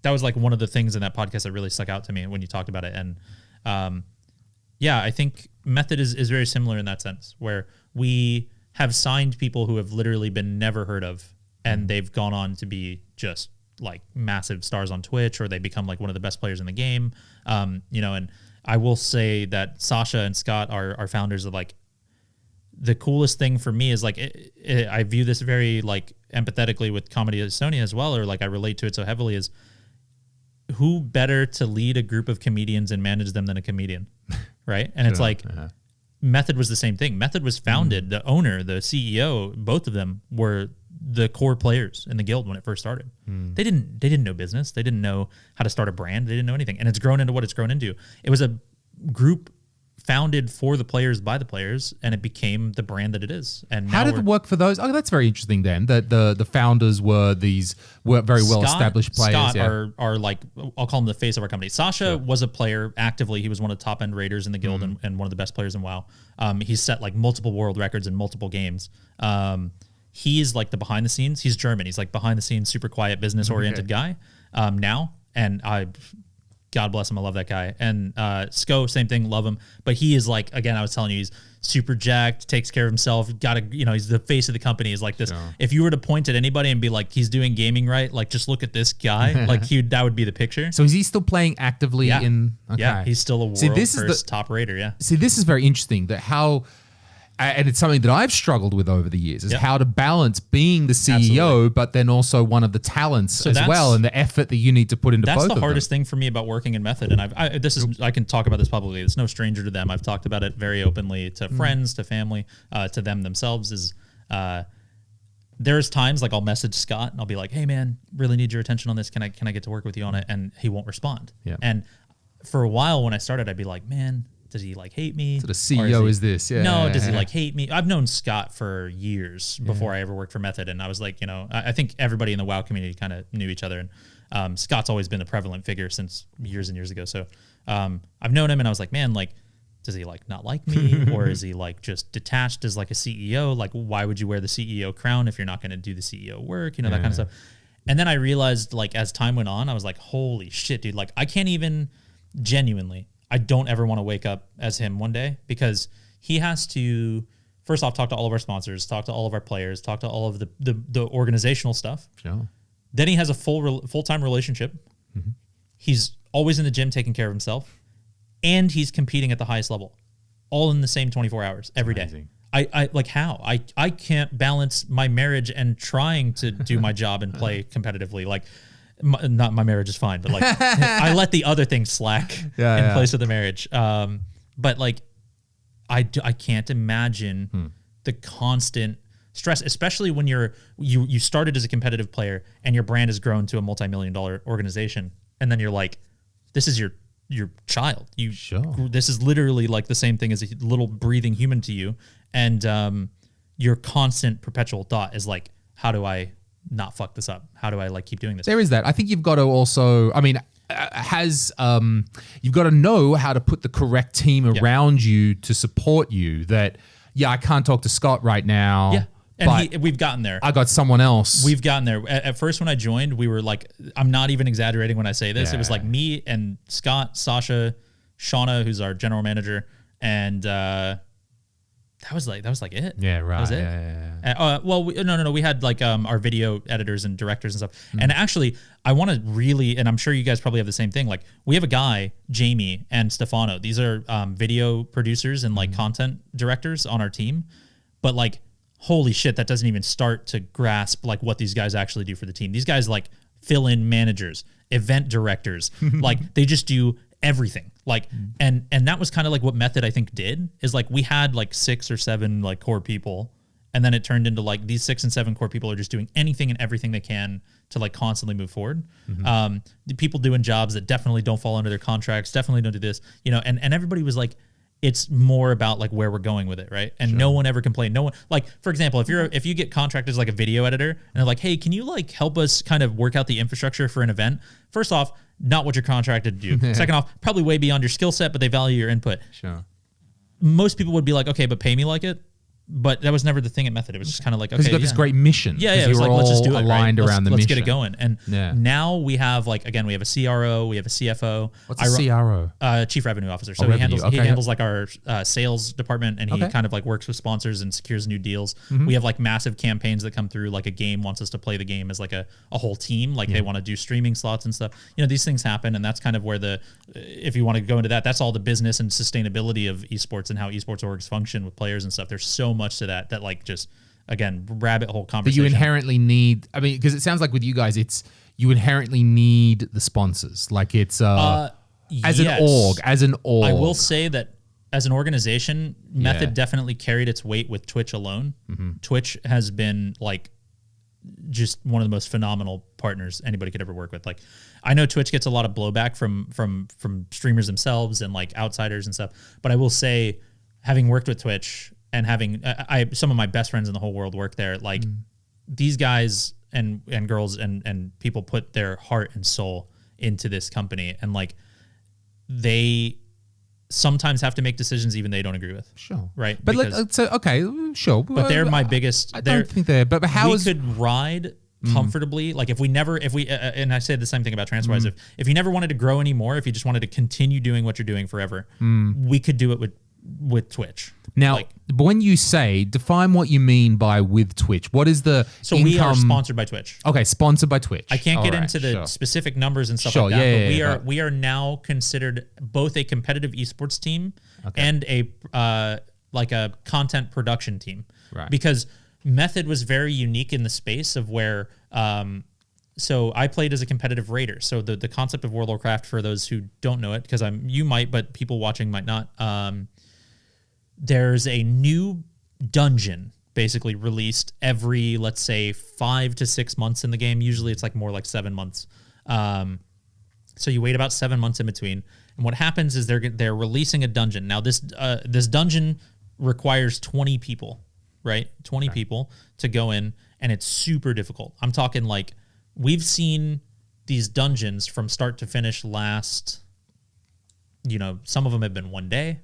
that was like one of the things in that podcast that really stuck out to me when you talked about it. And I think Method is very similar in that sense, where we have signed people who have literally been never heard of, and they've gone on to be just like massive stars on Twitch, or they become like one of the best players in the game. And I will say that Sasha and Scott are founders of like, the coolest thing for me is like, I view this very like empathetically with Comedy Estonia as well, or like I relate to it so heavily, is who better to lead a group of comedians and manage them than a comedian, right? And it's like, Method was the same thing. Method was founded, the owner, the CEO, both of them were the core players in the guild when it first started. They didn't know business. They didn't know how to start a brand. They didn't know anything. And it's grown into what it's grown into. It was a group founded for the players by the players, and it became the brand that it is. And how did it work for those? Oh, that's very interesting then, that the founders were very well established players. Scott are like, I'll call him the face of our company. Sasha was a player actively. He was one of the top end raiders in the guild and one of the best players in WoW. He's set like multiple world records in multiple games. He's like the behind the scenes. He's German. He's like behind the scenes, super quiet, business oriented guy now. And God bless him. I love that guy. And Sko, same thing. Love him. But he is like, again, I was telling you, he's super jacked, takes care of himself. He's the face of the company. He's like this. Yeah. If you were to point at anybody and be like, he's doing gaming right, like just look at this guy. Like that would be the picture. So is he still playing actively in? Okay. Yeah, he's still a world first top raider. Yeah. See, this is very interesting, that how, and it's something that I've struggled with over the years, is how to balance being the CEO, but then also one of the talents as well, and the effort that you need to put into both of them. That's the hardest thing for me about working in Method. And I can talk about this publicly. It's no stranger to them. I've talked about it very openly to friends, to family, to them themselves. There's times like I'll message Scott and I'll be like, hey man, really need your attention on this. Can I get to work with you on it? And he won't respond. Yeah. And for a while when I started, I'd be like, man, does he like hate me? So the CEO is this? Yeah. No, does he like hate me? I've known Scott for years before I ever worked for Method, and I was like, I think everybody in the WoW community kind of knew each other, and Scott's always been a prevalent figure since years and years ago. So I've known him, and I was like, man, like, does he like not like me, or is he like just detached as like a CEO? Like, why would you wear the CEO crown if you're not going to do the CEO work? You know, that kind of stuff. And then I realized, like, as time went on, I was like, holy shit, dude. Like, I can't even genuinely, I don't ever want to wake up as him one day, because he has to, first off, talk to all of our sponsors, talk to all of our players, talk to all of the organizational stuff. Sure. Then he has a full-time relationship. Mm-hmm. He's always in the gym taking care of himself. And he's competing at the highest level, all in the same 24 hours every day. I like, how? I can't balance my marriage and trying to do my job and play competitively. Like, not my marriage is fine, but like I let the other things slack in place of the marriage. But like, I can't imagine the constant stress, especially when you started as a competitive player and your brand has grown to a multi-million-dollar organization, and then you're like, this is your child. This is literally like the same thing as a little breathing human to you. And your constant perpetual thought is like, how do I not fuck this up? How do I like keep doing this? There is that. I think you've got to also, I mean, you've got to know how to put the correct team around you to support you. That, I can't talk to Scott right now. Yeah. And we've gotten there. I got someone else. We've gotten there. At first, when I joined, we were like, I'm not even exaggerating when I say this. It was like me and Scott, Sasha, Shauna, who's our general manager, and that was like it. Yeah, right. That was it. Well, no. We had like our video editors and directors and stuff. And actually, I want to really, and I'm sure you guys probably have the same thing. Like, we have a guy, Jamie and Stefano. These are video producers and like content directors on our team. But like, holy shit, that doesn't even start to grasp like what these guys actually do for the team. These guys like fill-in managers, event directors, like they just do everything. Like, and that was kind of like what Method, I think, did, is like we had like 6 or 7 like core people, and then it turned into like these 6 and 7 core people are just doing anything and everything they can to like constantly move forward. The people doing jobs that definitely don't fall under their contracts, definitely don't do this, you know, and everybody was like, it's more about like where we're going with it, right? And no one ever complained. No one, like, for example, if you get contracted as like a video editor and they're like, hey, can you like help us kind of work out the infrastructure for an event? First off, not what you're contracted to do. Second off, probably way beyond your skill set, but they value your input. Sure. Most people would be like, okay, but pay me like it. But that was never the thing at Method. It was just kind of like, okay, you got this great mission. Yeah, it was like, let's just do it. Aligned around the mission. Let's get it going. And now we have like, again, we have a CRO, we have a CFO. What's a CRO? Chief Revenue Officer. So he handles like our sales department, and he kind of like works with sponsors and secures new deals. We have like massive campaigns that come through, like a game wants us to play the game as like a whole team. Like they want to do streaming slots and stuff. You know, these things happen, and that's kind of where if you want to go into that, that's all the business and sustainability of esports and how esports orgs function with players and stuff. There's so much to that like just, again, rabbit hole conversation. But you inherently need, I mean, because it sounds like with you guys, it's, you inherently need the sponsors. Like it's, as an org. I will say that as an organization, Method definitely carried its weight with Twitch alone. Twitch has been like just one of the most phenomenal partners anybody could ever work with. Like, I know Twitch gets a lot of blowback from streamers themselves and like outsiders and stuff, but I will say, having worked with Twitch and having some of my best friends in the whole world work there, like these guys and girls and people put their heart and soul into this company, and like they sometimes have to make decisions even they don't agree with. Sure. Right. But so okay, sure. But they're my biggest. I don't think they're. But how we could ride comfortably, like if we and I said the same thing about TransferWise, if you never wanted to grow anymore, if you just wanted to continue doing what you're doing forever, we could do it with Twitch. Now, like, when you say, define what you mean by with Twitch. What is the income? We are sponsored by Twitch. Okay, sponsored by Twitch. I can't get into the specific numbers and stuff like that, but we are now considered both a competitive esports team and a like a content production team. Right. Because Method was very unique in the space of where so I played as a competitive raider. So the concept of World of Warcraft, for those who don't know it, because you might, but people watching might not, there's a new dungeon basically released every, let's say, 5 to 6 months in the game. Usually it's like more like 7 months. So you wait about 7 months in between. And what happens is they're releasing a dungeon. Now this dungeon requires 20 people, right? 20 people to go in, and it's super difficult. I'm talking like, we've seen these dungeons from start to finish last, some of them have been 1 day.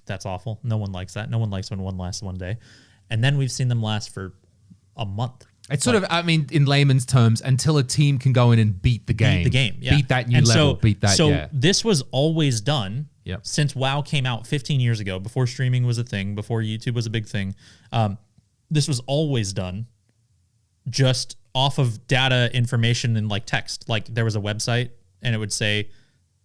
That's awful. No one likes that. No one likes when one lasts one day. And then we've seen them last for a month. It's sort of, I mean, in layman's terms, until a team can go in and beat the game. Beat the game, yeah. Beat that new level, beat that, So this was always done Yep. since WoW came out 15 years ago, before streaming was a thing, before YouTube was a big thing. This was always done just off of data, information, and like text. Like there was a website and it would say,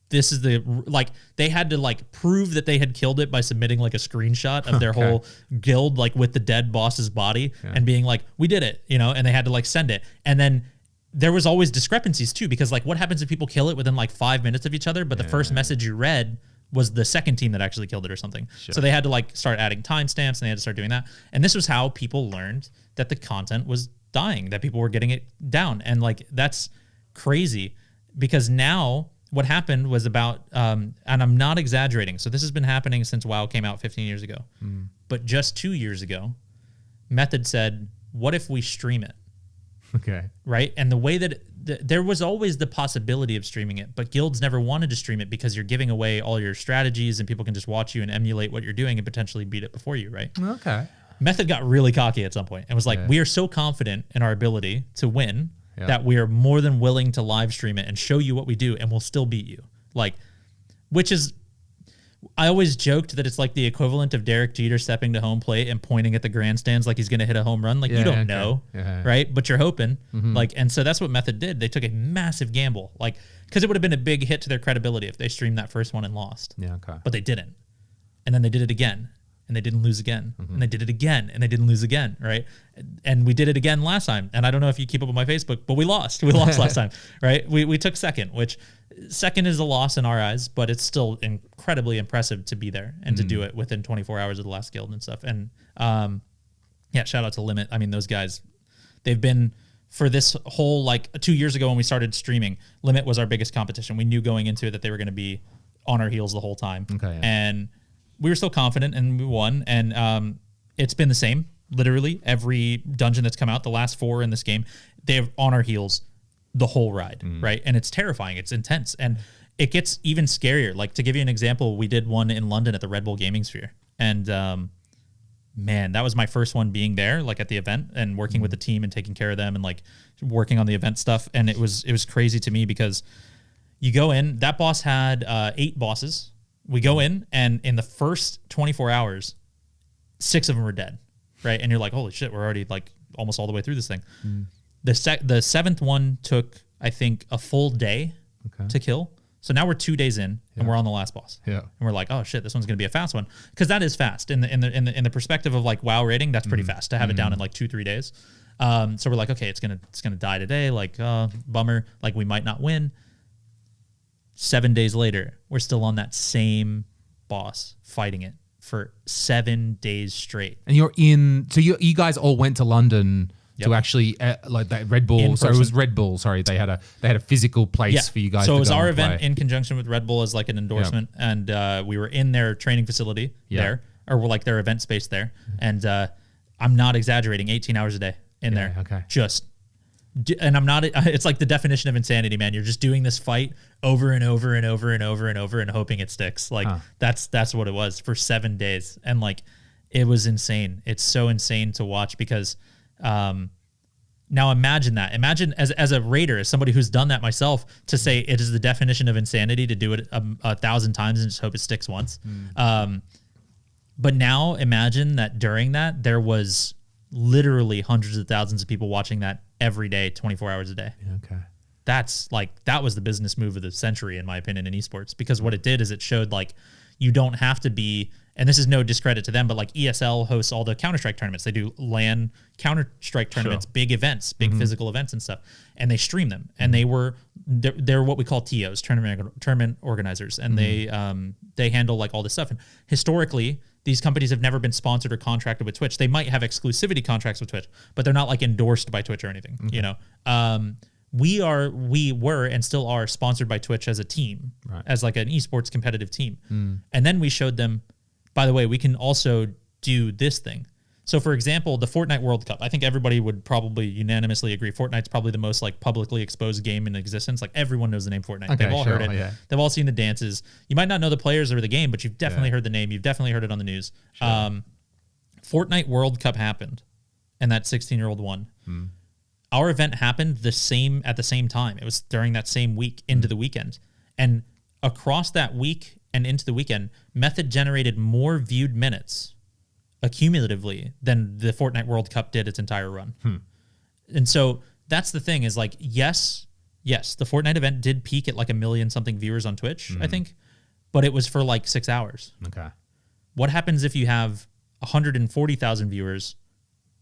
this is the, like, they had to like prove that they had killed it by submitting like a screenshot of their whole guild, like with the dead boss's body and being like, we did it, you know, and they had to like send it. And then there was always discrepancies too, because like what happens if people kill it within like 5 minutes of each other, but the first message you read was the second team that actually killed it or something. Sure. So they had to like start adding timestamps and they had to start doing that. And this was how people learned that the content was dying, that people were getting it down. And like, that's crazy, because now what happened was about, and I'm not exaggerating, so this has been happening since WoW came out 15 years ago. But just 2 years ago, Method said, what if we stream it? Okay. Right? And the way that there was always the possibility of streaming it, but guilds never wanted to stream it because you're giving away all your strategies and people can just watch you and emulate what you're doing and potentially beat it before you, right? Okay. Method got really cocky at some point and was like, we are so confident in our ability to win that we are more than willing to live stream it and show you what we do, and we'll still beat you. Like, which is, I always joked that it's like the equivalent of Derek Jeter stepping to home plate and pointing at the grandstands like he's going to hit a home run. Like, you don't know, right? But you're hoping. Like, and so that's what Method did. They took a massive gamble, like, because it would have been a big hit to their credibility if they streamed that first one and lost. Yeah, okay. But they didn't. And then they did it again. And they didn't lose again. And they did it again. And they didn't lose again, right? And we did it again last time. And I don't know if you keep up with my Facebook, but we lost. We lost last time, right? We took second, which second is a loss in our eyes, but it's still incredibly impressive to be there and to do it within 24 hours of the last guild and stuff. And yeah, shout out to Limit. I mean, those guys, they've been, for this whole, like 2 years ago when we started streaming, Limit was our biggest competition. We knew going into it that they were going to be on our heels the whole time. Okay, yeah. And we were still confident and we won. And it's been the same, literally every dungeon that's come out, the last 4 in this game, they're on our heels the whole ride, right? And it's terrifying. It's intense. And it gets even scarier. Like, to give you an example, we did one in London at the Red Bull Gaming Sphere. And man, that was my first one being there, like at the event and working with the team and taking care of them and like working on the event stuff. And it was crazy to me because you go in, that boss had 8 bosses. We go in, and in the first 24 hours, 6 of them were dead, right? And you're like, holy shit, we're already like almost all the way through this thing. The 7th one took, I think, a full day to kill. So now we're 2 days in, and we're on the last boss. Yeah, and we're like, oh shit, this one's gonna be a fast one, because that is fast in the perspective of like WoW rating. That's pretty fast to have it down in like 2-3 days. So we're like, okay, it's gonna die today. Like, bummer. Like, we might not win. 7 days later, we're still on that same boss, fighting it for 7 days straight. And you're in, so you guys all went to London to actually like that Red Bull. Sorry, it was Red Bull. Sorry, they had a physical place for you guys. So to it was go our and event play. in conjunction with Red Bull as like an endorsement, and we were in their training facility there, or we're like their event space there. And I'm not exaggerating, 18 hours a day in there. Okay. And I'm not, it's like the definition of insanity, man. You're just doing this fight over and over and over and over and over and hoping it sticks. Like that's what it was for 7 days. And like, it was insane. It's so insane to watch because, now imagine that. Imagine as a raider, as somebody who's done that myself, to say it is the definition of insanity to do it 1,000 times and just hope it sticks once. But now imagine that during that, there was literally hundreds of thousands of people watching that every day, 24 hours a day. Okay. That's like, that was the business move of the century, in my opinion, in esports, because what it did is it showed like, you don't have to be, and this is no discredit to them, but like ESL hosts all the Counter-Strike tournaments. They do LAN Counter-Strike tournaments, big events, big physical events and stuff. And they stream them. And they're what we call TOs, tournament organizers. And they handle like all this stuff. And historically, these companies have never been sponsored or contracted with Twitch. They might have exclusivity contracts with Twitch, but they're not like endorsed by Twitch or anything, you know? We were and still are sponsored by Twitch as a team, as like an esports competitive team. And then we showed them, by the way, we can also do this thing. So for example, the Fortnite World Cup, I think everybody would probably unanimously agree Fortnite's probably the most like publicly exposed game in existence. Like everyone knows the name Fortnite. Okay, They've all heard it. yeah. They've all seen the dances. You might not know the players or the game, but you've definitely heard the name. You've definitely heard it on the news. Sure. Fortnite World Cup happened, and that 16-year-old won. Our event happened at the same time. It was during that same week into the weekend. And across that week and into the weekend, Method generated more viewed minutes accumulatively than the Fortnite World Cup did its entire run. And so that's the thing is like, yes, the Fortnite event did peak at like 1 million something viewers on Twitch, I think, but it was for like 6 hours. Okay. What happens if you have 140,000 viewers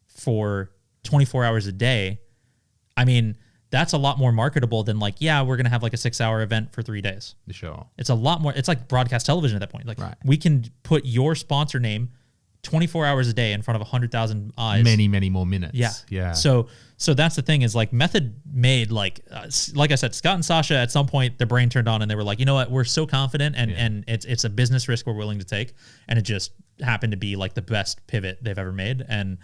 for 24 hours a day? I mean, that's a lot more marketable than like, yeah, we're going to have like a 6-hour event for 3 days. Sure. It's a lot more. It's like broadcast television at that point. Like Right. we can put your sponsor name 24 hours a day in front of 100,000 eyes. Many more minutes. Yeah. Yeah. So that's the thing is like Method made like I said, Scott and Sasha at some point their brain turned on and they were like, you know what, we're so confident and it's a business risk we're willing to take, and it just happened to be like the best pivot they've ever made. And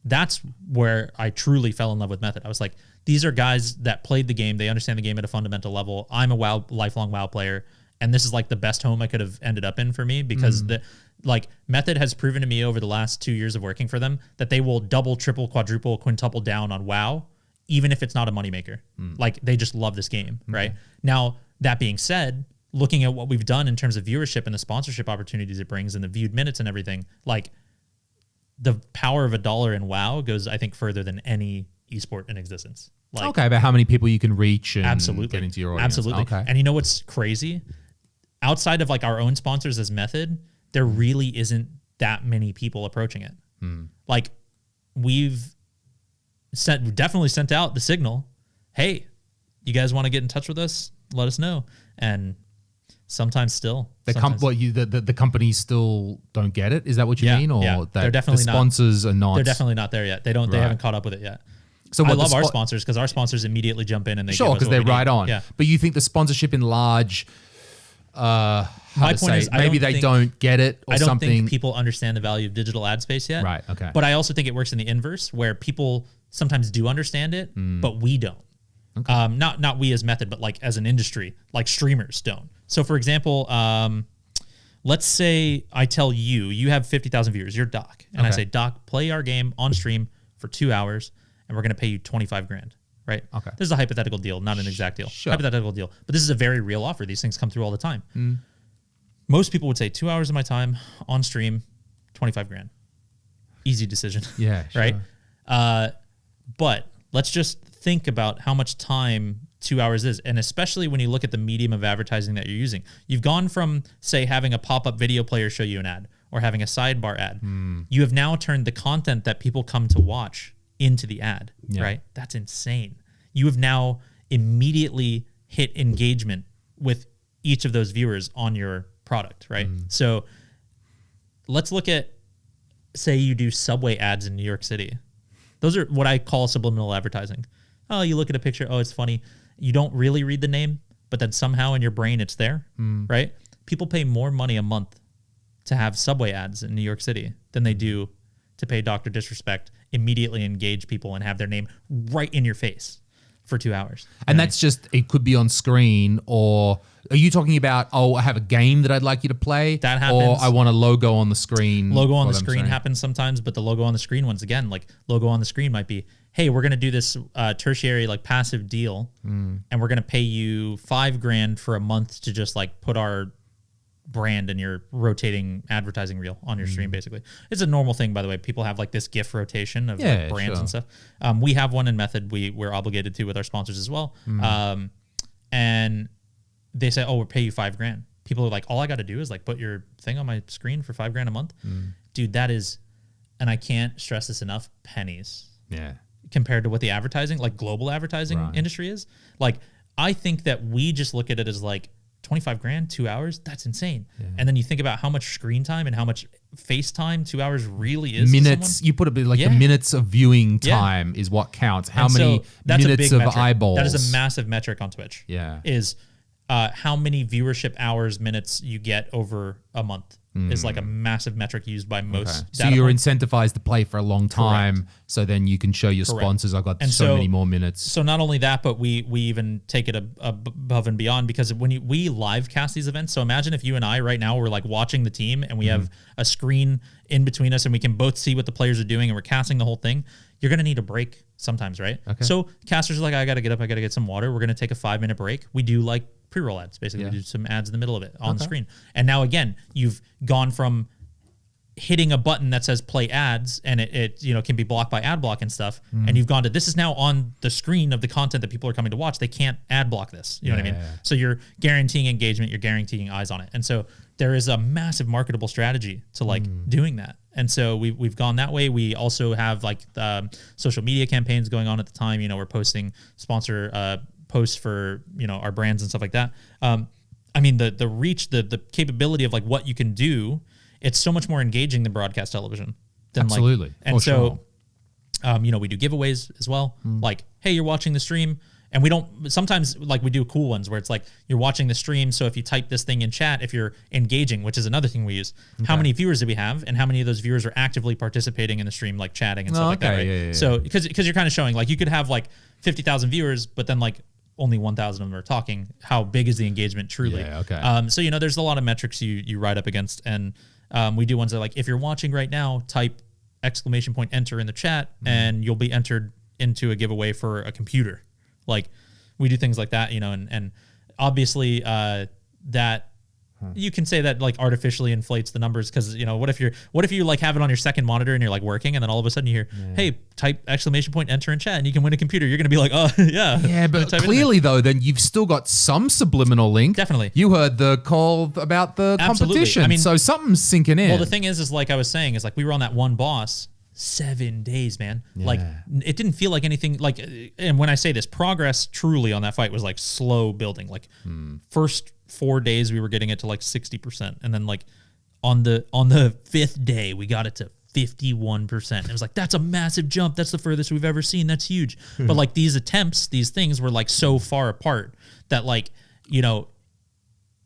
that's where I truly fell in love with Method. I was like, these are guys that played the game, they understand the game at a fundamental level. I'm a lifelong WoW player, and this is like the best home I could have ended up in for me because like Method has proven to me over the last 2 years of working for them that they will double, triple, quadruple, quintuple down on WoW, even if it's not a moneymaker. Like they just love this game, right? Now, that being said, looking at what we've done in terms of viewership and the sponsorship opportunities it brings and the viewed minutes and everything, like the power of $1 in WoW goes, I think, further than any esport in existence. Like, okay, but how many people you can reach and absolutely get into your audience. Absolutely. Okay. And you know what's crazy? Outside of like our own sponsors as Method, there really isn't that many people approaching it. Like we've definitely sent out the signal, hey, you guys want to get in touch with us? Let us know. And sometimes still. The companies still don't get it? Is that what you mean? Or that they're definitely the sponsors are not? They're definitely not there yet. They haven't caught up with it yet. So I love our sponsors because our sponsors immediately jump in and they sure, because they're right on. Yeah. But you think the sponsorship in large, My point is, maybe they don't get it or I don't something. think people understand the value of digital ad space yet. Right, okay. But I also think it works in the inverse where people sometimes do understand it, but we don't. Okay. Not we as Method, but like as an industry, like streamers don't. So for example, let's say I tell you have 50,000 viewers, you're Doc. And I say, Doc, play our game on stream for 2 hours and we're going to pay you 25 grand. Right? Okay. This is a hypothetical deal, not an exact deal. Sure. Hypothetical deal. But this is a very real offer. These things come through all the time. Most people would say 2 hours of my time on stream, 25 grand. Easy decision. Yeah. Sure. Right? But let's just think about how much time 2 hours is. And especially when you look at the medium of advertising that you're using. You've gone from, say, having a pop-up video player show you an ad or having a sidebar ad. You have now turned the content that people come to watch into the ad, right? That's insane. You have now immediately hit engagement with each of those viewers on your product, right? So let's look at, say you do Subway ads in New York City. Those are what I call subliminal advertising. Oh, you look at a picture, oh, it's funny. You don't really read the name, but then somehow in your brain it's there, right? People pay more money a month to have Subway ads in New York City than they do to pay Dr. Disrespect, immediately engage people and have their name right in your face for 2 hours. And that's just, it could be on screen, or are you talking about, I have a game that I'd like you to play? That happens. Or I want a logo on the screen. Logo on the screen happens sometimes, but the logo on the screen, once again, like logo on the screen might be, hey, we're going to do this tertiary like passive deal and we're going to pay you $5 grand for a month to just like put our brand and your rotating advertising reel on your stream. Basically, it's a normal thing, by the way. People have like this GIF rotation of like brands and stuff. We have one in Method we're obligated to with our sponsors as well. And they say, oh, we'll pay you $5 grand. People are like, all I got to do is like put your thing on my screen for $5 grand a month. Dude, that is, and I can't stress this enough, pennies. Yeah. Compared to what the advertising, like global advertising industry is. Like, I think that we just look at it as like 25 grand, 2 hours. That's insane. Yeah. And then you think about how much screen time and how much FaceTime 2 hours really is. Minutes. You put a bit like the minutes of viewing time is what counts. How many minutes of eyeballs? That is a massive metric on Twitch. Yeah. Is how many viewership hours, minutes you get over a month is like a massive metric used by most. Okay. So you're incentivized to play for a long time. Correct. So then you can show your sponsors, I've got so many more minutes. So not only that, but we even take it above and beyond, because when we live cast these events. So imagine if you and I right now were like watching the team and we have a screen in between us and we can both see what the players are doing and we're casting the whole thing. You're going to need a break sometimes, right? Okay. So casters are like, I got to get up, I got to get some water. We're going to take a 5-minute break. We do like pre-roll ads. Basically, we do some ads in the middle of it on the screen. And now again, you've gone from hitting a button that says play ads and it can be blocked by ad block and stuff. And you've gone to, this is now on the screen of the content that people are coming to watch. They can't ad block this. You know what I mean? Yeah. So you're guaranteeing engagement, you're guaranteeing eyes on it. And so there is a massive marketable strategy to like doing that. And so we've gone that way. We also have like social media campaigns going on at the time. We're posting sponsor posts for, our brands and stuff like that. I mean, the reach, the capability of like what you can do, it's so much more engaging than broadcast television. Absolutely. And so, we do giveaways as well. Like, hey, you're watching the stream. And we don't, sometimes like we do cool ones where it's like you're watching the stream. So if you type this thing in chat, if you're engaging, which is another thing we use, how many viewers do we have and how many of those viewers are actively participating in the stream, like chatting and stuff like that, right? Yeah. So because you're kind of showing like you could have like 50,000 viewers, but then like only 1,000 of them are talking. How big is the engagement truly? Yeah, okay. So, there's a lot of metrics you ride up against. And we do ones that like, if you're watching right now, type ! Enter in the chat and you'll be entered into a giveaway for a computer. Like we do things like that, and obviously that you can say that like artificially inflates the numbers because what if you like have it on your second monitor and you're like working and then all of a sudden you hear, hey, type ! Enter in chat and you can win a computer. You're gonna be like, oh yeah. Yeah, but clearly though, then you've still got some subliminal link. Definitely. You heard the call about the competition. I mean, so something's sinking in. Well, the thing is like I was saying, is like we were on that one boss 7 days, man. Yeah. Like it didn't feel like anything like, and when I say this, progress truly on that fight was like slow building. Like first 4 days we were getting it to like 60%. And then like on the 5th day, we got it to 51%. It was like, that's a massive jump. That's the furthest we've ever seen. That's huge. But like these attempts, these things were like so far apart that like,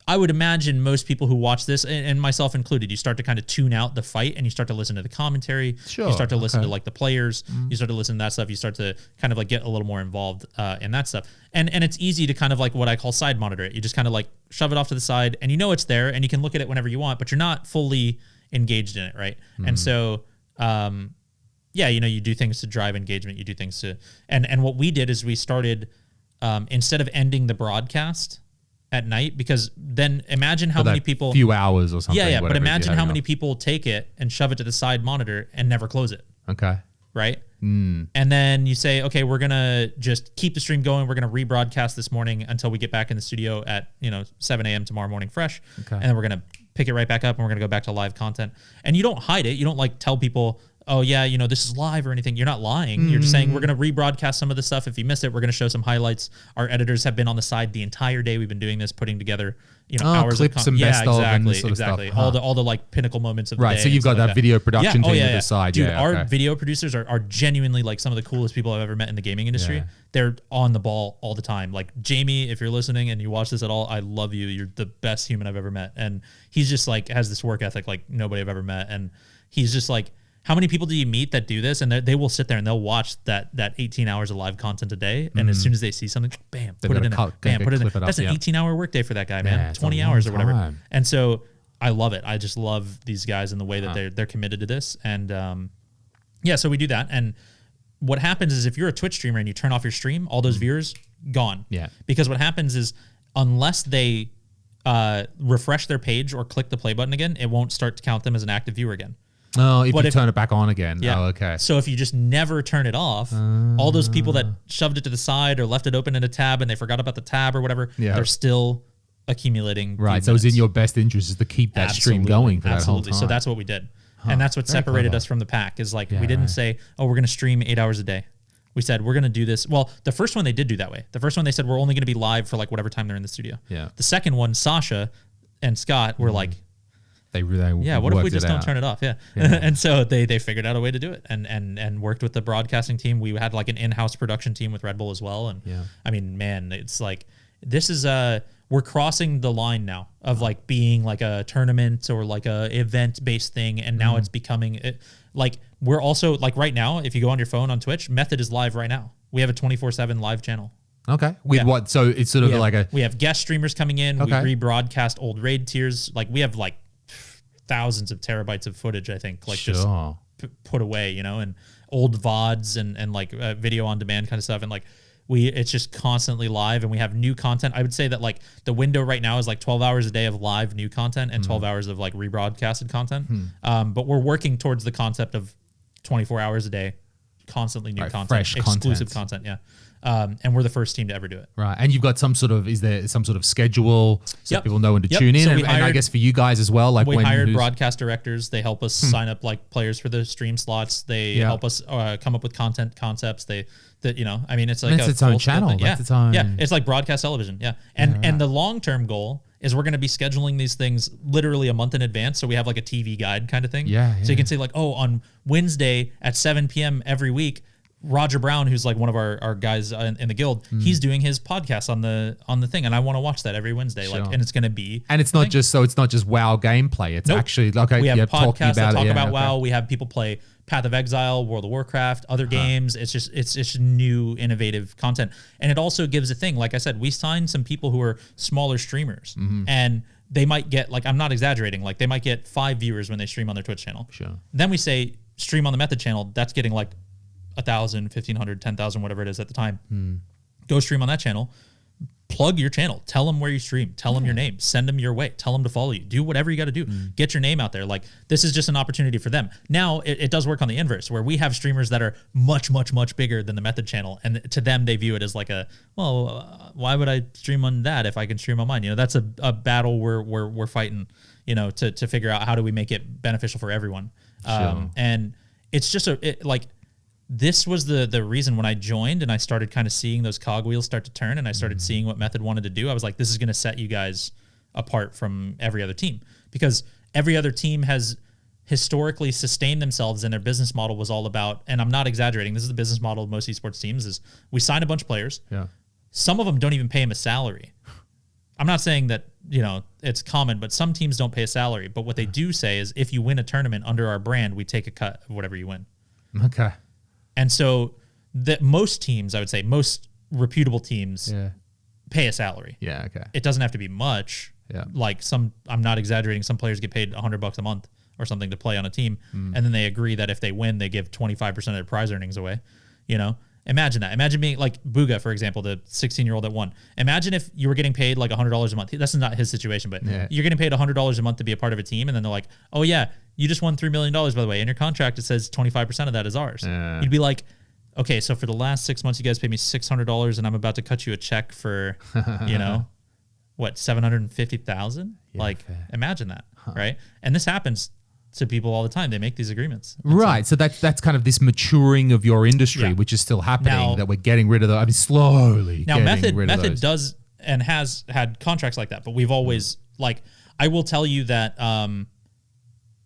I would imagine most people who watch this, and myself included, you start to kind of tune out the fight and you start to listen to the commentary. Sure, you start to listen to like the players. You start to listen to that stuff. You start to kind of like get a little more involved in that stuff. And it's easy to kind of like what I call side monitor it. You just kind of like shove it off to the side and it's there and you can look at it whenever you want, but you're not fully engaged in it, right? And so, you do things to drive engagement. You do things to, and what we did is we started, instead of ending the broadcast at night, because then imagine how many people, few hours or something. Yeah. But imagine how many people take it and shove it to the side monitor and never close it. Okay. Right. And then you say, okay, we're going to just keep the stream going. We're going to rebroadcast this morning until we get back in the studio at, 7 a.m. tomorrow morning fresh. Okay. And then we're going to pick it right back up and we're going to go back to live content. And you don't hide it. You don't like tell people, oh yeah, this is live or anything. You're not lying. You're just saying we're going to rebroadcast some of the stuff. If you missed it, we're going to show some highlights. Our editors have been on the side the entire day. We've been doing this, putting together, hours clips and best of and this sort of exactly. Stuff. All the like pinnacle moments of the day. Right. So you've got that video production team to the side. Dude, our video producers are genuinely like some of the coolest people I've ever met in the gaming industry. Yeah. They're on the ball all the time. Like Jamie, if you're listening and you watch this at all, I love you. You're the best human I've ever met. And he's just like has this work ethic like nobody I've ever met. And he's just like, how many people do you meet that do this? And they will sit there and they'll watch that 18 hours of live content a day. And as soon as they see something, bam, put it in there. Bam, put it in there. That's an 18-hour workday for that guy, man. 20 hours or whatever. Time. And so I love it. I just love these guys and the way that they're committed to this. And so we do that. And what happens is if you're a Twitch streamer and you turn off your stream, all those viewers gone. Yeah. Because what happens is unless they refresh their page or click the play button again, it won't start to count them as an active viewer again. Oh, if you turn it back on again. Yeah. Oh, okay. So if you just never turn it off, all those people that shoved it to the side or left it open in a tab and they forgot about the tab or whatever, they're still accumulating. Right. So it's in your best interest is to keep that stream going for that whole time. So that's what we did. And that's what separated us from the pack is like we didn't say, oh, we're going to stream 8 hours a day. We said, we're going to do this. Well, the first one they did do that way. The first one they said, we're only going to be live for like whatever time they're in the studio. Yeah. The second one, Sasha and Scott were like, They really what if we just don't turn it off? Yeah. And so they figured out a way to do it and worked with the broadcasting team. We had like an in-house production team with Red Bull as well. And I mean, man, it's like, this is we're crossing the line now of like being like a tournament or like a event based thing. And now it's becoming like, we're also like right now, if you go on your phone on Twitch, Method is live right now. We have a 24/7 live channel. Okay. With what? So it's sort of we have guest streamers coming in. Okay. We rebroadcast old raid tiers. Like we have like thousands of terabytes of footage, I think, like just put away, you know, and old VODs and like video on demand kind of stuff. And like it's just constantly live, and we have new content. I would say that like the window right now is like 12 hours a day of live new content and 12 hours of like rebroadcasted content. But we're working towards the concept of 24 hours a day, constantly new content, fresh exclusive content. Yeah. And we're the first team to ever do it. Right. And you've got is there some sort of schedule so people know when to tune in? So and I guess for you guys as well, like we hired broadcast directors. They help us sign up like players for the stream slots. They help us come up with content concepts. You know, I mean, it's like its own channel. Yeah. Its own... Yeah. It's like broadcast television. Yeah. And the long-term goal is we're going to be scheduling these things literally a month in advance. So we have like a TV guide kind of thing. Yeah. So you can say like, oh, on Wednesday at 7 p.m. every week, Roger Brown, who's like one of our guys in the guild, he's doing his podcast on the thing, and I want to watch that every Wednesday. Sure. Like, and it's going to be, and it's not just WoW gameplay. It's actually we have podcasts that talk about WoW. We have people play Path of Exile, World of Warcraft, other games. It's just new, innovative content, and it also gives a thing. Like I said, we signed some people who are smaller streamers, and they might get like, I'm not exaggerating, like they might get 5 viewers when they stream on their Twitch channel. Sure. Then we say stream on the Method channel. That's getting like 1,000, 1,500, 10,000, whatever it is at the time. Go stream on that channel. Plug your channel. Tell them where you stream. Tell them your name. Send them your way. Tell them to follow you. Do whatever you got to do. Get your name out there. Like, this is just an opportunity for them. Now, it does work on the inverse, where we have streamers that are much, much, much bigger than the Method channel. And to them, they view it as like why would I stream on that if I can stream on mine? You know, that's a battle we're fighting, you know, to figure out how do we make it beneficial for everyone. Sure. And it's just this was the reason when I joined and I started kind of seeing those cogwheels start to turn and I started seeing what Method wanted to do. I was like, this is going to set you guys apart from every other team, because every other team has historically sustained themselves and their business model was all about, and I'm not exaggerating, this is the business model of most esports teams, is we sign a bunch of players. Yeah. Some of them don't even pay them a salary. I'm not saying that, you know, it's common, but some teams don't pay a salary. But what they do say is, if you win a tournament under our brand, we take a cut of whatever you win. Okay. And so that most teams, I would say, most reputable teams pay a salary. Yeah, okay. It doesn't have to be much. Yeah. Like I'm not exaggerating, some players get paid $100 a month or something to play on a team. And then they agree that if they win, they give 25% of their prize earnings away. You know, imagine that. Imagine being like Booga, for example, the 16-year-old that won. Imagine if you were getting paid like $100 a month. That's not his situation, but you're getting paid $100 a month to be a part of a team. And then they're like, oh yeah, you just won $3 million, by the way. In your contract, it says 25% of that is ours. You'd be like, okay, so for the last 6 months, you guys paid me $600 and I'm about to cut you a check for, you know, what, $750,000? Like, imagine that, right? And this happens to people all the time. They make these agreements. Right. So that's kind of this maturing of your industry, which is still happening, now, that we're getting rid of I mean, slowly. Now, Method does and has had contracts like that, but we've always, like, I will tell you that,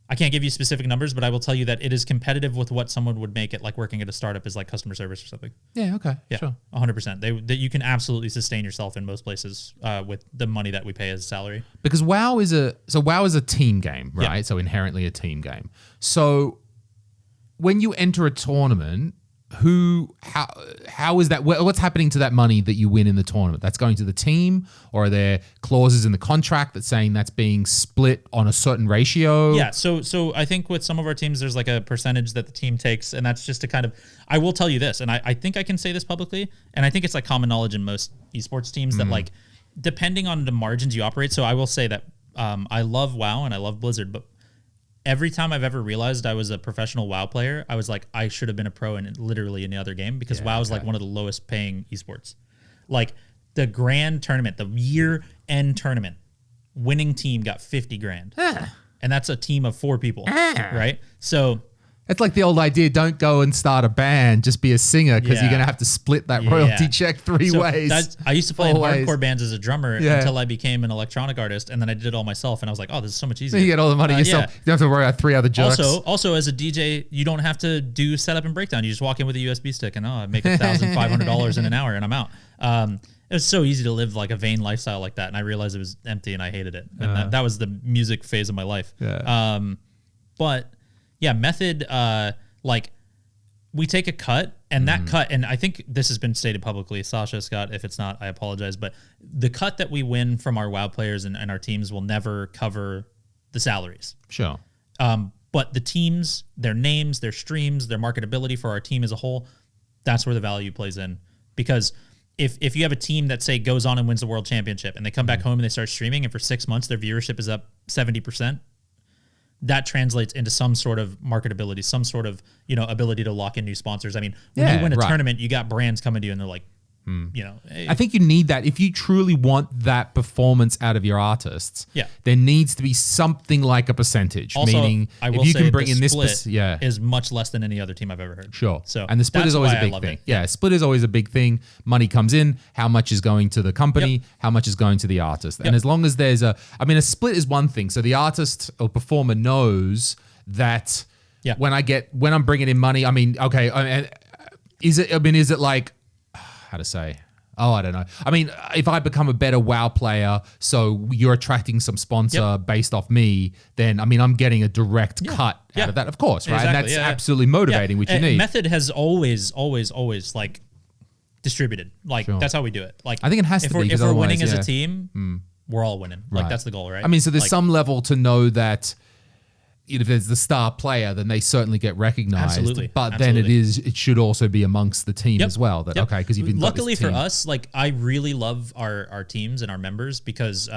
I can't give you specific numbers, but I will tell you that it is competitive with what someone would make it, like working at a startup is like customer service or something. Yeah. Okay. Yeah. Sure. 100%. You can absolutely sustain yourself in most places with the money that we pay as salary. Because WoW is a team game, right? Yeah. So inherently a team game. So when you enter a tournament, how is that? What's happening to that money that you win in the tournament? That's going to the team, or are there clauses in the contract that's saying that's being split on a certain ratio? Yeah. So I think with some of our teams, there's like a percentage that the team takes, and that's just to kind of. I will tell you this, and I think I can say this publicly, and I think it's like common knowledge in most esports teams that like, depending on the margins you operate. So I will say that I love WoW and I love Blizzard, but every time I've ever realized I was a professional WoW player, I was like, I should have been a pro in literally any other game, because WoW is like one of the lowest paying esports. Like the grand tournament, the year-end tournament, winning team got 50 grand. And that's a team of 4 people, right? So it's like the old idea, don't go and start a band, just be a singer, because you're going to have to split that royalty check 3 ways. I used to play in hardcore bands as a drummer until I became an electronic artist, and then I did it all myself, and I was like, oh, this is so much easier. You get all the money yourself. You don't have to worry about 3 other jerks. Also, as a DJ, you don't have to do setup and breakdown. You just walk in with a USB stick and I make $1,500 in an hour and I'm out. it was so easy to live like a vain lifestyle like that, and I realized it was empty, and I hated it. And that was the music phase of my life. Yeah. But yeah, Method, like we take a cut, and that cut, and I think this has been stated publicly, Sasha, Scott, if it's not, I apologize, but the cut that we win from our WoW players and our teams will never cover the salaries. Sure. But the teams, their names, their streams, their marketability for our team as a whole, that's where the value plays in. Because if you have a team that, say, goes on and wins the world championship, and they come back home and they start streaming, and for 6 months their viewership is up 70%, that translates into some sort of marketability, some sort of, ability to lock in new sponsors. I mean, when you win a tournament, you got brands coming to you and they're like, hey. I think you need that. If you truly want that performance out of your artists, there needs to be something like a percentage. Also, meaning, I will if you say can bring the in this, split is much less than any other team I've ever heard. Sure. So, and the split is always a why I big loved thing. it. Yeah, split is always a big thing. Money comes in. How much is going to the company? How much is going to the artist? And as long as there's a split is one thing. So the artist or performer knows that when I'm bringing in money, is it like, how to say? Oh, I don't know. I mean, if I become a better WoW player, so you're attracting some sponsor based off me, then, I'm getting a direct cut out of that, of course, right? Exactly. And that's absolutely motivating, which you need. Method has always, like, distributed. Like, that's how we do it. Like, I think it has to be. If we're winning as a team, we're all winning. Like, that's the goal, right? So there's some level to know that if there's the star player, then they certainly get recognized. Absolutely. But then it should also be amongst the team as well. That because you've been luckily for us, like I really love our teams and our members because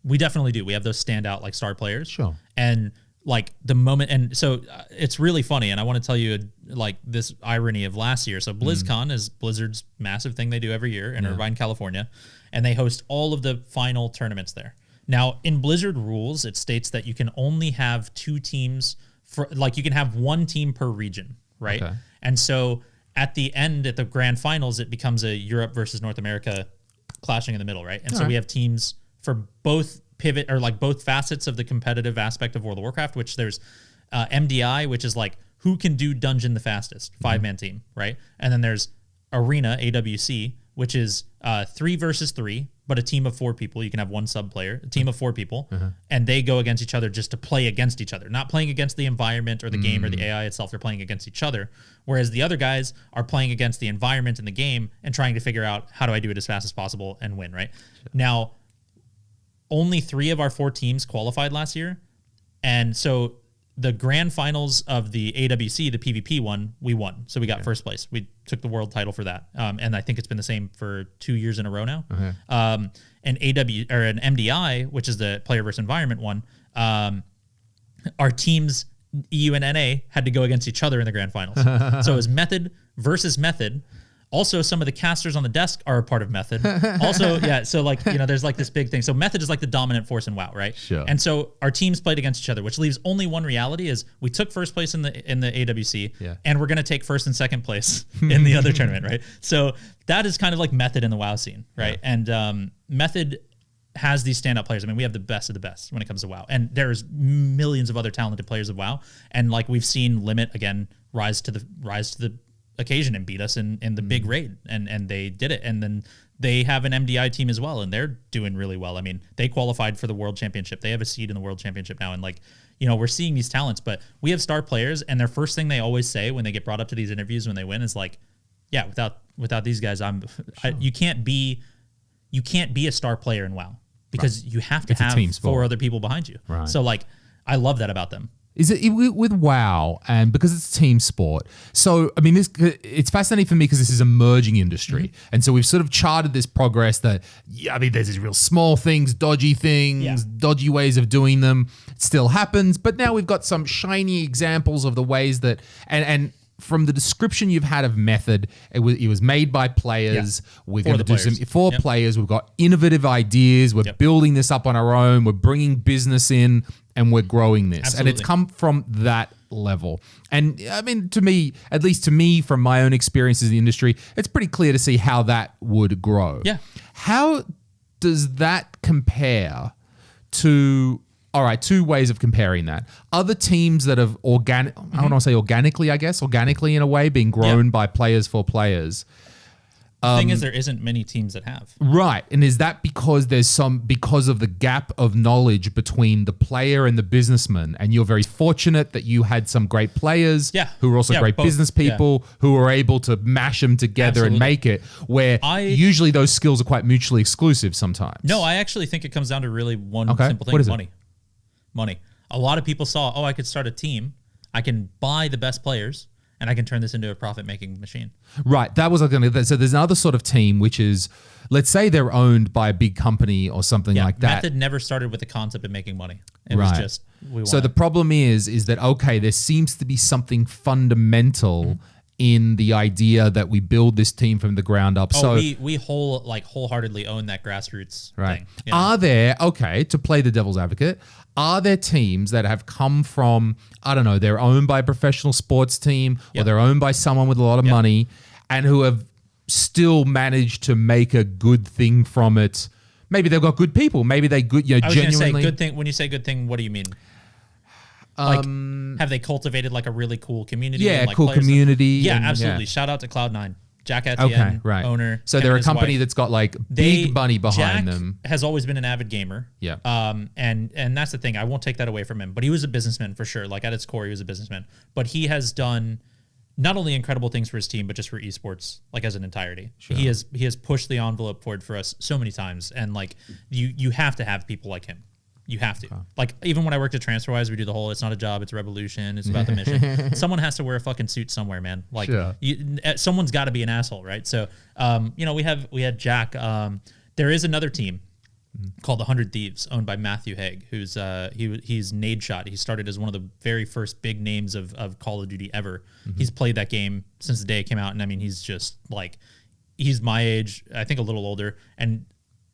we definitely do. We have those standout like star players. Sure. And like the moment, and so it's really funny. And I want to tell you like this irony of last year. So BlizzCon is Blizzard's massive thing they do every year in Irvine, California, and they host all of the final tournaments there. Now, in Blizzard rules, it states that you can only have 2 teams you can have 1 team per region, right? Okay. And so at the end, at the grand finals, it becomes a Europe versus North America clashing in the middle, right? And so we have teams for both pivot or like both facets of the competitive aspect of World of Warcraft, which there's MDI, which is like who can do dungeon the fastest, 5-man team, right? And then there's Arena, AWC, which is 3 versus 3, but a team of 4 people. You can have 1 sub player, a team of 4 people, and they go against each other just to play against each other, not playing against the environment or the game or the AI itself. They're playing against each other, whereas the other guys are playing against the environment and the game and trying to figure out how do I do it as fast as possible and win, right? Sure. Now, only 3 of our 4 teams qualified last year, and so the grand finals of the AWC, the PvP one, we won. So we got first place. We took the world title for that. And I think it's been the same for 2 years in a row now. An MDI, which is the player versus environment one, our teams, EU and NA, had to go against each other in the grand finals. So it was Method versus Method. Also, some of the casters on the desk are a part of Method. Also, so like, there's like this big thing. So Method is like the dominant force in WoW, right? Sure. And so our teams played against each other, which leaves only one reality is we took first place in the AWC, and we're going to take first and second place in the other tournament, right? So that is kind of like Method in the WoW scene, right? And Method has these standout players. I mean, we have the best of the best when it comes to WoW. And there's millions of other talented players of WoW. And like we've seen Limit, again, rise to the occasion and beat us in the big raid, and they did it. And then they have an MDI team as well, and they're doing really well. I mean, they qualified for the World Championship. They have a seed in the World Championship now, and like, we're seeing these talents, but we have star players, and their first thing they always say when they get brought up to these interviews when they win is like, without these guys, you can't be a star player in WoW because you have to have 4 other people behind you. Right. So like, I love that about them. Is it with WoW, and because it's a team sport? So I mean, it's fascinating for me because this is an emerging industry, and so we've sort of charted this progress that there's these real small things, dodgy things, dodgy ways of doing them. It still happens, but now we've got some shiny examples of the ways that and. From the description you've had of Method, it was made by players. We're going to do some for players. We've got innovative ideas. We're building this up on our own. We're bringing business in, and we're growing this. Absolutely. And it's come from that level. And I mean, to me, at least to me, from my own experiences in the industry, it's pretty clear to see how that would grow. Yeah. How does that compare to? All right, 2 ways of comparing that. Other teams that have I don't want to say organically, I guess, organically in a way, being grown by players for players. The thing is, there isn't many teams that have. Right. And is that because because of the gap of knowledge between the player and the businessman? And you're very fortunate that you had some great players who were also great business people who were able to mash them together and make it, where usually those skills are quite mutually exclusive sometimes. No, I actually think it comes down to really one simple thing. What is money. Money. A lot of people saw, I could start a team. I can buy the best players. And I can turn this into a profit-making machine. Right. That was going to. So there's another sort of team, which is, let's say they're owned by a big company or something like that. Method never started with the concept of making money. It was just, so the problem is that, okay, there seems to be something fundamental in the idea that we build this team from the ground up. So we wholeheartedly own that grassroots thing. You know? Are there, to play the devil's advocate, are there teams that have come from, I don't know, they're owned by a professional sports team or they're owned by someone with a lot of money and who have still managed to make a good thing from it? Maybe they've got good people. Maybe they genuinely. I was going to say good thing. When you say good thing, what do you mean? Like, have they cultivated like a really cool community? Yeah, and, like, cool community. Yeah, absolutely. Shout out to Cloud9. Jack Etienne, owner. So they're a company that's got like big money behind them. Has always been an avid gamer. Yeah. And that's the thing. I won't take that away from him. But he was a businessman for sure. Like at its core, he was a businessman. But he has done not only incredible things for his team, but just for esports, like as an entirety. Sure. He has pushed the envelope forward for us so many times. And like you have to have people like him. You have to. Okay. Like, even when I worked at TransferWise, we do the whole, it's not a job, it's a revolution, it's about the mission. Someone has to wear a fucking suit somewhere, man. Like, someone's got to be an asshole, right? So, we had Jack. There is another team called the 100 Thieves, owned by Matthew Haig, who's he's Nadeshot. He started as one of the very first big names of Call of Duty ever. He's played that game since the day it came out, and I mean, he's just like, he's my age, I think a little older, and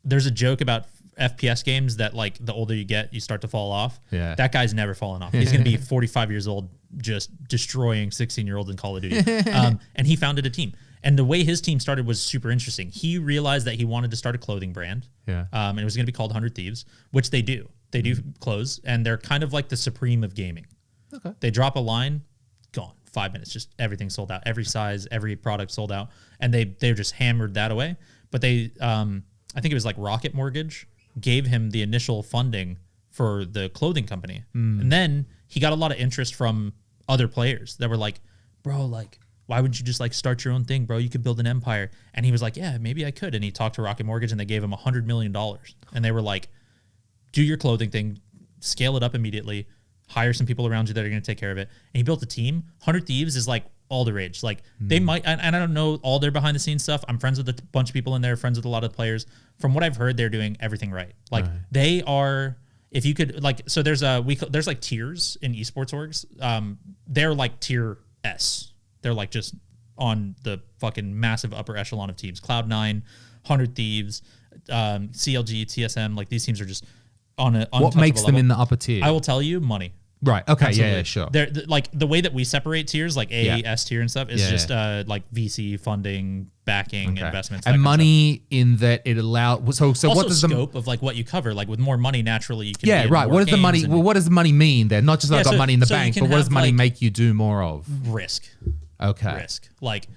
there's a joke about FPS games that like the older you get, you start to fall off. Yeah. That guy's never fallen off. He's going to be 45 years old, just destroying 16-year-olds in Call of Duty. And he founded a team. And the way his team started was super interesting. He realized that he wanted to start a clothing brand. Yeah. And it was going to be called 100 Thieves, which they do. They do clothes, and they're kind of like the supreme of gaming. Okay. They drop a line, gone. 5 minutes, just everything sold out. Every size, every product sold out. And they're just hammered that away. But they, I think it was like Rocket Mortgage, gave him the initial funding for the clothing company. And then he got a lot of interest from other players that were like, bro, like, why wouldn't you just like start your own thing, bro? You could build an empire. And he was like, yeah, maybe I could. And he talked to Rocket Mortgage and they gave him $100 million. And they were like, do your clothing thing, scale it up immediately, hire some people around you that are going to take care of it. And he built a team. 100 Thieves is like all the rage. Like they might, and I don't know all their behind the scenes stuff. I'm friends with a bunch of people in there, friends with a lot of players. From what I've heard, they're doing everything right. Like they are, if you could like, so there's like tiers in esports orgs. They're like tier S. They're like just on the fucking massive upper echelon of teams. Cloud9, 100 Thieves, CLG, TSM, like these teams are just on a what makes them level. In the upper tier? I will tell you, money. Right. Okay. Absolutely. Yeah, sure. They're like the way that we separate tiers, like A, S tier and stuff, is just like VC funding, backing, investments, and money in that it allows. So also what does the scope of like what you cover? Like with more money, naturally you can. Yeah. Right. What does the money? Well, what does the money mean then? Not just I got money in the bank, but what does money make you do more of? Risk. Okay. Risk. Like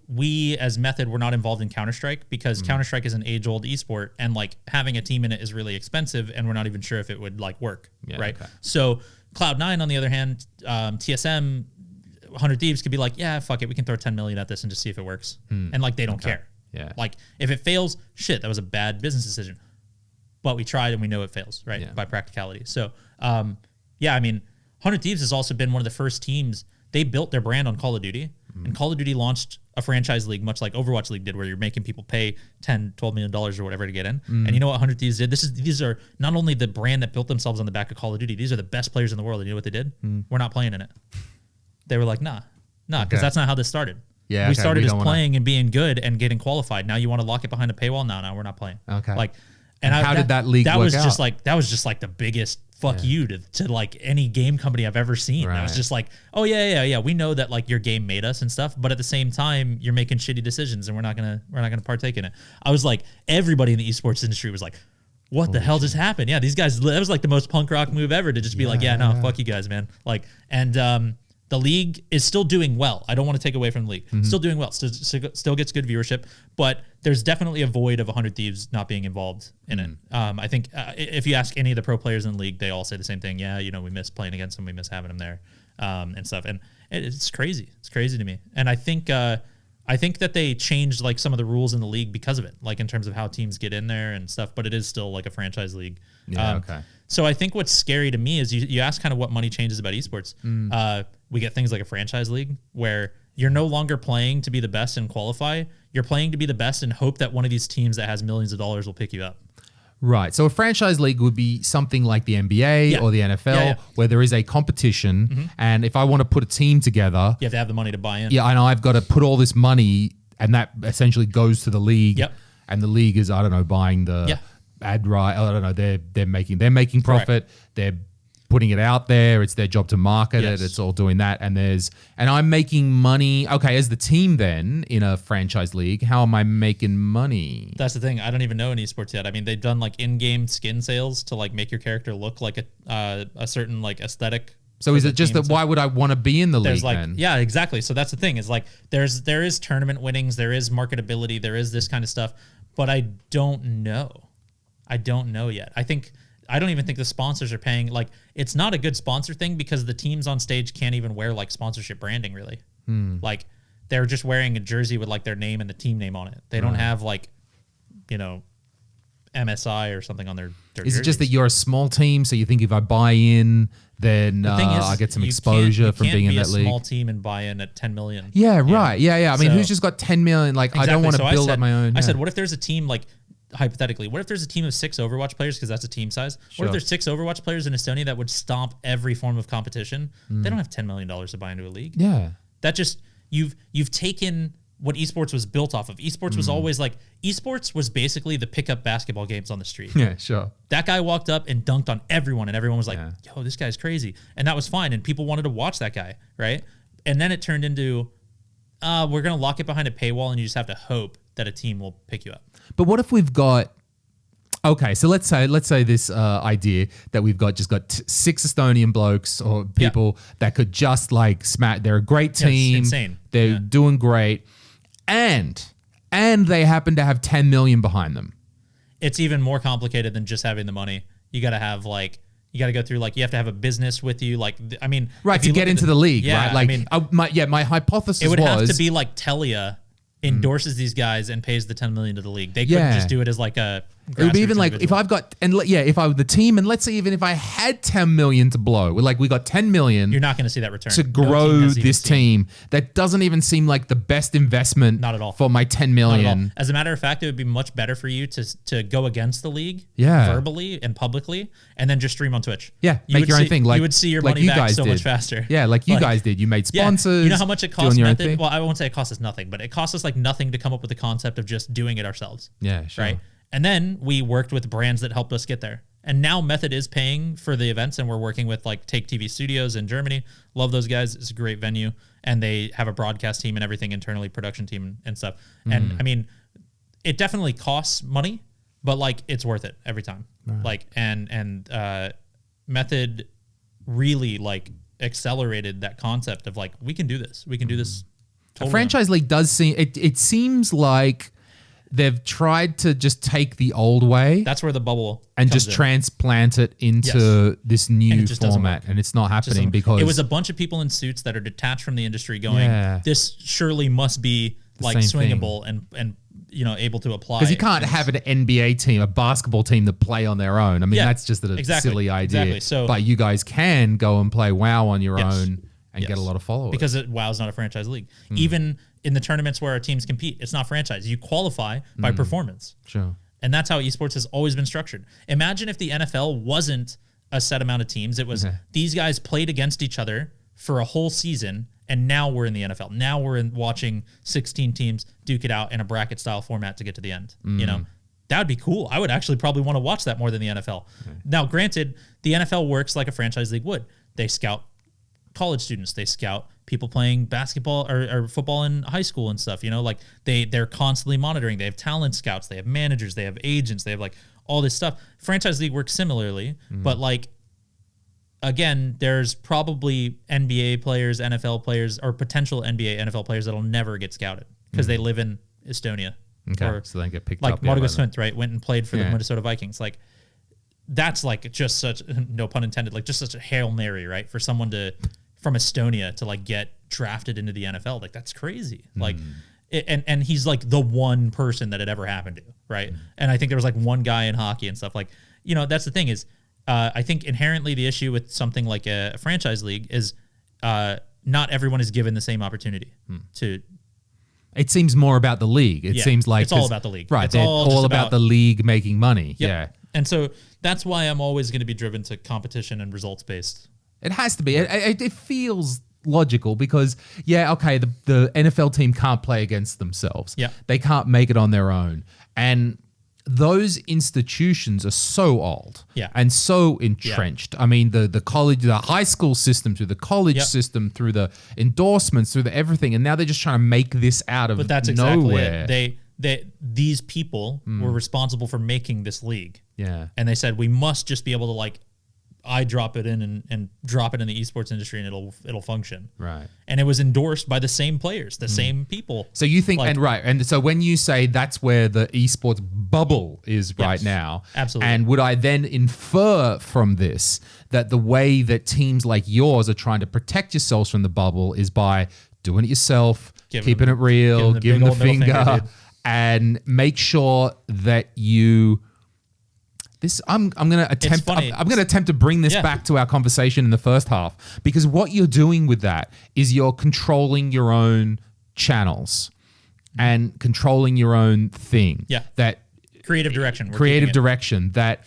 we as Method, we're not involved in Counter-Strike because Counter-Strike is an age-old esport, and like having a team in it is really expensive, and we're not even sure if it would like work. Right. Okay. So Cloud9, on the other hand, TSM, 100 Thieves could be like, yeah, fuck it, we can throw 10 million at this and just see if it works. And like they don't care. Yeah. Like if it fails, shit, that was a bad business decision. But we tried and we know it fails, right? Yeah. By practicality. So I mean, 100 Thieves has also been one of the first teams. They built their brand on Call of Duty, and Call of Duty launched a franchise league, much like Overwatch League did, where you're making people pay $10, $12 million or whatever to get in. And you know what 100 Thieves did? These are not only the brand that built themselves on the back of Call of Duty, these are the best players in the world. And you know what they did? We're not playing in it. They were like, nah, because that's not how this started. Yeah, we started as playing and being good and getting qualified. Now you want to lock it behind a paywall? No, we're not playing. Okay. Like, and how did that league work out? That was just like the biggest fuck you to like any game company I've ever seen. Right. It was just like, oh yeah. We know that like your game made us and stuff, but at the same time you're making shitty decisions and we're not gonna partake in it. I was like, everybody in the esports industry was like, what the hell just happened? Yeah, these guys, that was like the most punk rock move ever to just be like, fuck you guys, man. Like, and The league is still doing well. I don't want to take away from the league. Still doing well. Still gets good viewership, but there's definitely a void of 100 Thieves not being involved in it. I think if you ask any of the pro players in the league, they all say the same thing. Yeah, we miss playing against them. We miss having them there and stuff. And it's crazy. It's crazy to me. And I think that they changed like some of the rules in the league because of it, like in terms of how teams get in there and stuff, but it is still like a franchise league. Yeah, okay. So I think what's scary to me is you ask kind of what money changes about esports. We get things like a franchise league where you're no longer playing to be the best and qualify. You're playing to be the best and hope that one of these teams that has millions of dollars will pick you up. Right. So a franchise league would be something like the NBA or the NFL where there is a competition. And if I want to put a team together, you have to have the money to buy in. Yeah, and I've got to put all this money, and that essentially goes to the league. Yep. And the league is, I don't know, buying the ad right. I don't know. They're making profit. Correct. They're putting it out there. It's their job to market it. It's all doing that. And I'm making money. Okay, as the team then in a franchise league, how am I making money? That's the thing. I don't even know in esports yet. I mean, they've done like in-game skin sales to like make your character look like a certain like aesthetic. So is it just that why would I want to be in the league then? Yeah, exactly. So that's the thing is like there is tournament winnings, there is marketability, there is this kind of stuff, but I don't know. I don't know yet. I don't even think the sponsors are paying. Like, it's not a good sponsor thing because the teams on stage can't even wear like sponsorship branding really. Like they're just wearing a jersey with like their name and the team name on it. They don't have like, MSI or something on their Is it just that you're a small team, so you think if I buy in, then I get some exposure from being in that league? You can't be a small team and buy in at 10 million. Yeah, right. Yeah. I mean, who's just got 10 million? Like, exactly. I don't want to build up my own. I said, what if there's a team like, hypothetically, what if there's a team of 6 Overwatch players, because that's a team size? What if there's 6 Overwatch players in Estonia that would stomp every form of competition? They don't have $10 million to buy into a league. Yeah. That just, you've taken what esports was built off of. Esports was always like, esports was basically the pickup basketball games on the street. Yeah, sure. That guy walked up and dunked on everyone, and everyone was like, yo, this guy's crazy. And that was fine, and people wanted to watch that guy, right? And then it turned into, we're going to lock it behind a paywall, and you just have to hope that a team will pick you up. But what if we've got... Okay, so let's say this idea that we've got 6 Estonian blokes or people that could just like smack. They're a great team. It's insane. They're doing great, and they happen to have 10 million behind them. It's even more complicated than just having the money. You got to have like, you got to go through like, you have to have a business with you. Like, I mean, right, to get into the league, right? Like, I mean, my hypothesis was... It would have to be like Telia endorses these guys and pays the 10 million to the league. They couldn't just do it as like a... It would be even like if I've got, if I were the team, and let's say even if I had 10 million to blow, like we got 10 million. You're not going to see that return. To grow this team. That doesn't even seem like the best investment. Not at all. For my 10 million. Not at all. As a matter of fact, it would be much better for you to go against the league verbally and publicly, and then just stream on Twitch. Yeah, make your own thing. Like, you would see your money back so much faster. Yeah, like you guys did. You made sponsors. You know how much it costs Method? Well, I won't say it costs us nothing, but it costs us like nothing to come up with the concept of just doing it ourselves. Yeah, sure. Right? And then we worked with brands that helped us get there. And now Method is paying for the events, and we're working with like Take TV Studios in Germany. Love those guys. It's a great venue. And they have a broadcast team and everything internally, production team and stuff. And I mean, it definitely costs money, but like it's worth it every time. Right. Like, and Method really like accelerated that concept of like, we can do this. We can do this. Totally. A franchise league does seem, it seems like they've tried to just take the old way. That's where the bubble and just transplant it into this new format. And it's not happening because it was a bunch of people in suits that are detached from the industry going, this surely must be like swingable and able to apply. Because you can't have an NBA team, a basketball team that play on their own. I mean, that's just a silly idea. Exactly. So, but you guys can go and play WoW on your own and get a lot of followers. Because WoW's not a franchise league. Even in the tournaments where our teams compete, it's not franchise. You qualify by performance. Sure. And that's how esports has always been structured. Imagine if the NFL wasn't a set amount of teams. It was these guys played against each other for a whole season, and now we're in the NFL. Now we're watching 16 teams duke it out in a bracket style format to get to the end. That would be cool. I would actually probably want to watch that more than the NFL. Now, granted, the NFL works like a franchise league would. They scout college students, they scout people playing basketball or football in high school and stuff, like they're constantly monitoring. They have talent scouts, they have managers, they have agents, they have like all this stuff. Franchise league works similarly, but like again, there's probably NBA players, NFL players, or potential NBA, NFL players that'll never get scouted because they live in Estonia. Okay, or so they get picked like up. Margo Smith, right? Went and played for the Yeah. Minnesota Vikings. Like that's like just such, no pun intended, like just such a Hail Mary, right? For someone from Estonia to like get drafted into the NFL. Like that's crazy. Like, and he's like the one person that it ever happened to, right? And I think there was like one guy in hockey and stuff. Like, you know, that's the thing is, I think inherently the issue with something like a franchise league is not everyone is given the same opportunity to. It seems more about the league. It seems like it's all about the league. Right, It's they're all all just about the league making money. Yep. Yeah. And so that's why I'm always going to be driven to competition and results based. It has to be. It feels logical because, yeah, okay, the NFL team can't play against themselves. Yeah. They can't make it on their own. And those institutions are so old and so entrenched. I mean, the college, the high school system, through the college system, through the endorsements, through the everything. And now they're just trying to make this out of But that's exactly nowhere. it. These people were responsible for making this league. Yeah. And they said, we must just be able to like, I drop it in and drop it in the esports industry and it'll function. Right. And it was endorsed by the same players, the same people. So you think, Like- and so when you say that's where the esports bubble is right now, absolutely. And would I then infer from this that the way that teams like yours are trying to protect yourselves from the bubble is by doing it yourself, keeping it real, giving the finger, and make sure that you. I'm going to attempt. I'm going to attempt to bring this back to our conversation in the first half, because what you're doing with that is you're controlling your own channels and controlling your own thing. Yeah. That Creative direction. That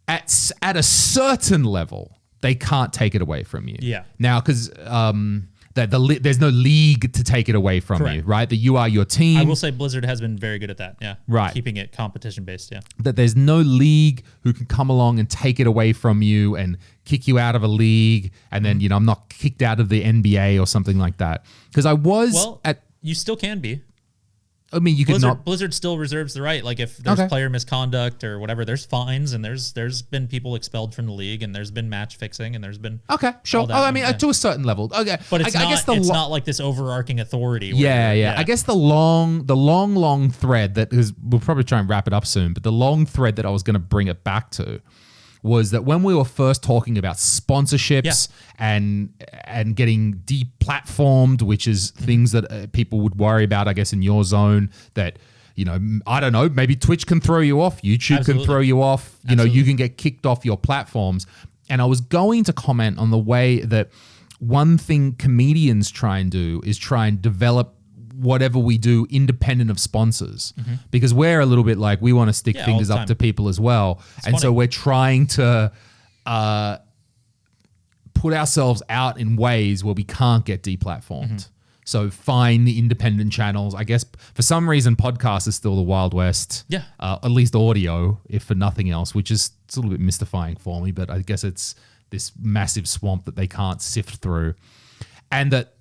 at a certain level they can't take it away from you. Yeah. Now, because there's no league to take it away from you, right? That you are your team. I will say Blizzard has been very good at that. Yeah. Right. Keeping it competition based. Yeah. That there's no league who can come along and take it away from you and kick you out of a league. And then, I'm not kicked out of the NBA or something like that. Because I was you still can be. I mean, you could not. Blizzard still reserves the right. Like if there's player misconduct or whatever, there's fines and there's been people expelled from the league and there's been match fixing and there's been okay, sure. I mean, to a certain level. Okay, but I guess it's not like this overarching authority. Yeah. I guess the long thread that is, we'll probably try and wrap it up soon. But the long thread that I was going to bring it back to was that when we were first talking about sponsorships and getting deplatformed, which is things that people would worry about, I guess, in your zone, that, I don't know, maybe Twitch can throw you off, YouTube can throw you off, you can get kicked off your platforms. And I was going to comment on the way that one thing comedians try and do is try and develop whatever we do independent of sponsors, because we're a little bit like, we want to stick fingers up to people as well. So we're trying to put ourselves out in ways where we can't get deplatformed. So find the independent channels. I guess for some reason, podcast is still the Wild West. Yeah. At least audio, if for nothing else, which is it's a little bit mystifying for me, but I guess it's this massive swamp that they can't sift through. And that,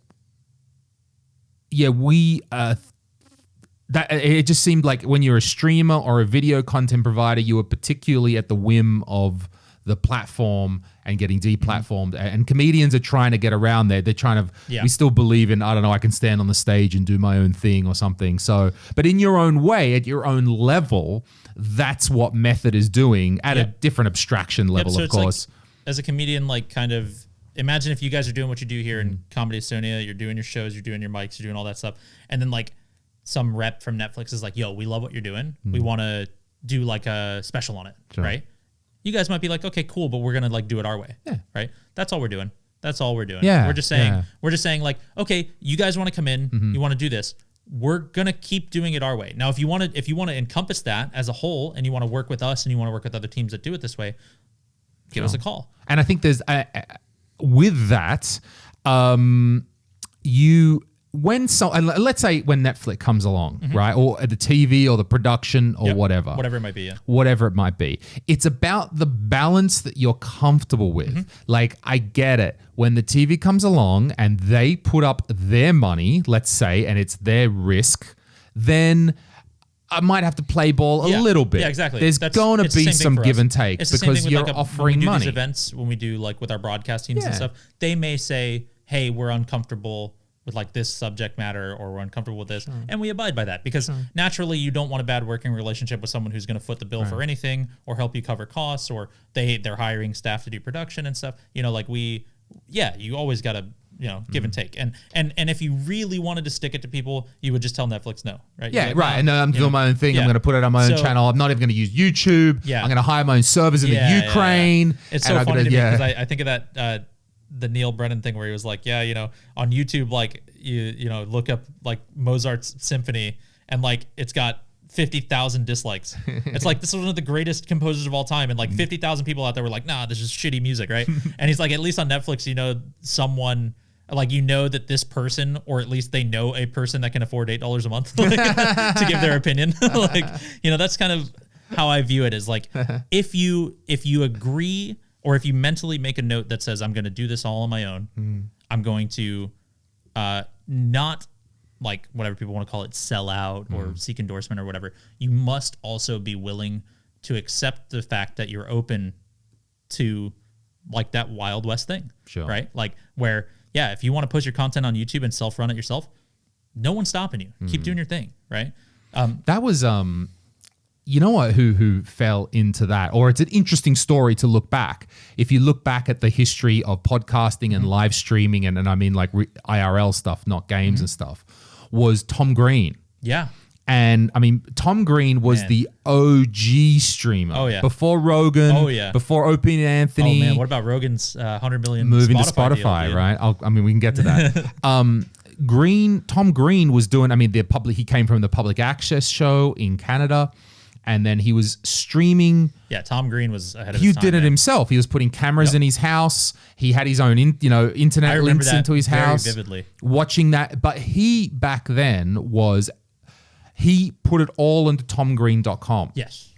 that it just seemed like when you're a streamer or a video content provider, you were particularly at the whim of the platform and getting deplatformed. And comedians are trying to get around there. They're trying to, we still believe in, I don't know, I can stand on the stage and do my own thing or something. So, but in your own way, at your own level, that's what Method is doing at a different abstraction level, so of course. Like, as a comedian, like kind of, imagine if you guys are doing what you do here in Comedy Estonia, you're doing your shows, you're doing your mics, you're doing all that stuff. And then like some rep from Netflix is like, yo, we love what you're doing. We want to do like a special on it, right? You guys might be like, okay, cool, but we're going to like do it our way, right? That's all we're doing. Yeah. We're just saying like, okay, you guys want to come in, you want to do this. We're going to keep doing it our way. Now, if you want to encompass that as a whole and you want to work with us and you want to work with other teams that do it this way, give us a call. And I think there's with that, let's say when Netflix comes along, right, or the TV or the production or whatever it might be, whatever it might be, it's about the balance that you're comfortable with. Like, I get it when the TV comes along and they put up their money, let's say, and it's their risk, then I might have to play ball a little bit. Yeah, exactly. There's going to be some give and take because you're offering when we do money. These events, when we do like with our broadcast teams and stuff, they may say, hey, we're uncomfortable with like this subject matter, or we're uncomfortable with this, and we abide by that because naturally you don't want a bad working relationship with someone who's going to foot the bill for anything or help you cover costs, or they're hiring staff to do production and stuff. You know, like you always got to, you know, give and take. And if you really wanted to stick it to people, you would just tell Netflix no, right? Yeah, like, right. And I'm doing my own thing. I'm going to put it on my own channel. I'm not even going to use YouTube. I'm going to hire my own servers in the Ukraine. It's so funny to me because I think of that the Neil Brennan thing where he was like, yeah, you know, on YouTube, like you know, look up like Mozart's symphony and like it's got 50,000 dislikes. It's like, this is one of the greatest composers of all time, and like 50,000 people out there were like, nah, this is shitty music, right? And he's like, at least on Netflix, you know, someone like, you know, that this person, or at least they know a person that can afford $8 a month like, to give their opinion. Like, you know, that's kind of how I view it, is like, if you agree, or if you mentally make a note that says, I'm going to do this all on my own, I'm going to not, like, whatever people want to call it, sell out or seek endorsement or whatever, you must also be willing to accept the fact that you're open to like that Wild West thing, right? Like where, yeah, if you want to post your content on YouTube and self-run it yourself, no one's stopping you. Keep doing your thing, right? That was, you know what, who fell into that, or it's an interesting story to look back. If you look back at the history of podcasting and live streaming, and I mean like IRL stuff, not games and stuff, was Tom Green. Yeah. And I mean, Tom Green was the OG streamer. Oh, yeah. Before Rogan. Oh, yeah. Before Opie and Anthony. Oh, man. What about Rogan's 100 million moving Spotify to Spotify, deal, right? I mean, we can get to that. Tom Green was doing, I mean, he came from the public access show in Canada, and then he was streaming. Yeah, Tom Green was ahead of his He time. did it himself. He was putting cameras in his house. He had his own, internet links into his house. Very vividly. Watching that. But he, back then, he put it all into tomgreen.com. Yes.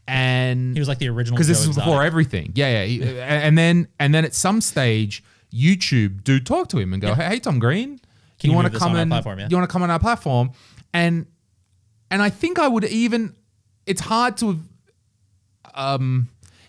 And he was like the original, because this was before everything. Yeah. And then at some stage, YouTube do talk to him and go, hey, Tom Green, you want to come on our platform? Yeah. You want to come on our platform? And I think I would even. It's hard to.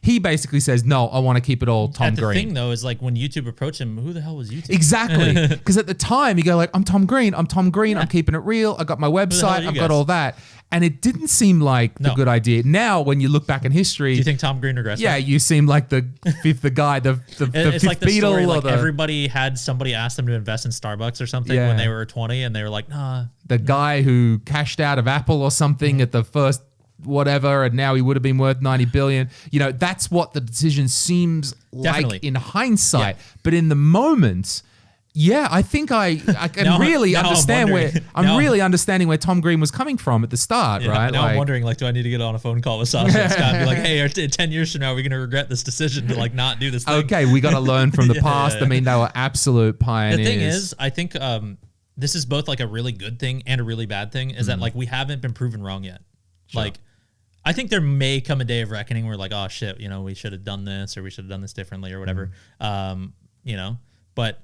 He basically says, no, I want to keep it all Tom Green. The thing, though, is like when YouTube approached him, who the hell was YouTube? Exactly. Because at the time, you go like, I'm Tom Green. I'm keeping it real. I got my website. I've got all that. And it didn't seem like the good idea. Now, when you look back in history. Do you think Tom Green regressed? Yeah, you seem like the guy, the it's fifth like the Beatle. Story, like everybody had somebody ask them to invest in Starbucks or something when they were 20, and they were like, nah. The guy who cashed out of Apple or something at the first whatever, and now he would have been worth 90 billion. That's what the decision seems like in hindsight. But in the moment, I think I can understand really understanding where Tom Green was coming from at the start, right? Now I'm wondering, like, do I need to get on a phone call with Sasha and Scott and be like, hey, 10 years from now, we're going to regret this decision to like not do this thing? Okay, we got to learn from the past. I mean, they were absolute pioneers. The thing is, I think this is both like a really good thing and a really bad thing, is that like we haven't been proven wrong yet. Sure. Like, I think there may come a day of reckoning where like, oh shit, we should have done this, or we should have done this differently, or whatever. But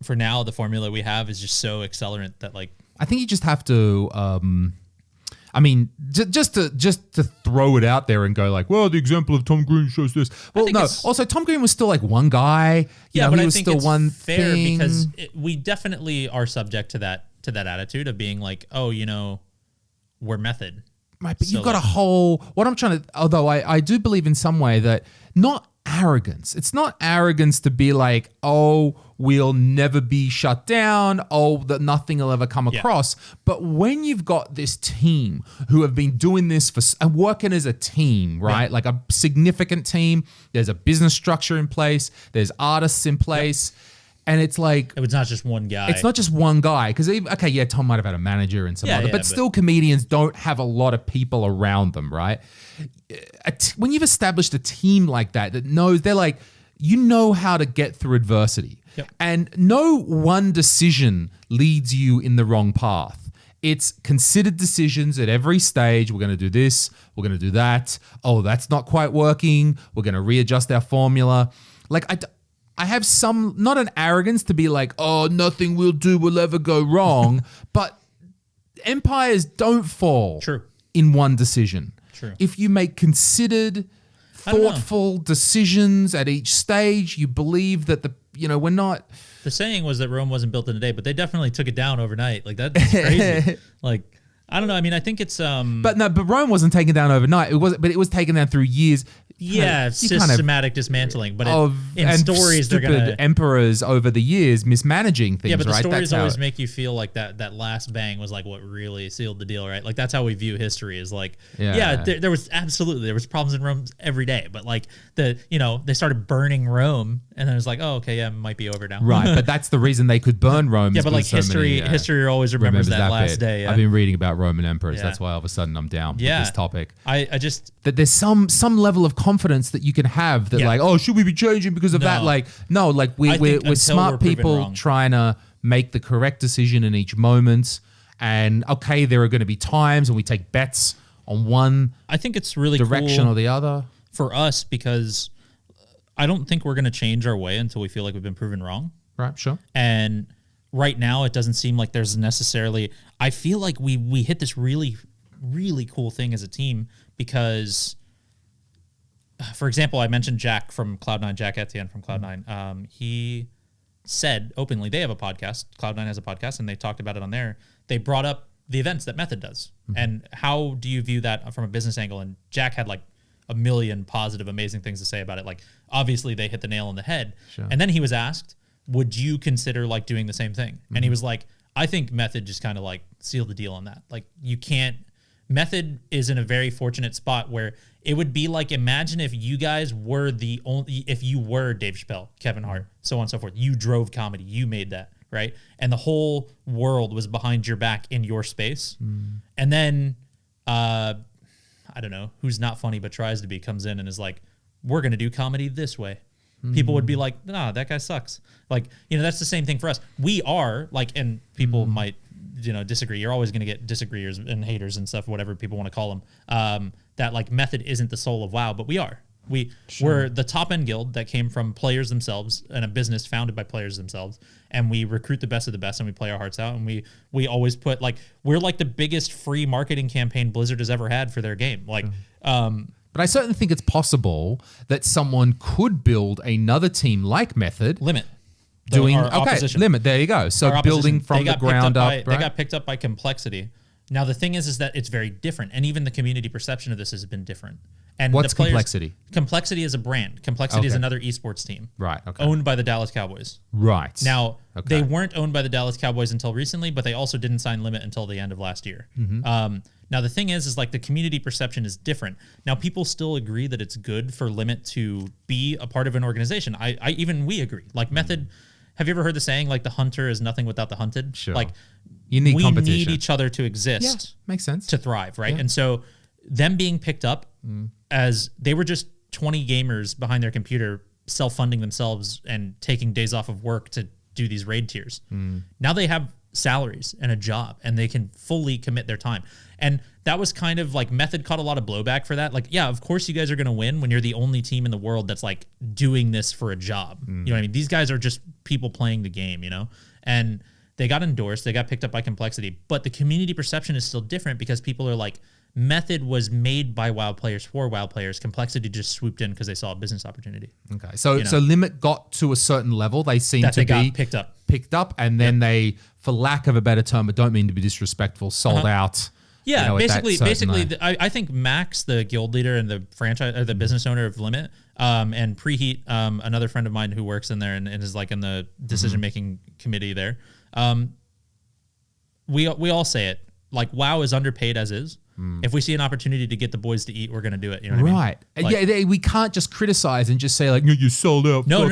for now, the formula we have is just so accelerant that like, I think you just have to, I mean, just to throw it out there and go like, well, the example of Tom Green shows this. Well, no. Also, Tom Green was still like one guy. But he was still one fair thing. Because we definitely are subject to that attitude of being like, oh, we're method. Right, but you've got a whole, what I'm trying to, although I do believe in some way that not arrogance. It's not arrogance to be like, oh, we'll never be shut down. Oh, that nothing will ever come across. But when you've got this team who have been doing this and working as a team, right? Like a significant team, there's a business structure in place, there's artists in place. And it's like, it's not just one guy. It's not just one guy. Because, Tom might have had a manager and some other, but still comedians don't have a lot of people around them, right? When you've established a team like that knows, they're like, how to get through adversity. Yep. And no one decision leads you in the wrong path. It's considered decisions at every stage. We're going to do this. We're going to do that. Oh, that's not quite working. We're going to readjust our formula. Like, I have some, not an arrogance to be like, oh, nothing we'll do will ever go wrong. But empires don't fall True. in one decision. True. If you make considered, thoughtful decisions at each stage, you believe that we're not. The saying was that Rome wasn't built in a day, but they definitely took it down overnight. Like that's crazy. Like I don't know. I mean, I think it's But Rome wasn't taken down overnight. It was taken down through years. Yeah, systematic dismantling. But in and stories, they're gonna emperors over the years mismanaging things. Yeah, but the right? stories always make you feel like that last bang was like what really sealed the deal, right? Like that's how we view history. Is like, there was problems in Rome every day, but like they started burning Rome, and then it was like, oh, okay, yeah, it might be over now. Right, but that's the reason they could burn Rome. Yeah, but like history always remembers that last day. Yeah. I've been reading about Roman emperors. That's why all of a sudden I'm down with this topic. I just that there's some level of confidence that you can have that like, oh, should we be changing because of that? Like, no, like we're smart people trying to make the correct decision in each moment. And okay, there are going to be times when we take bets on one. I think it's really direction cool or the other for us because I don't think we're going to change our way until we feel like we've been proven wrong. Right, sure. And right now, it doesn't seem like there's necessarily. I feel like we hit this really, really cool thing as a team because. For example, I mentioned Jack from Cloud9, Jack Etienne from Cloud9. He said openly, they have a podcast, Cloud9 has a podcast, and they talked about it on there. They brought up the events that Method does. And how do you view that from a business angle? And Jack had like a million positive, amazing things to say about it. Like, obviously, they hit the nail on the head. Sure. And then he was asked, would you consider like doing the same thing? And he was like, I think Method just kind of like sealed the deal on that. Like, you can't. Method is in a very fortunate spot where it would be like, imagine if you guys were if you were Dave Chappelle, Kevin Hart, so on and so forth. You drove comedy, you made that, right? And the whole world was behind your back in your space. And then, I don't know, who's not funny but tries to be, comes in and is like, we're going to do comedy this way. People would be like, nah, that guy sucks. Like, that's the same thing for us. We are like, and people might, disagree. You're always going to get disagreeers and haters and stuff, whatever people want to call them. That like Method isn't the soul of WoW, but we are. We're the top end guild that came from players themselves and a business founded by players themselves. And we recruit the best of the best and we play our hearts out. And we always put we're like the biggest free marketing campaign Blizzard has ever had for their game. But I certainly think it's possible that someone could build another team like Method. Limit. Limit. There you go. So building from the ground up. Right? They got picked up by Complexity. Now the thing is that it's very different, and even the community perception of this has been different. And what's Complexity? Complexity is a brand. Complexity is another esports team. Right. Okay. Owned by the Dallas Cowboys. Right. Now they weren't owned by the Dallas Cowboys until recently, but they also didn't sign Limit until the end of last year. Now the thing is like the community perception is different. Now people still agree that it's good for Limit to be a part of an organization. We agree. Like Method. Have you ever heard the saying, like, the hunter is nothing without the hunted? Sure. Like, you need competition. We need each other to exist. Yeah, makes sense. To thrive, right? Yeah. And so them being picked up as they were just 20 gamers behind their computer self-funding themselves and taking days off of work to do these raid tiers. Now they have salaries and a job, and they can fully commit their time. And that was kind of like Method caught a lot of blowback for that. Like, yeah, of course you guys are going to win when you're the only team in the world that's like doing this for a job. You know what I mean? These guys are just people playing the game, And they got endorsed. They got picked up by Complexity. But the community perception is still different because people are like, Method was made by WoW players for WoW players. Complexity just swooped in because they saw a business opportunity. Okay. So Limit got to a certain level. They seemed to be picked up. And then they, for lack of a better term, but don't mean to be disrespectful, sold out. Yeah, basically, I think Max, the guild leader and the franchise, or the business owner of Limit, and Preheat, another friend of mine who works in there and is like in the decision making committee there. We all say it, like WoW is underpaid as is. If we see an opportunity to get the boys to eat, we're going to do it. You know what I mean? Right. Like, we can't just criticize and just say like, you sold out. No.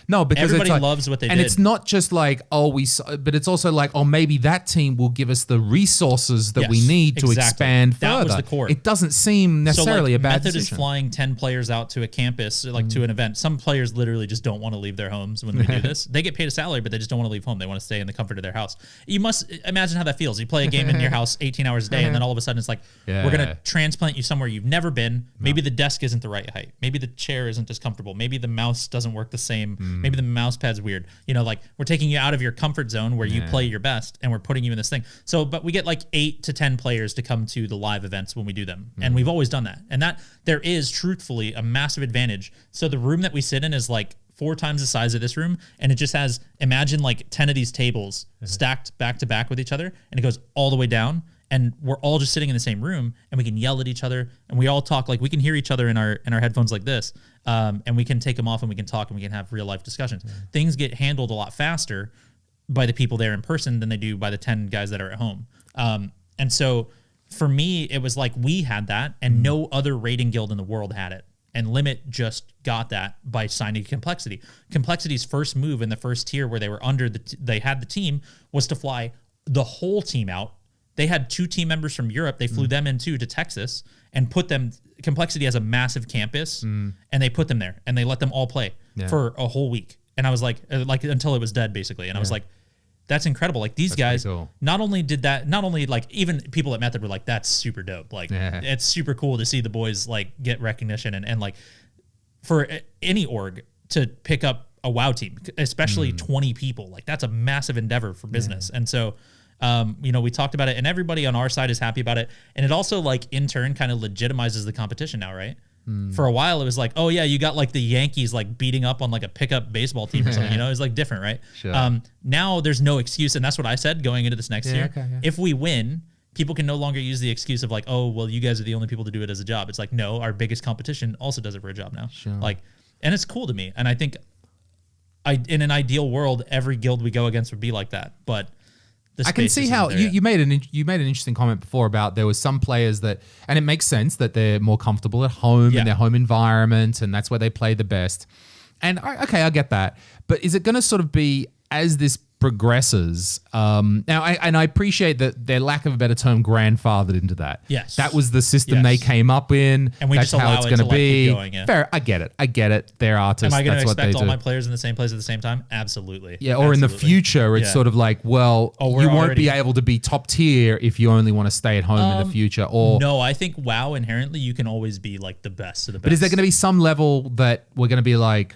No, because everybody it's like, loves what they did. And it's not just like, but it's also like, maybe that team will give us the resources that we need to expand further. That was the core. It doesn't seem necessarily a bad Method decision. is flying 10 players out to a campus, like to an event. Some players literally just don't want to leave their homes when we do this. They get paid a salary, but they just don't want to leave home. They want to stay in the comfort of their house. You must imagine how that feels. You play a game in your house 18 hours a day, and then all of a sudden it's like, We're going to transplant you somewhere you've never been. Maybe the desk isn't the right height. Maybe the chair isn't as comfortable. Maybe the mouse doesn't work the same. Maybe the mouse pad's weird. You know, like we're taking you out of your comfort zone where you play your best and we're putting you in this thing. So, but we get like 8 to 10 players to come to the live events when we do them. And we've always done that. And that there is truthfully a massive advantage. So the room that we sit in is like 4 times the size of this room, and it just has, imagine like 10 of these tables stacked back to back with each other, and it goes all the way down, and we're all just sitting in the same room, and we can yell at each other, and we all talk, like we can hear each other in our headphones like this, and we can take them off, and we can talk, and we can have real life discussions. Things get handled a lot faster by the people there in person than they do by the 10 guys that are at home. And so for me, it was like we had that, and no other raiding guild in the world had it. And Limit just got that by signing Complexity. Complexity's first move in the first tier where they were under they had the team was to fly the whole team out. They had 2 team members from Europe. They flew them in too to Texas and put them. Complexity has a massive campus, and they put them there and they let them all play for a whole week. And I was like until it was dead basically. And I was like, that's incredible. Like these guys, cool. not only like even people at Method were like, that's super dope. Like it's super cool to see the boys like get recognition and like for any org to pick up a WoW team, especially 20 people, like that's a massive endeavor for business. And so, you know, we talked about it and everybody on our side is happy about it. And it also like in turn kind of legitimizes the competition now, right? For a while, it was like, oh yeah, you got like the Yankees like beating up on like a pickup baseball team or something. You know, it's like different, right? Sure. Now there's no excuse, and that's what I said going into this next year. If we win, people can no longer use the excuse of like, oh well, you guys are the only people to do it as a job. It's like, no, our biggest competition also does it for a job now. Like, and it's cool to me, and I think, in an ideal world, every guild we go against would be like that, but. I can see how you made an interesting comment before about there was some players that, and it makes sense that they're more comfortable at home in their home environment, and that's where they play the best. And I get that, but is it going to sort of be as this progresses? Now, I appreciate that their lack of a better term grandfathered into that. Yes, that was the system they came up in, and we that's just how allow it's it going to be. Like, keep going, Fair, I get it. They're artists. Am I going to that's expect what all they my do. players in the same place at the same time? Absolutely. Yeah, or in the future, it's sort of like, well, you won't be able to be top tier if you only want to stay at home in the future. Or no, I think WoW inherently you can always be like the best of the best. But is there going to be some level that we're going to be like?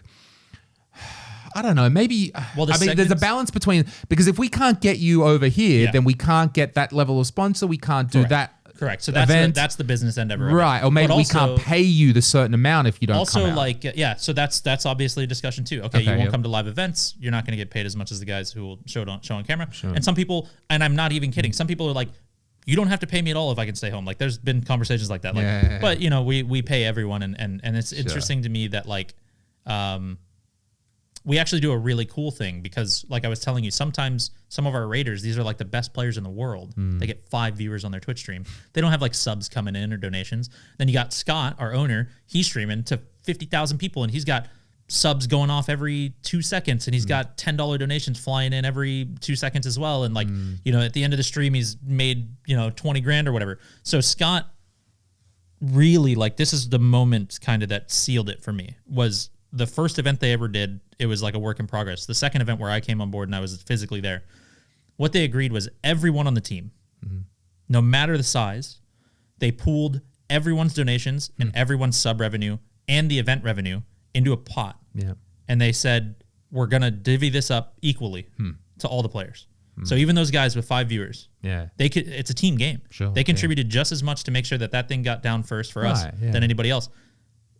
I don't know. Maybe. Well, there's a balance between, because if we can't get you over here, then we can't get that level of sponsor. We can't do that. Correct. So that's the business end of it. Right. Or maybe we can't pay you the certain amount if you don't come out. Also, like, so that's obviously a discussion too. Okay, you won't come to live events. You're not going to get paid as much as the guys who will show on camera. Sure. And some people, and I'm not even kidding, some people are like, you don't have to pay me at all if I can stay home. Like there's been conversations like that. Like, but you know, we pay everyone, and it's interesting to me that like, we actually do a really cool thing because, like I was telling you, sometimes some of our raiders, these are like the best players in the world. They get 5 viewers on their Twitch stream. They don't have like subs coming in or donations. Then you got Scott, our owner. He's streaming to 50,000 people, and he's got subs going off every 2 seconds, and he's got $10 donations flying in every 2 seconds as well. And like, you know, at the end of the stream, he's made, you know, 20 grand or whatever. So Scott really, like, this is the moment kind of that sealed it for me, was the first event they ever did. It was like a work in progress. The second event where I came on board and I was physically there, what they agreed was everyone on the team, no matter the size, they pooled everyone's donations and everyone's sub revenue and the event revenue into a pot. Yeah. And they said, we're going to divvy this up equally to all the players. So even those guys with 5 viewers, it's a team game. Sure, they contributed just as much to make sure that thing got down first for us than anybody else.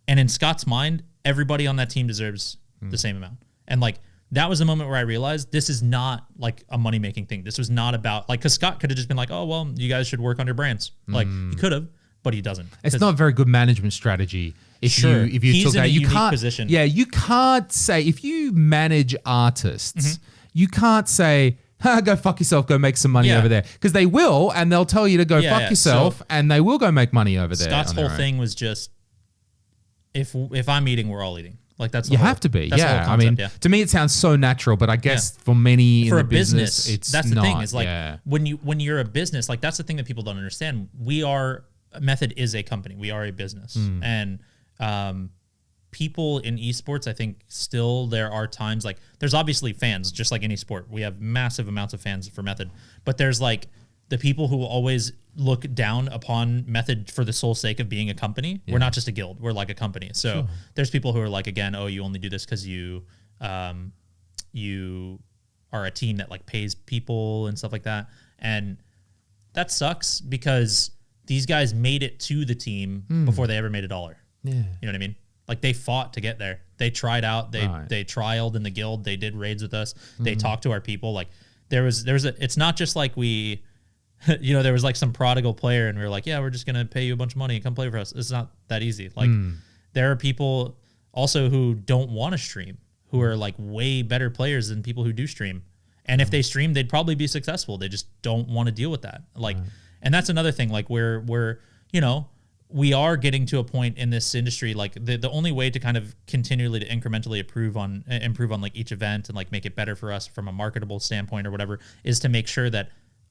And in Scott's mind, everybody on that team deserves the same amount. And like, that was the moment where I realized this is not like a money-making thing. This was not about like, because Scott could have just been like, oh, well, you guys should work on your brands. Like he could have, but he doesn't. It's not a very good management strategy. If you took that, you can't position. Yeah, you can't say, if you manage artists, you can't say, go fuck yourself, go make some money over there. Because they will, and they'll tell you to go fuck yourself, and they will go make money over there. Scott's whole thing was just, if I'm eating, we're all eating. Like that's you have to be. Yeah, I mean, to me it sounds so natural, but I guess for many in the business, it's that's the not. thing. Is like when you're a business, like that's the thing that people don't understand. Method is a company. We are a business, and people in esports, I think still there are times like there's obviously fans, just like any sport. We have massive amounts of fans for Method, but there's like the people who always look down upon Method for the sole sake of being a company. We're not just a guild. We're like a company. So there's people who are like, again, oh, you only do this because you are a team that like pays people and stuff like that. And that sucks because these guys made it to the team before they ever made $1. Yeah. You know what I mean? Like they fought to get there. They tried out. They trialed in the guild. They did raids with us. They talked to our people. Like it's not just like we, you know, there was like some prodigal player and we were like, yeah, we're just going to pay you a bunch of money and come play for us. It's not that easy. Like there are people also who don't want to stream, who are like way better players than people who do stream. And if they stream, they'd probably be successful. They just don't want to deal with that. Like, and that's another thing. Like we're, you know, we are getting to a point in this industry. Like the only way to kind of continually to incrementally improve on like each event and like make it better for us from a marketable standpoint or whatever is to make sure that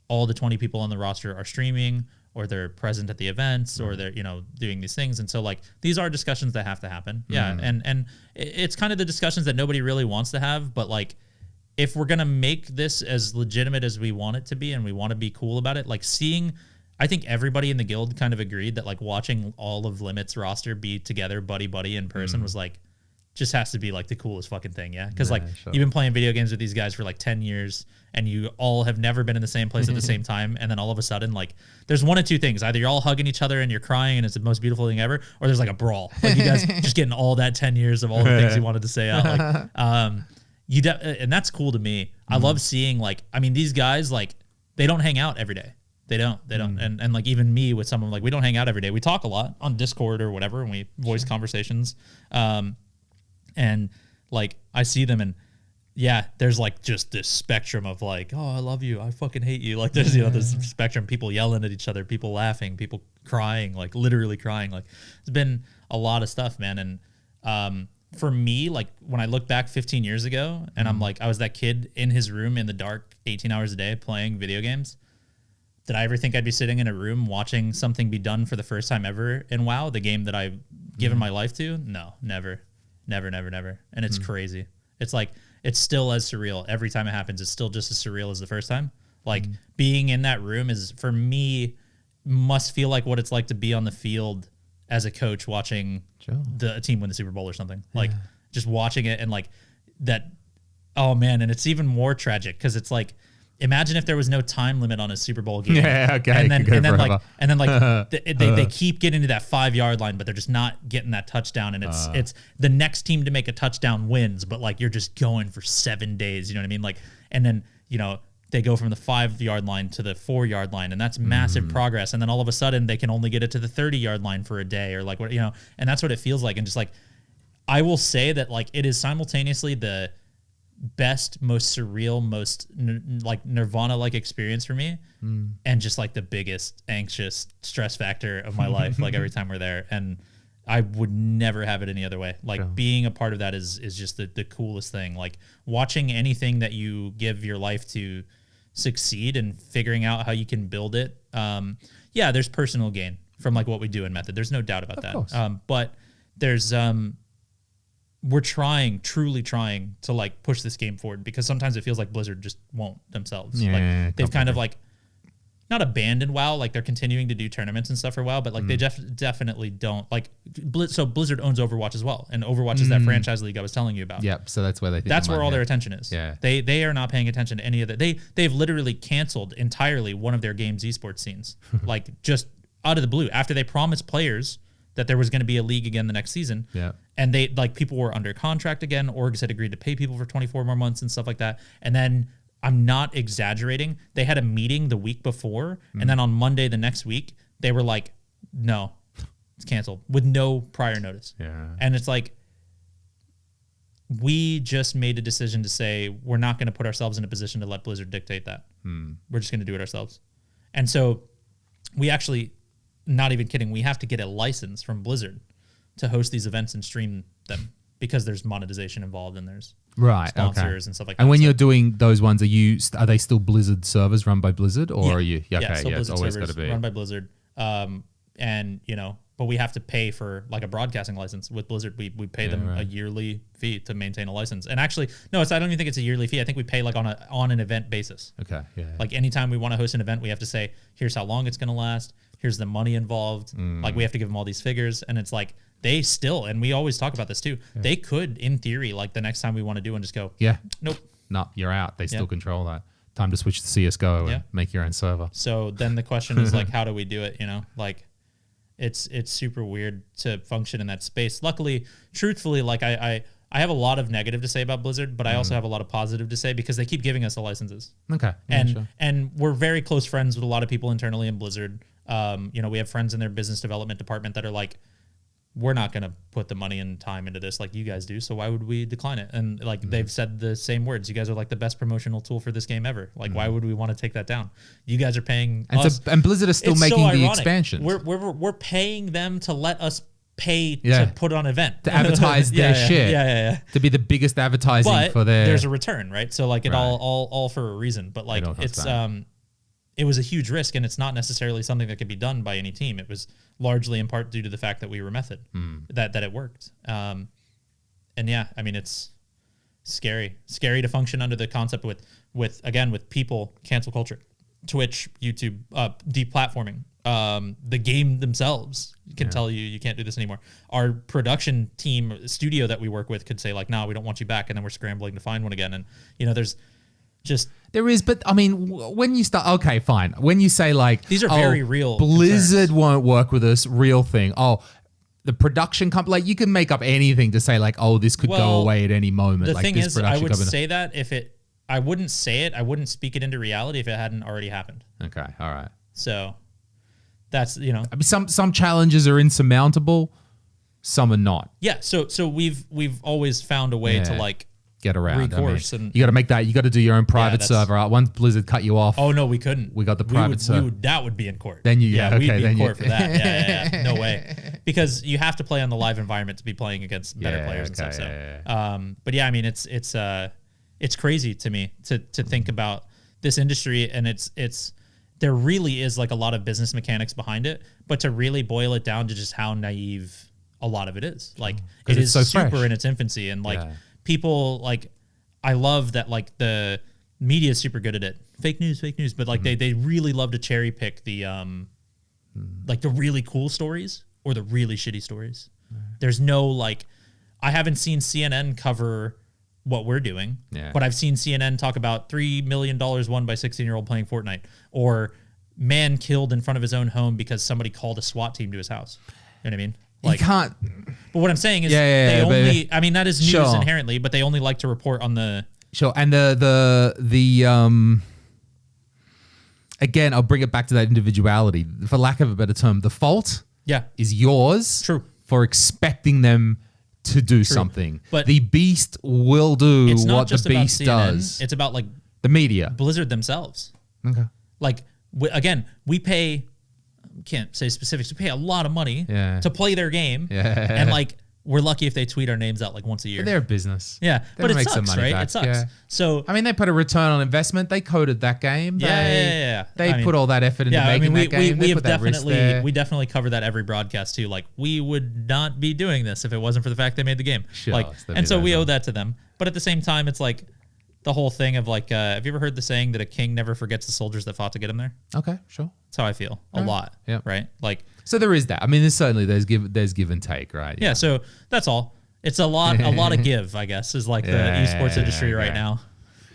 all the 20 people on the roster are streaming or they're present at the events or they're, you know, doing these things. And so like, these are discussions that have to happen. Yeah. And it's kind of the discussions that nobody really wants to have, but like, if we're going to make this as legitimate as we want it to be and we want to be cool about it, like I think everybody in the guild kind of agreed that like watching all of Limit's roster be together buddy in person was like, just has to be like the coolest fucking thing. Yeah. Cause you've been playing video games with these guys for like 10 years and you all have never been in the same place at the same time. And then all of a sudden, like there's one of two things. Either you're all hugging each other and you're crying and it's the most beautiful thing ever, or there's like a brawl. Like you guys just getting all that 10 years of all the things you wanted to say out. Like, and that's cool to me. I love seeing like, I mean, these guys, like they don't hang out every day. They don't. And like even me with some of them, like we don't hang out every day. We talk a lot on Discord or whatever and we voice conversations. And like I see them and yeah, there's like just this spectrum of like, oh, I love you, I fucking hate you. Like there's, you know, this spectrum, people yelling at each other, people laughing, people crying, like literally crying. Like it's been a lot of stuff, man. And for me, like when I look back 15 years ago and I'm like, I was that kid in his room in the dark 18 hours a day playing video games. Did I ever think I'd be sitting in a room watching something be done for the first time ever in WoW, the game that I've given my life to? No, never. And it's crazy. It's like, it's still as surreal. Every time it happens, it's still just as surreal as the first time. Like being in that room is, for me, must feel like what it's like to be on the field as a coach watching the team win the Super Bowl or something. Like just watching it and like that, oh man, and it's even more tragic because it's like, imagine if there was no time limit on a Super Bowl game. Yeah, okay. And then they keep getting to that 5-yard line, but they're just not getting that touchdown. And it's the next team to make a touchdown wins, but like you're just going for 7 days. You know what I mean? Like, and then, you know, they go from the 5-yard line to the 4-yard line, and that's massive progress. And then all of a sudden they can only get it to the 30-yard line for a day or like what, you know, and that's what it feels like. And just like, I will say that like it is simultaneously the best, most surreal, most like Nirvana-like experience for me, and just like the biggest anxious stress factor of my life. Like every time we're there, and I would never have it any other way. Like being a part of that is just the coolest thing. Like watching anything that you give your life to succeed and figuring out how you can build it. Yeah, there's personal gain from like what we do in Method. There's no doubt about that. But there's we're truly trying to like push this game forward, because sometimes it feels like Blizzard just won't themselves. Like they've kind of like not abandoned WoW, like they're continuing to do tournaments and stuff for WoW, but like they definitely don't like. So Blizzard owns Overwatch as well, and Overwatch is that franchise league I was telling you about. Yep. So that's where that's where all their attention is. Yeah. They are not paying attention to any of that. They've literally canceled entirely one of their games esports scenes, like just out of the blue, after they promised players that there was going to be a league again the next season. Yeah. And they like people were under contract again. Orgs had agreed to pay people for 24 more months and stuff like that. And then I'm not exaggerating, they had a meeting the week before, and then on Monday the next week, they were like, no, it's canceled with no prior notice. Yeah. And it's like, we just made a decision to say, we're not going to put ourselves in a position to let Blizzard dictate that. We're just going to do it ourselves. And so we actually, not even kidding, we have to get a license from Blizzard to host these events and stream them, because there's monetization involved and there's sponsors and stuff like that. And when you're doing those ones, are they still Blizzard servers run by Blizzard, or are you? So Blizzard it's always got to servers be run by Blizzard. And you know, but we have to pay for like a broadcasting license. With Blizzard, we pay them a yearly fee to maintain a license. And actually, no, I don't even think it's a yearly fee. I think we pay like on an event basis. Okay. Yeah. Like anytime we want to host an event, we have to say, here's how long it's going to last. Here's the money involved. Like we have to give them all these figures. And it's like, they still, and we always talk about this too, they could, in theory, like the next time we want to do and just go, nope. No, you're out. They still control that. Time to switch to CSGO and make your own server. So then the question is like, how do we do it? You know, like it's super weird to function in that space. Luckily, truthfully, like I have a lot of negative to say about Blizzard, but I also have a lot of positive to say because they keep giving us the licenses. Okay. And we're very close friends with a lot of people internally in Blizzard. You know, we have friends in their business development department that are like, we're not going to put the money and time into this like you guys do. So why would we decline it? And like they've said the same words. You guys are like the best promotional tool for this game ever. Like why would we want to take that down? You guys are paying us. And Blizzard is still making the expansions. We're paying them to let us pay to put on event. To advertise their shit. Yeah. To be the biggest advertising for their... there's a return, right? So like it all for a reason. But like it's it was a huge risk, and it's not necessarily something that could be done by any team. It was largely in part due to the fact that we were Method, that it worked. And yeah, I mean, it's scary to function under the concept with people, cancel culture, Twitch, YouTube, deplatforming. The game themselves can tell you can't do this anymore. Our production team, studio that we work with could say like, no, we don't want you back. And then we're scrambling to find one again. And you know, there is, but I mean, when you start, okay, fine. When you say like, these are very real Blizzard concerns. Won't work with us, real thing. Oh, the production company, like you can make up anything to say like, oh, this could go away at any moment. The like thing this is, I would company. say that I wouldn't say it, I wouldn't speak it into reality if it hadn't already happened. Okay, all right. So that's, you know. I mean, some challenges are insurmountable, some are not. Yeah, so we've always found a way to like, get around. Recourse, you got to make that. You got to do your own private server. Once Blizzard cut you off. Oh no, we couldn't. We got the private server. That would be in court. Then we'd be in court for that. Yeah, no way. Because you have to play on the live environment to be playing against better players and stuff. So, but yeah, I mean, it's crazy to me to think about this industry, and it's there really is like a lot of business mechanics behind it, but to really boil it down to just how naive a lot of it is. Like it is so super fresh in its infancy, and like. People like, I love that like the media is super good at it. Fake news, but like they really love to cherry pick the like the really cool stories or the really shitty stories. There's no like, I haven't seen CNN cover what we're doing, but I've seen CNN talk about $3 million won by 16-year-old playing Fortnite, or man killed in front of his own home because somebody called a SWAT team to his house. You know what I mean? Like, you can't. But what I'm saying is, they only. I mean, that is news inherently, but they only like to report on the. Sure, and the again, I'll bring it back to that individuality. For lack of a better term, the fault, is yours. True. For expecting them to do something, but the beast will do what the beast does. It's about like the media, Blizzard themselves. Okay. Like again, we pay. Can't say specifics. We pay a lot of money to play their game, and like we're lucky if they tweet our names out like once a year. But they're a business, but it sucks, right? It sucks. Yeah. So I mean, they put a return on investment. They coded that game. They put all that effort into making that game. We have definitely covered that every broadcast too. Like we would not be doing this if it wasn't for the fact they made the game. Sure, like, and so we owe that to them. But at the same time, it's like the whole thing of like, have you ever heard the saying that a king never forgets the soldiers that fought to get him there? Okay, sure. That's how I feel a lot. Yeah. Right. Like, so there is that. I mean, there's give and take, right? Yeah. So that's all. It's a lot of give, I guess, is like the esports industry right now.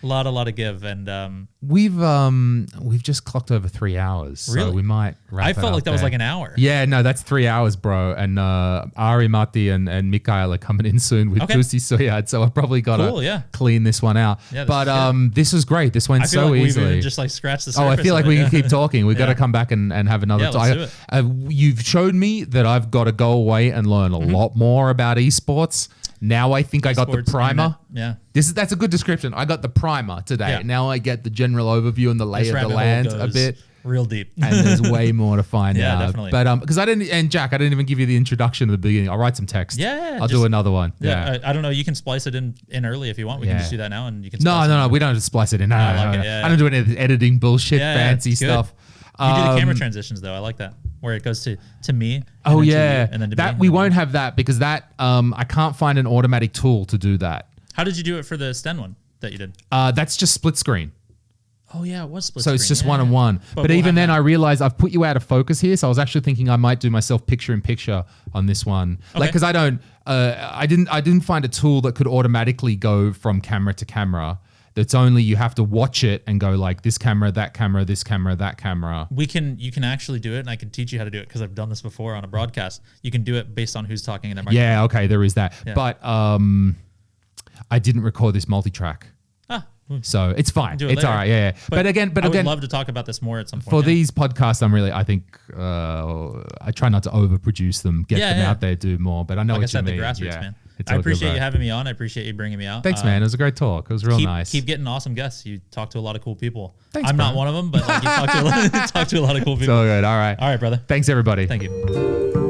A lot of give, and we've just clocked over 3 hours, really? So we might wrap. I felt like that was like an hour. Yeah, no, that's 3 hours, bro. And Ari, Matti, and Mikael are coming in soon with Kusi Soyad, so I probably gotta clean this one out. Yeah, but this was great. This went so like easily. We've even just like scratched the surface. I feel like we can keep talking. We've got to come back and have another talk. You've showed me that I've got to go away and learn a lot more about esports. Now I think I got the primer. That's a good description. I got the primer today. Yeah. Now I get the general overview and the lay of the land a bit. Real deep. And there's way more to find out. Yeah, definitely. But because Jack, I didn't even give you the introduction at the beginning. I'll write some text. I'll do another one. Yeah. I don't know. You can splice it in early if you want. We can just do that now, and you can. No. We don't have to splice it in. No. I don't do any editing bullshit, fancy stuff. You do the camera transitions though. I like that, where it goes to me. And Oh then to yeah, you, and then to that me, we won't have that because that I can't find an automatic tool to do that. How did you do it for the Sten one that you did? That's just split screen. Oh yeah, it was split. So screen. it's just Yeah, one-on-one. But we'll even then, have I realized I've put you out of focus here. So I was actually thinking I might do myself picture-in-picture on this one, like because I don't, I didn't find a tool that could automatically go from camera to camera. That's only you have to watch it and go like this camera, that camera, this camera, that camera. you can actually do it, and I can teach you how to do it because I've done this before on a broadcast. You can do it based on who's talking in their microphone. Yeah, okay, there is that. Yeah. But I didn't record this multi-track. So it's fine. Do it It's later. all right. Yeah. But again, I would love to talk about this more at some point. for these podcasts, I think I try not to overproduce them, get them out there, do more. But I know like I what said, you the mean. grassroots, man. It's I all good, appreciate bro. you having me on. I appreciate you bringing me out. Thanks, man. It was a great talk. It was real nice. Keep getting awesome guests. You talk to a lot of cool people. Thanks, I'm bro. not one of them, but like, you talk to a lot of cool It's people. all good. All right. All right, brother. Thanks, everybody. Thank you.